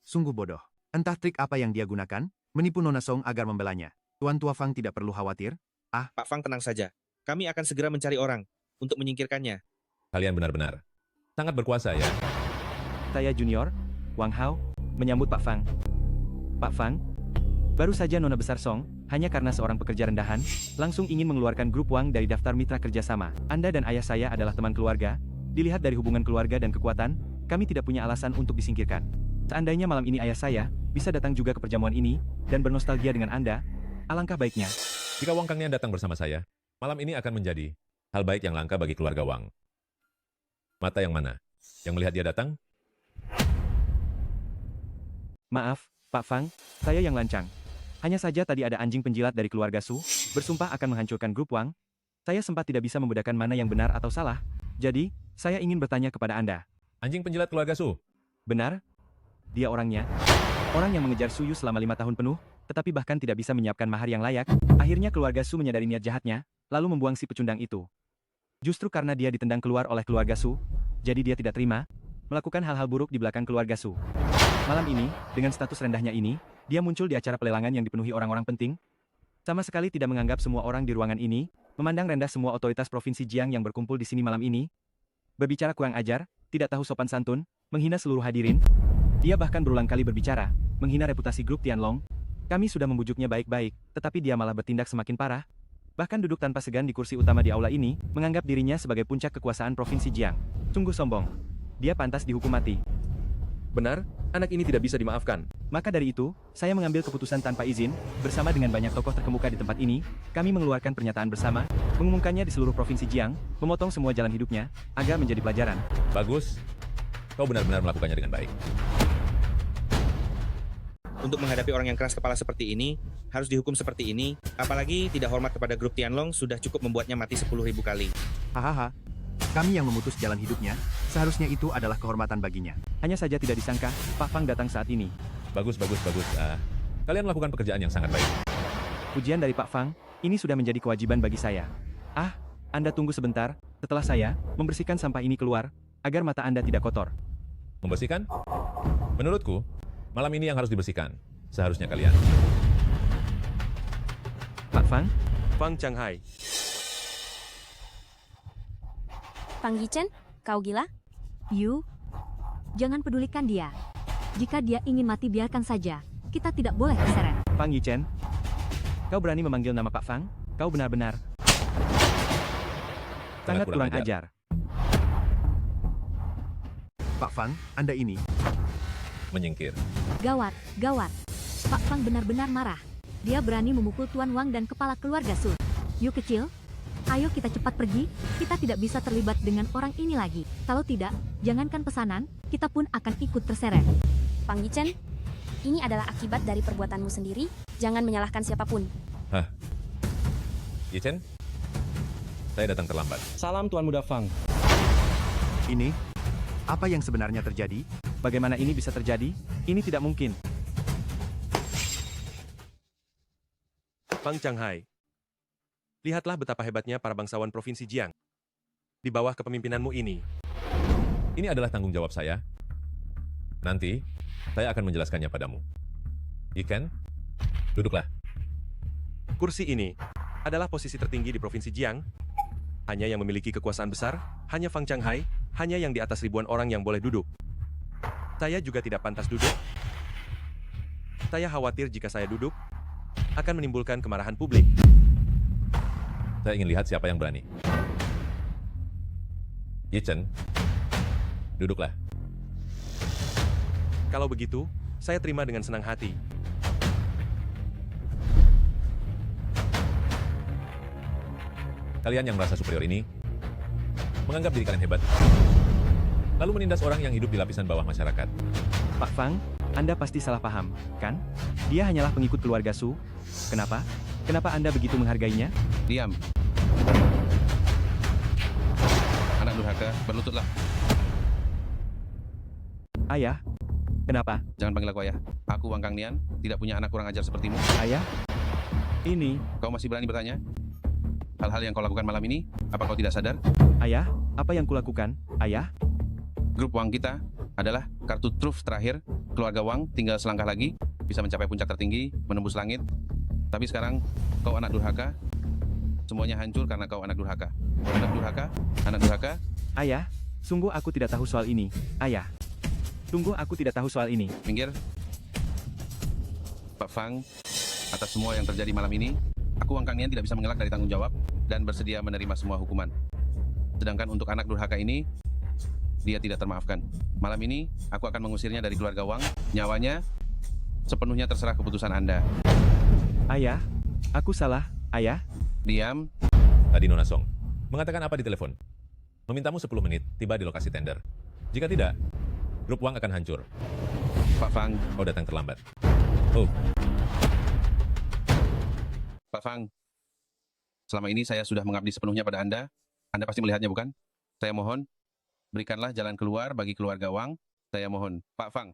sungguh bodoh. Entah trik apa yang dia gunakan, menipu Nona Song agar membelanya. Tuan Tua Fang tidak perlu khawatir. Pak Fang tenang saja. Kami akan segera mencari orang untuk menyingkirkannya. Kalian benar-benar sangat berkuasa ya. Saya Junior, Wang Hao, menyambut Pak Fang. Pak Fang, baru saja Nona Besar Song, hanya karena seorang pekerja rendahan, langsung ingin mengeluarkan grup Wang dari daftar mitra kerjasama. Anda dan ayah saya adalah teman keluarga. Dilihat dari hubungan keluarga dan kekuatan, kami tidak punya alasan untuk disingkirkan. Seandainya malam ini ayah saya bisa datang juga ke perjamuan ini dan bernostalgia dengan Anda, alangkah baiknya. Jika Wang Kangnian datang bersama saya, malam ini akan menjadi hal baik yang langka bagi keluarga Wang. Mata yang mana? Yang melihat dia datang? Maaf, Pak Fang, saya yang lancang. Hanya saja tadi ada anjing penjilat dari keluarga Su, bersumpah akan menghancurkan grup Wang. Saya sempat tidak bisa membedakan mana yang benar atau salah. Jadi, saya ingin bertanya kepada Anda. Anjing penjilat keluarga Su? Benar? Dia orangnya. Orang yang mengejar Su Yu selama 5 tahun penuh, tetapi bahkan tidak bisa menyiapkan mahar yang layak. Akhirnya keluarga Su menyadari niat jahatnya, lalu membuang si pecundang itu. Justru karena dia ditendang keluar oleh keluarga Su, jadi dia tidak terima, melakukan hal-hal buruk di belakang keluarga Su. Malam ini, dengan status rendahnya ini, dia muncul di acara pelelangan yang dipenuhi orang-orang penting. Sama sekali tidak menganggap semua orang di ruangan ini, memandang rendah semua otoritas Provinsi Jiang yang berkumpul di sini malam ini. Berbicara kurang ajar, tidak tahu sopan santun, menghina seluruh hadirin. Dia bahkan berulang kali berbicara, menghina reputasi grup Tianlong. Kami sudah membujuknya baik-baik, tetapi dia malah bertindak semakin parah. Bahkan duduk tanpa segan di kursi utama di aula ini, menganggap dirinya sebagai puncak kekuasaan Provinsi Jiang. Sungguh sombong. Dia pantas dihukum mati. Benar, anak ini tidak bisa dimaafkan. Maka dari itu, saya mengambil keputusan tanpa izin, bersama dengan banyak tokoh terkemuka di tempat ini, kami mengeluarkan pernyataan bersama, mengumumkannya di seluruh Provinsi Jiang, memotong semua jalan hidupnya, agar menjadi pelajaran. Bagus. Kau benar-benar melakukannya dengan baik. Untuk menghadapi orang yang keras kepala seperti ini, harus dihukum seperti ini, apalagi tidak hormat kepada grup Tianlong sudah cukup membuatnya mati 10.000 kali. Hahaha. Kami yang memutus jalan hidupnya, seharusnya itu adalah kehormatan baginya. Hanya saja tidak disangka, Pak Fang datang saat ini. Bagus. Kalian melakukan pekerjaan yang sangat baik. Pujian dari Pak Fang, ini sudah menjadi kewajiban bagi saya. Anda tunggu sebentar, setelah saya membersihkan sampah ini keluar, agar mata Anda tidak kotor. Membersihkan? Menurutku, malam ini yang harus dibersihkan. Seharusnya kalian. Pak Fang? Fang Changhai. Fang Yichen, kau gila? Yu, jangan pedulikan dia. Jika dia ingin mati biarkan saja. Kita tidak boleh terseret. Fang Yichen? Kau berani memanggil nama Pak Fang? Kau benar-benar sangat kurang ajar. Pak Fang, Anda ini. Menyingkir. Gawat, gawat. Pak Fang benar-benar marah. Dia berani memukul Tuan Wang dan kepala keluarga Su. Yu kecil, ayo kita cepat pergi, kita tidak bisa terlibat dengan orang ini lagi. Kalau tidak, jangankan pesanan, kita pun akan ikut terseret. Fang Yichen, ini adalah akibat dari perbuatanmu sendiri, jangan menyalahkan siapapun. Yichen? Saya datang terlambat. Salam Tuan Muda Fang. Ini? Apa yang sebenarnya terjadi? Bagaimana ini bisa terjadi? Ini tidak mungkin. Fang Changhai. Lihatlah betapa hebatnya para bangsawan Provinsi Jiang. Di bawah kepemimpinanmu ini. Ini adalah tanggung jawab saya. Nanti, saya akan menjelaskannya padamu. Yichen, duduklah. Kursi ini adalah posisi tertinggi di Provinsi Jiang. Hanya yang memiliki kekuasaan besar, hanya Fang Changhai, hanya yang di atas ribuan orang yang boleh duduk. Saya juga tidak pantas duduk. Saya khawatir jika saya duduk, akan menimbulkan kemarahan publik. Saya ingin lihat siapa yang berani. Yi Chen, duduklah. Kalau begitu, saya terima dengan senang hati. Kalian yang merasa superior ini, menganggap diri kalian hebat, lalu menindas orang yang hidup di lapisan bawah masyarakat. Pak Fang, Anda pasti salah paham, kan? Dia hanyalah pengikut keluarga Su. Kenapa? Kenapa Anda begitu menghargainya? Diam. Anak durhaka, berlututlah. Ayah, kenapa? Jangan panggil aku ayah. Aku Wang Kang Nian, tidak punya anak kurang ajar sepertimu. Ayah? Ini, Kau masih berani bertanya? Hal-hal yang kau lakukan malam ini, apa kau tidak sadar? ayah, apa yang kulakukan? Ayah? Grup Wang kita adalah kartu truf terakhir. Keluarga Wang tinggal selangkah lagi, bisa mencapai puncak tertinggi, menembus langit. Tapi sekarang, kau anak durhaka. Semuanya hancur karena kau anak durhaka. Anak durhaka, anak durhaka. Ayah, sungguh aku tidak tahu soal ini. Ayah, sungguh aku tidak tahu soal ini. Minggir. Pak Fang, atas semua yang terjadi malam ini, aku Wang Kang Nian tidak bisa mengelak dari tanggung jawab dan bersedia menerima semua hukuman. Sedangkan untuk anak durhaka ini, dia tidak termaafkan. Malam ini, aku akan mengusirnya dari keluarga Wang. Nyawanya sepenuhnya terserah keputusan Anda. Ayah, aku salah. Ayah, Diam. Tadi Nona Song mengatakan apa di telepon? Memintamu 10 menit tiba di lokasi tender. Jika tidak, grup Wang akan hancur. Pak Fang, Kau datang terlambat. Oh, Pak Fang, selama ini saya sudah mengabdi sepenuhnya pada Anda. Anda pasti melihatnya, bukan? Saya mohon, berikanlah jalan keluar bagi keluarga Wang. Saya mohon, Pak Fang.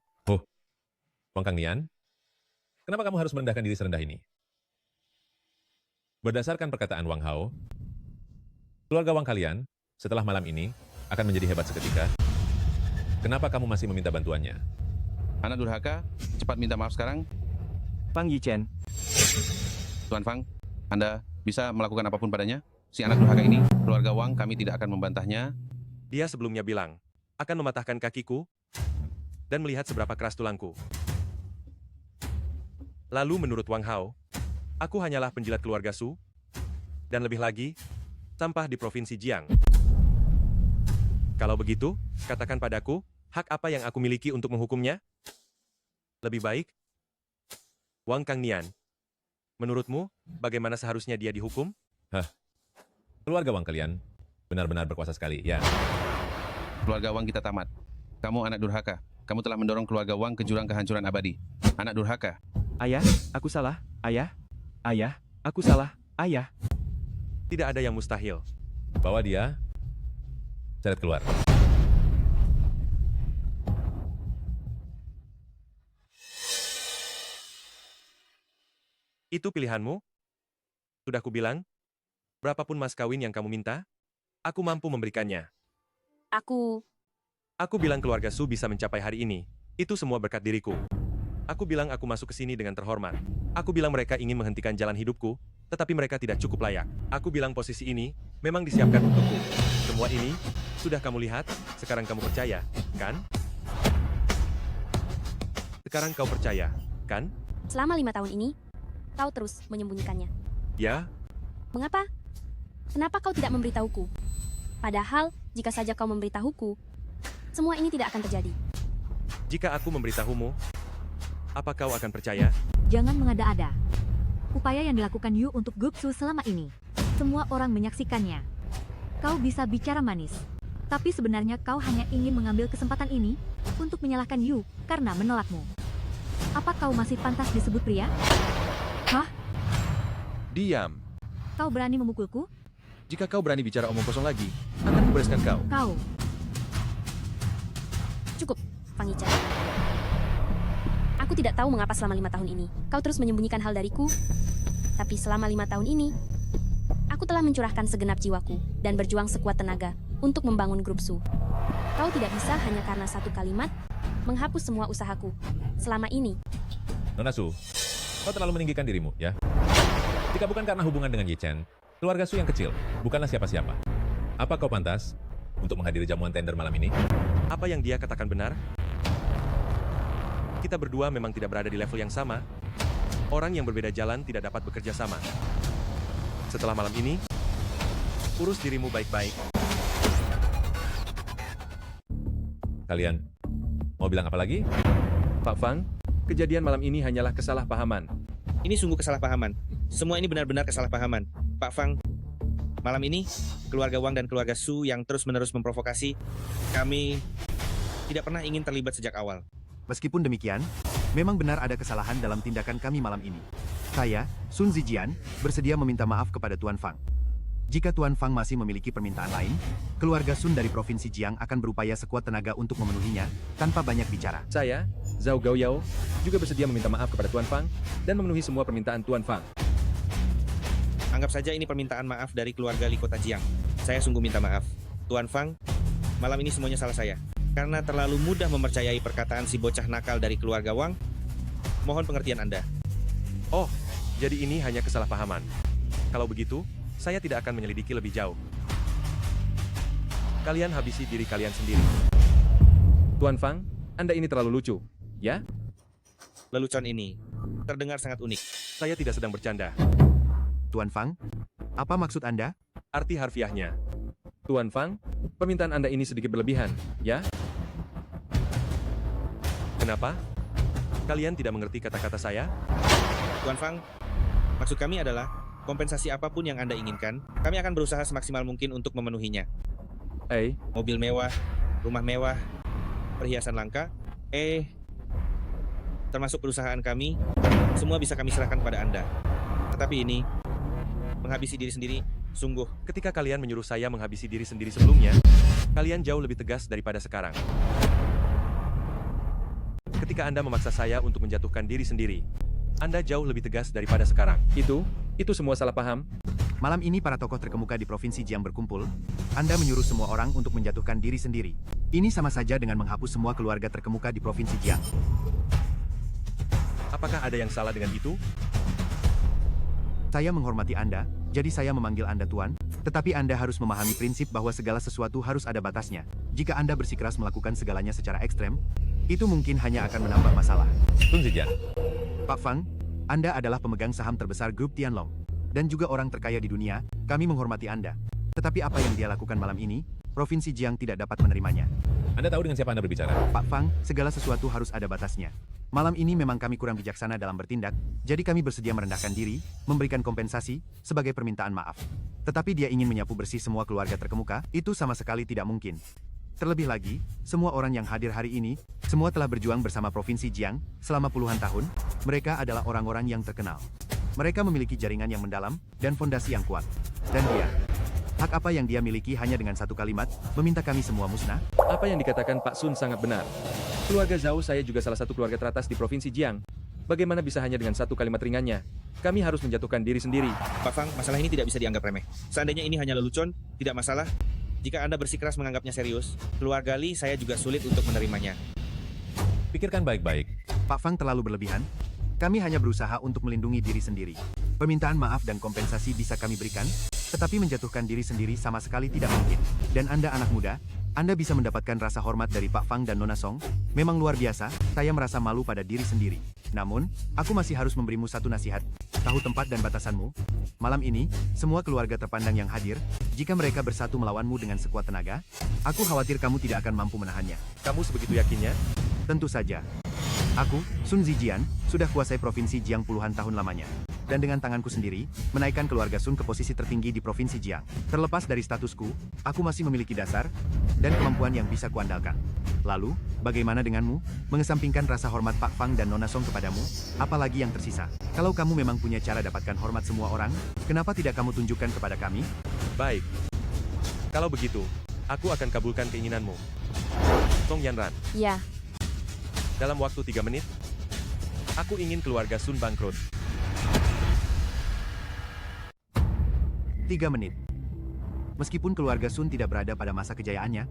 Wang Kang Nian, kenapa kamu harus merendahkan diri serendah ini? Berdasarkan perkataan Wang Hao, keluarga Wang kalian setelah malam ini akan menjadi hebat seketika. Kenapa kamu masih meminta bantuannya? Anak durhaka, cepat minta maaf sekarang. Fang Yichen. Tuan Fang, Anda bisa melakukan apapun padanya. Si anak durhaka ini, keluarga Wang, kami tidak akan membantahnya. Dia sebelumnya bilang, akan mematahkan kakiku dan melihat seberapa keras tulangku. Lalu menurut Wang Hao, aku hanyalah penjilat keluarga Su, dan lebih lagi, sampah di Provinsi Jiang. Kalau begitu, katakan padaku, hak apa yang aku miliki untuk menghukumnya? Lebih baik, Wang Kang Nian, menurutmu, bagaimana seharusnya dia dihukum? Keluarga Wang kalian benar-benar berkuasa sekali, ya. Keluarga Wang kita tamat. Kamu anak durhaka. Kamu telah mendorong keluarga Wang ke jurang kehancuran abadi. Anak durhaka. Ayah, aku salah. Ayah, ayah, aku salah. Ayah. Tidak ada yang mustahil. Bawa dia, seret keluar. Itu pilihanmu? Sudah kubilang, berapapun mas kawin yang kamu minta, aku mampu memberikannya. Aku bilang keluarga Su bisa mencapai hari ini. Itu semua berkat diriku. Aku bilang aku masuk ke sini dengan terhormat. Aku bilang mereka ingin menghentikan jalan hidupku, tetapi mereka tidak cukup layak. Aku bilang posisi ini memang disiapkan untukku. Semua ini sudah kamu lihat, sekarang kamu percaya, kan? Sekarang kau percaya, kan? Selama 5 tahun ini, kau terus menyembunyikannya. Ya, Mengapa? Kenapa kau tidak memberitahuku? Padahal, jika saja kau memberitahuku, semua ini tidak akan terjadi. jika aku memberitahumu, apa kau akan percaya? Jangan mengada-ada. Upaya yang dilakukan Yu untuk grup Su selama ini, semua orang menyaksikannya. Kau bisa bicara manis, tapi sebenarnya kau hanya ingin mengambil kesempatan ini untuk menyalahkan Yu karena menolakmu. Apa kau masih pantas disebut pria? Hah? Diam. Kau berani memukulku? Jika kau berani bicara omong kosong lagi, akan kubereskan kau. Kau. Cukup, Fang Yichen. Aku tidak tahu mengapa selama 5 tahun ini kau terus menyembunyikan hal dariku. Tapi selama 5 tahun ini, aku telah mencurahkan segenap jiwaku dan berjuang sekuat tenaga untuk membangun grup Su. Kau tidak bisa hanya karena satu kalimat menghapus semua usahaku selama ini. Nona Su, kau terlalu meninggikan dirimu, ya? Jika bukan karena hubungan dengan Yi Chen, keluarga Su yang kecil bukanlah siapa-siapa. Apa kau pantas untuk menghadiri jamuan tender malam ini? Apa yang dia katakan benar? Kita berdua memang tidak berada di level yang sama. Orang yang berbeda jalan tidak dapat bekerja sama. Setelah malam ini, urus dirimu baik-baik. Kalian mau bilang apa lagi? Pak Fang, kejadian malam ini hanyalah kesalahpahaman. Ini sungguh kesalahpahaman. Semua ini benar-benar kesalahpahaman. Pak Fang, malam ini, keluarga Wang dan keluarga Su yang terus-menerus memprovokasi, kami tidak pernah ingin terlibat sejak awal. Meskipun demikian, memang benar ada kesalahan dalam tindakan kami malam ini. Saya, Sun Zijian, bersedia meminta maaf kepada Tuan Fang. Jika Tuan Fang masih memiliki permintaan lain, keluarga Sun dari Provinsi Jiang akan berupaya sekuat tenaga untuk memenuhinya, tanpa banyak bicara. Saya, Zhao Gaoyao, juga bersedia meminta maaf kepada Tuan Fang dan memenuhi semua permintaan Tuan Fang. Anggap saja ini permintaan maaf dari keluarga Li Kota Jiang. Saya sungguh minta maaf. Tuan Fang, malam ini semuanya salah saya. Karena terlalu mudah mempercayai perkataan si bocah nakal dari keluarga Wang, mohon pengertian Anda. Oh, jadi ini hanya kesalahpahaman. Kalau begitu, saya tidak akan menyelidiki lebih jauh. Kalian habisi diri kalian sendiri. Tuan Fang, Anda ini terlalu lucu, ya? Lelucon ini terdengar sangat unik. Saya tidak sedang bercanda. Tuan Fang, apa maksud Anda? Arti harfiahnya. Tuan Fang, permintaan Anda ini sedikit berlebihan, ya? Kenapa? Kalian tidak mengerti kata-kata saya? Tuan Fang, maksud kami adalah kompensasi apapun yang Anda inginkan, kami akan berusaha semaksimal mungkin untuk memenuhinya. Mobil mewah, rumah mewah, perhiasan langka, termasuk perusahaan kami, semua bisa kami serahkan kepada Anda. Tetapi ini, menghabisi diri sendiri, sungguh. Ketika kalian menyuruh saya menghabisi diri sendiri sebelumnya, kalian jauh lebih tegas daripada sekarang. Ketika Anda memaksa saya untuk menjatuhkan diri sendiri, Anda jauh lebih tegas daripada sekarang. Itu semua salah paham. Malam ini para tokoh terkemuka di Provinsi Jiang berkumpul. Anda menyuruh semua orang untuk menjatuhkan diri sendiri. Ini sama saja dengan menghapus semua keluarga terkemuka di Provinsi Jiang. Apakah ada yang salah dengan itu? Saya menghormati Anda, jadi saya memanggil Anda Tuan, tetapi Anda harus memahami prinsip bahwa segala sesuatu harus ada batasnya. Jika Anda bersikeras melakukan segalanya secara ekstrem, itu mungkin hanya akan menambah masalah. Sun Zijian, Pak Fang, Anda adalah pemegang saham terbesar grup Tianlong, dan juga orang terkaya di dunia, kami menghormati Anda. Tetapi apa yang dia lakukan malam ini, Provinsi Jiang tidak dapat menerimanya. Anda tahu dengan siapa Anda berbicara? Pak Fang, segala sesuatu harus ada batasnya. Malam ini memang kami kurang bijaksana dalam bertindak, jadi kami bersedia merendahkan diri, memberikan kompensasi, sebagai permintaan maaf. Tetapi dia ingin menyapu bersih semua keluarga terkemuka, itu sama sekali tidak mungkin. Terlebih lagi, semua orang yang hadir hari ini, semua telah berjuang bersama Provinsi Jiang selama puluhan tahun. Mereka adalah orang-orang yang terkenal. Mereka memiliki jaringan yang mendalam dan fondasi yang kuat. Dan dia, hak apa yang dia miliki hanya dengan satu kalimat, meminta kami semua musnah? Apa yang dikatakan Pak Sun sangat benar. Keluarga Zhao saya juga salah satu keluarga teratas di Provinsi Jiang. Bagaimana bisa hanya dengan satu kalimat ringannya? Kami harus menjatuhkan diri sendiri. Pak Fang, masalah ini tidak bisa dianggap remeh. Seandainya ini hanya lelucon, tidak masalah. Jika Anda bersikeras menganggapnya serius, keluarga Li saya juga sulit untuk menerimanya. Pikirkan baik-baik. Pak Fang terlalu berlebihan. Kami hanya berusaha untuk melindungi diri sendiri. Permintaan maaf dan kompensasi bisa kami berikan, tetapi menjatuhkan diri sendiri sama sekali tidak mungkin. Dan Anda anak muda, Anda bisa mendapatkan rasa hormat dari Pak Fang dan Nona Song. Memang luar biasa, saya merasa malu pada diri sendiri. Namun, aku masih harus memberimu satu nasihat. Tahu tempat dan batasanmu. Malam ini, semua keluarga terpandang yang hadir, jika mereka bersatu melawanmu dengan sekuat tenaga, aku khawatir kamu tidak akan mampu menahannya. Kamu sebegitu yakinnya? Tentu saja. Aku, Sun Zijian, sudah kuasai Provinsi Jiang puluhan tahun lamanya. Dan dengan tanganku sendiri, menaikkan keluarga Sun ke posisi tertinggi di Provinsi Jiang. Terlepas dari statusku, aku masih memiliki dasar dan kemampuan yang bisa kuandalkan. Lalu, bagaimana denganmu? Mengesampingkan rasa hormat Pak Fang dan Nona Song kepadamu, apalagi yang tersisa? Kalau kamu memang punya cara dapatkan hormat semua orang, kenapa tidak kamu tunjukkan kepada kami? Baik. Kalau begitu, aku akan kabulkan keinginanmu. Song Yanran. Ya, Dalam waktu 3 menit, aku ingin keluarga Sun bangkrut. 3 menit. Meskipun keluarga Sun tidak berada pada masa kejayaannya,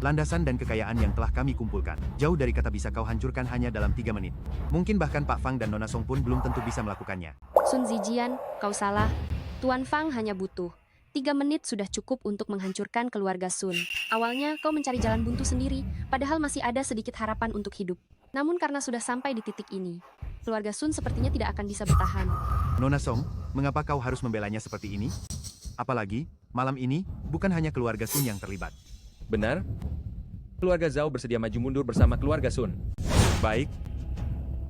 landasan dan kekayaan yang telah kami kumpulkan. Jauh dari kata bisa kau hancurkan hanya dalam 3 menit. Mungkin bahkan Pak Fang dan Nona Song pun belum tentu bisa melakukannya. Sun Zijian, kau salah. Tuan Fang hanya butuh 3 menit sudah cukup untuk menghancurkan keluarga Sun. Awalnya kau mencari jalan buntu sendiri, padahal masih ada sedikit harapan untuk hidup. Namun karena sudah sampai di titik ini, keluarga Sun sepertinya tidak akan bisa bertahan. Nona Song, mengapa kau harus membelanya seperti ini? Apalagi, malam ini, bukan hanya keluarga Sun yang terlibat. Benar? Keluarga Zhao bersedia maju mundur bersama keluarga Sun. Baik.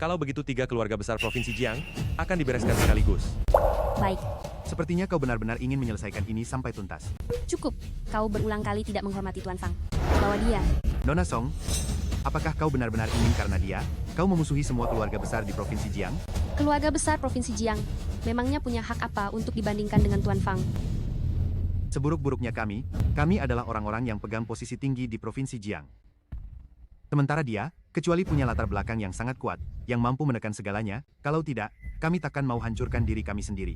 Kalau begitu 3 keluarga besar Provinsi Jiang akan dibereskan sekaligus. Baik, Sepertinya kau benar-benar ingin menyelesaikan ini sampai tuntas. cukup. Kau berulang kali tidak menghormati Tuan Fang. Bawa dia. Nona Song, apakah kau benar-benar ingin karena dia, kau memusuhi semua keluarga besar di Provinsi Jiang? Keluarga besar Provinsi Jiang, memangnya punya hak apa untuk dibandingkan dengan Tuan Fang? Seburuk-buruknya kami adalah orang-orang yang pegang posisi tinggi di Provinsi Jiang. Sementara dia, kecuali punya latar belakang yang sangat kuat, yang mampu menekan segalanya, kalau tidak, kami takkan mau hancurkan diri kami sendiri.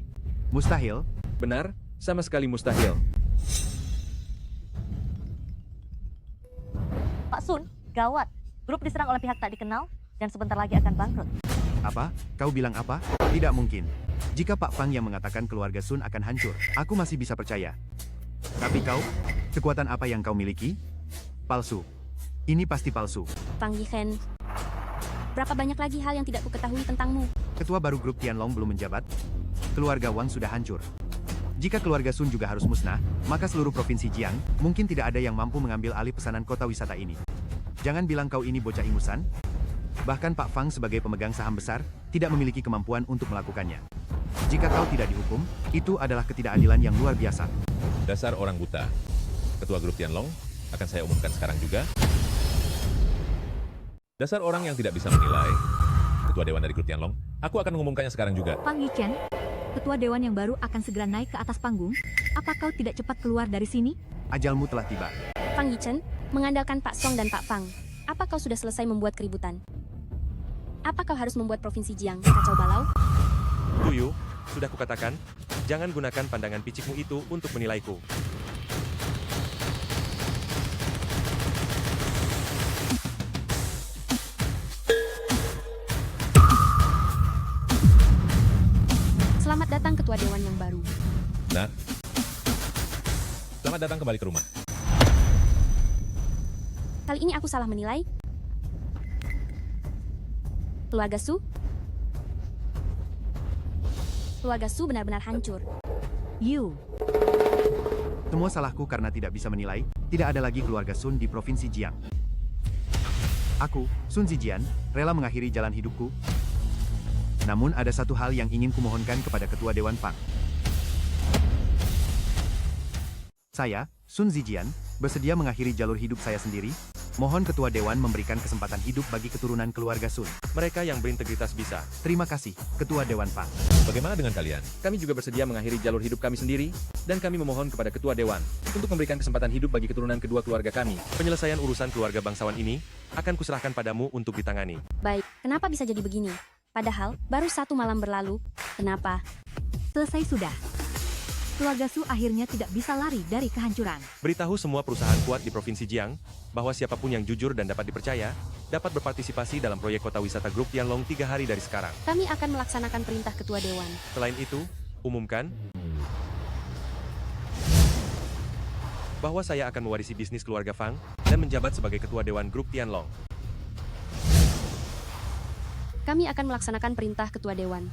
Mustahil. Benar? Sama sekali mustahil. Pak Sun, gawat. Grup diserang oleh pihak tak dikenal dan sebentar lagi akan bangkrut. Apa? Kau bilang apa? Tidak mungkin. Jika Pak Fang yang mengatakan keluarga Sun akan hancur, aku masih bisa percaya. Tapi kau, kekuatan apa yang kau miliki? Palsu. Ini pasti palsu. Fang Yihen, berapa banyak lagi hal yang tidak kuketahui tentangmu? Ketua baru grup Tianlong belum menjabat. Keluarga Wang sudah hancur. Jika keluarga Sun juga harus musnah, maka seluruh provinsi Jiang mungkin tidak ada yang mampu mengambil alih pesanan kota wisata ini. Jangan bilang kau ini bocah ingusan. Bahkan Pak Fang sebagai pemegang saham besar tidak memiliki kemampuan untuk melakukannya. Jika kau tidak dihukum, itu adalah ketidakadilan yang luar biasa. Dasar orang buta. Ketua grup Tianlong akan saya umumkan sekarang juga. Dasar orang yang tidak bisa menilai. Ketua Dewan dari grup Tianlong, aku akan mengumumkannya sekarang juga. Fang Yichen, ketua dewan yang baru akan segera naik ke atas panggung. Apa kau tidak cepat keluar dari sini? Ajalmu telah tiba. Fang Yichen, mengandalkan Pak Song dan Pak Fang, apa kau sudah selesai membuat keributan? Apa kau harus membuat Provinsi Jiang kacau balau? Tuyu, sudah kukatakan, jangan gunakan pandangan picikmu itu untuk menilaiku. Selamat datang Ketua Dewan yang baru. Nah, selamat datang kembali ke rumah. Kali ini aku salah menilai. Keluarga Su? Keluarga Su benar-benar hancur. You. Semua salahku karena tidak bisa menilai, tidak ada lagi keluarga Sun di Provinsi Jiang. Aku, Sun Zijian, rela mengakhiri jalan hidupku. Namun ada satu hal yang ingin kumohonkan kepada Ketua Dewan Fang. Saya, Sun Zijian, bersedia mengakhiri jalur hidup saya sendiri. Mohon Ketua Dewan memberikan kesempatan hidup bagi keturunan keluarga Sun. Mereka yang berintegritas bisa. Terima kasih, Ketua Dewan Fang. Bagaimana dengan kalian? Kami juga bersedia mengakhiri jalur hidup kami sendiri, dan kami memohon kepada Ketua Dewan untuk memberikan kesempatan hidup bagi keturunan kedua keluarga kami. Penyelesaian urusan keluarga bangsawan ini akan kuserahkan padamu untuk ditangani. Baik, kenapa bisa jadi begini? Padahal, baru 1 malam berlalu. Kenapa? Selesai sudah. Keluarga Su akhirnya tidak bisa lari dari kehancuran. Beritahu semua perusahaan kuat di Provinsi Jiang bahwa siapapun yang jujur dan dapat dipercaya dapat berpartisipasi dalam proyek kota wisata grup Tianlong 3 hari dari sekarang. Kami akan melaksanakan perintah Ketua Dewan. Selain itu, umumkan bahwa saya akan mewarisi bisnis keluarga Fang dan menjabat sebagai Ketua Dewan grup Tianlong. Kami akan melaksanakan perintah Ketua Dewan.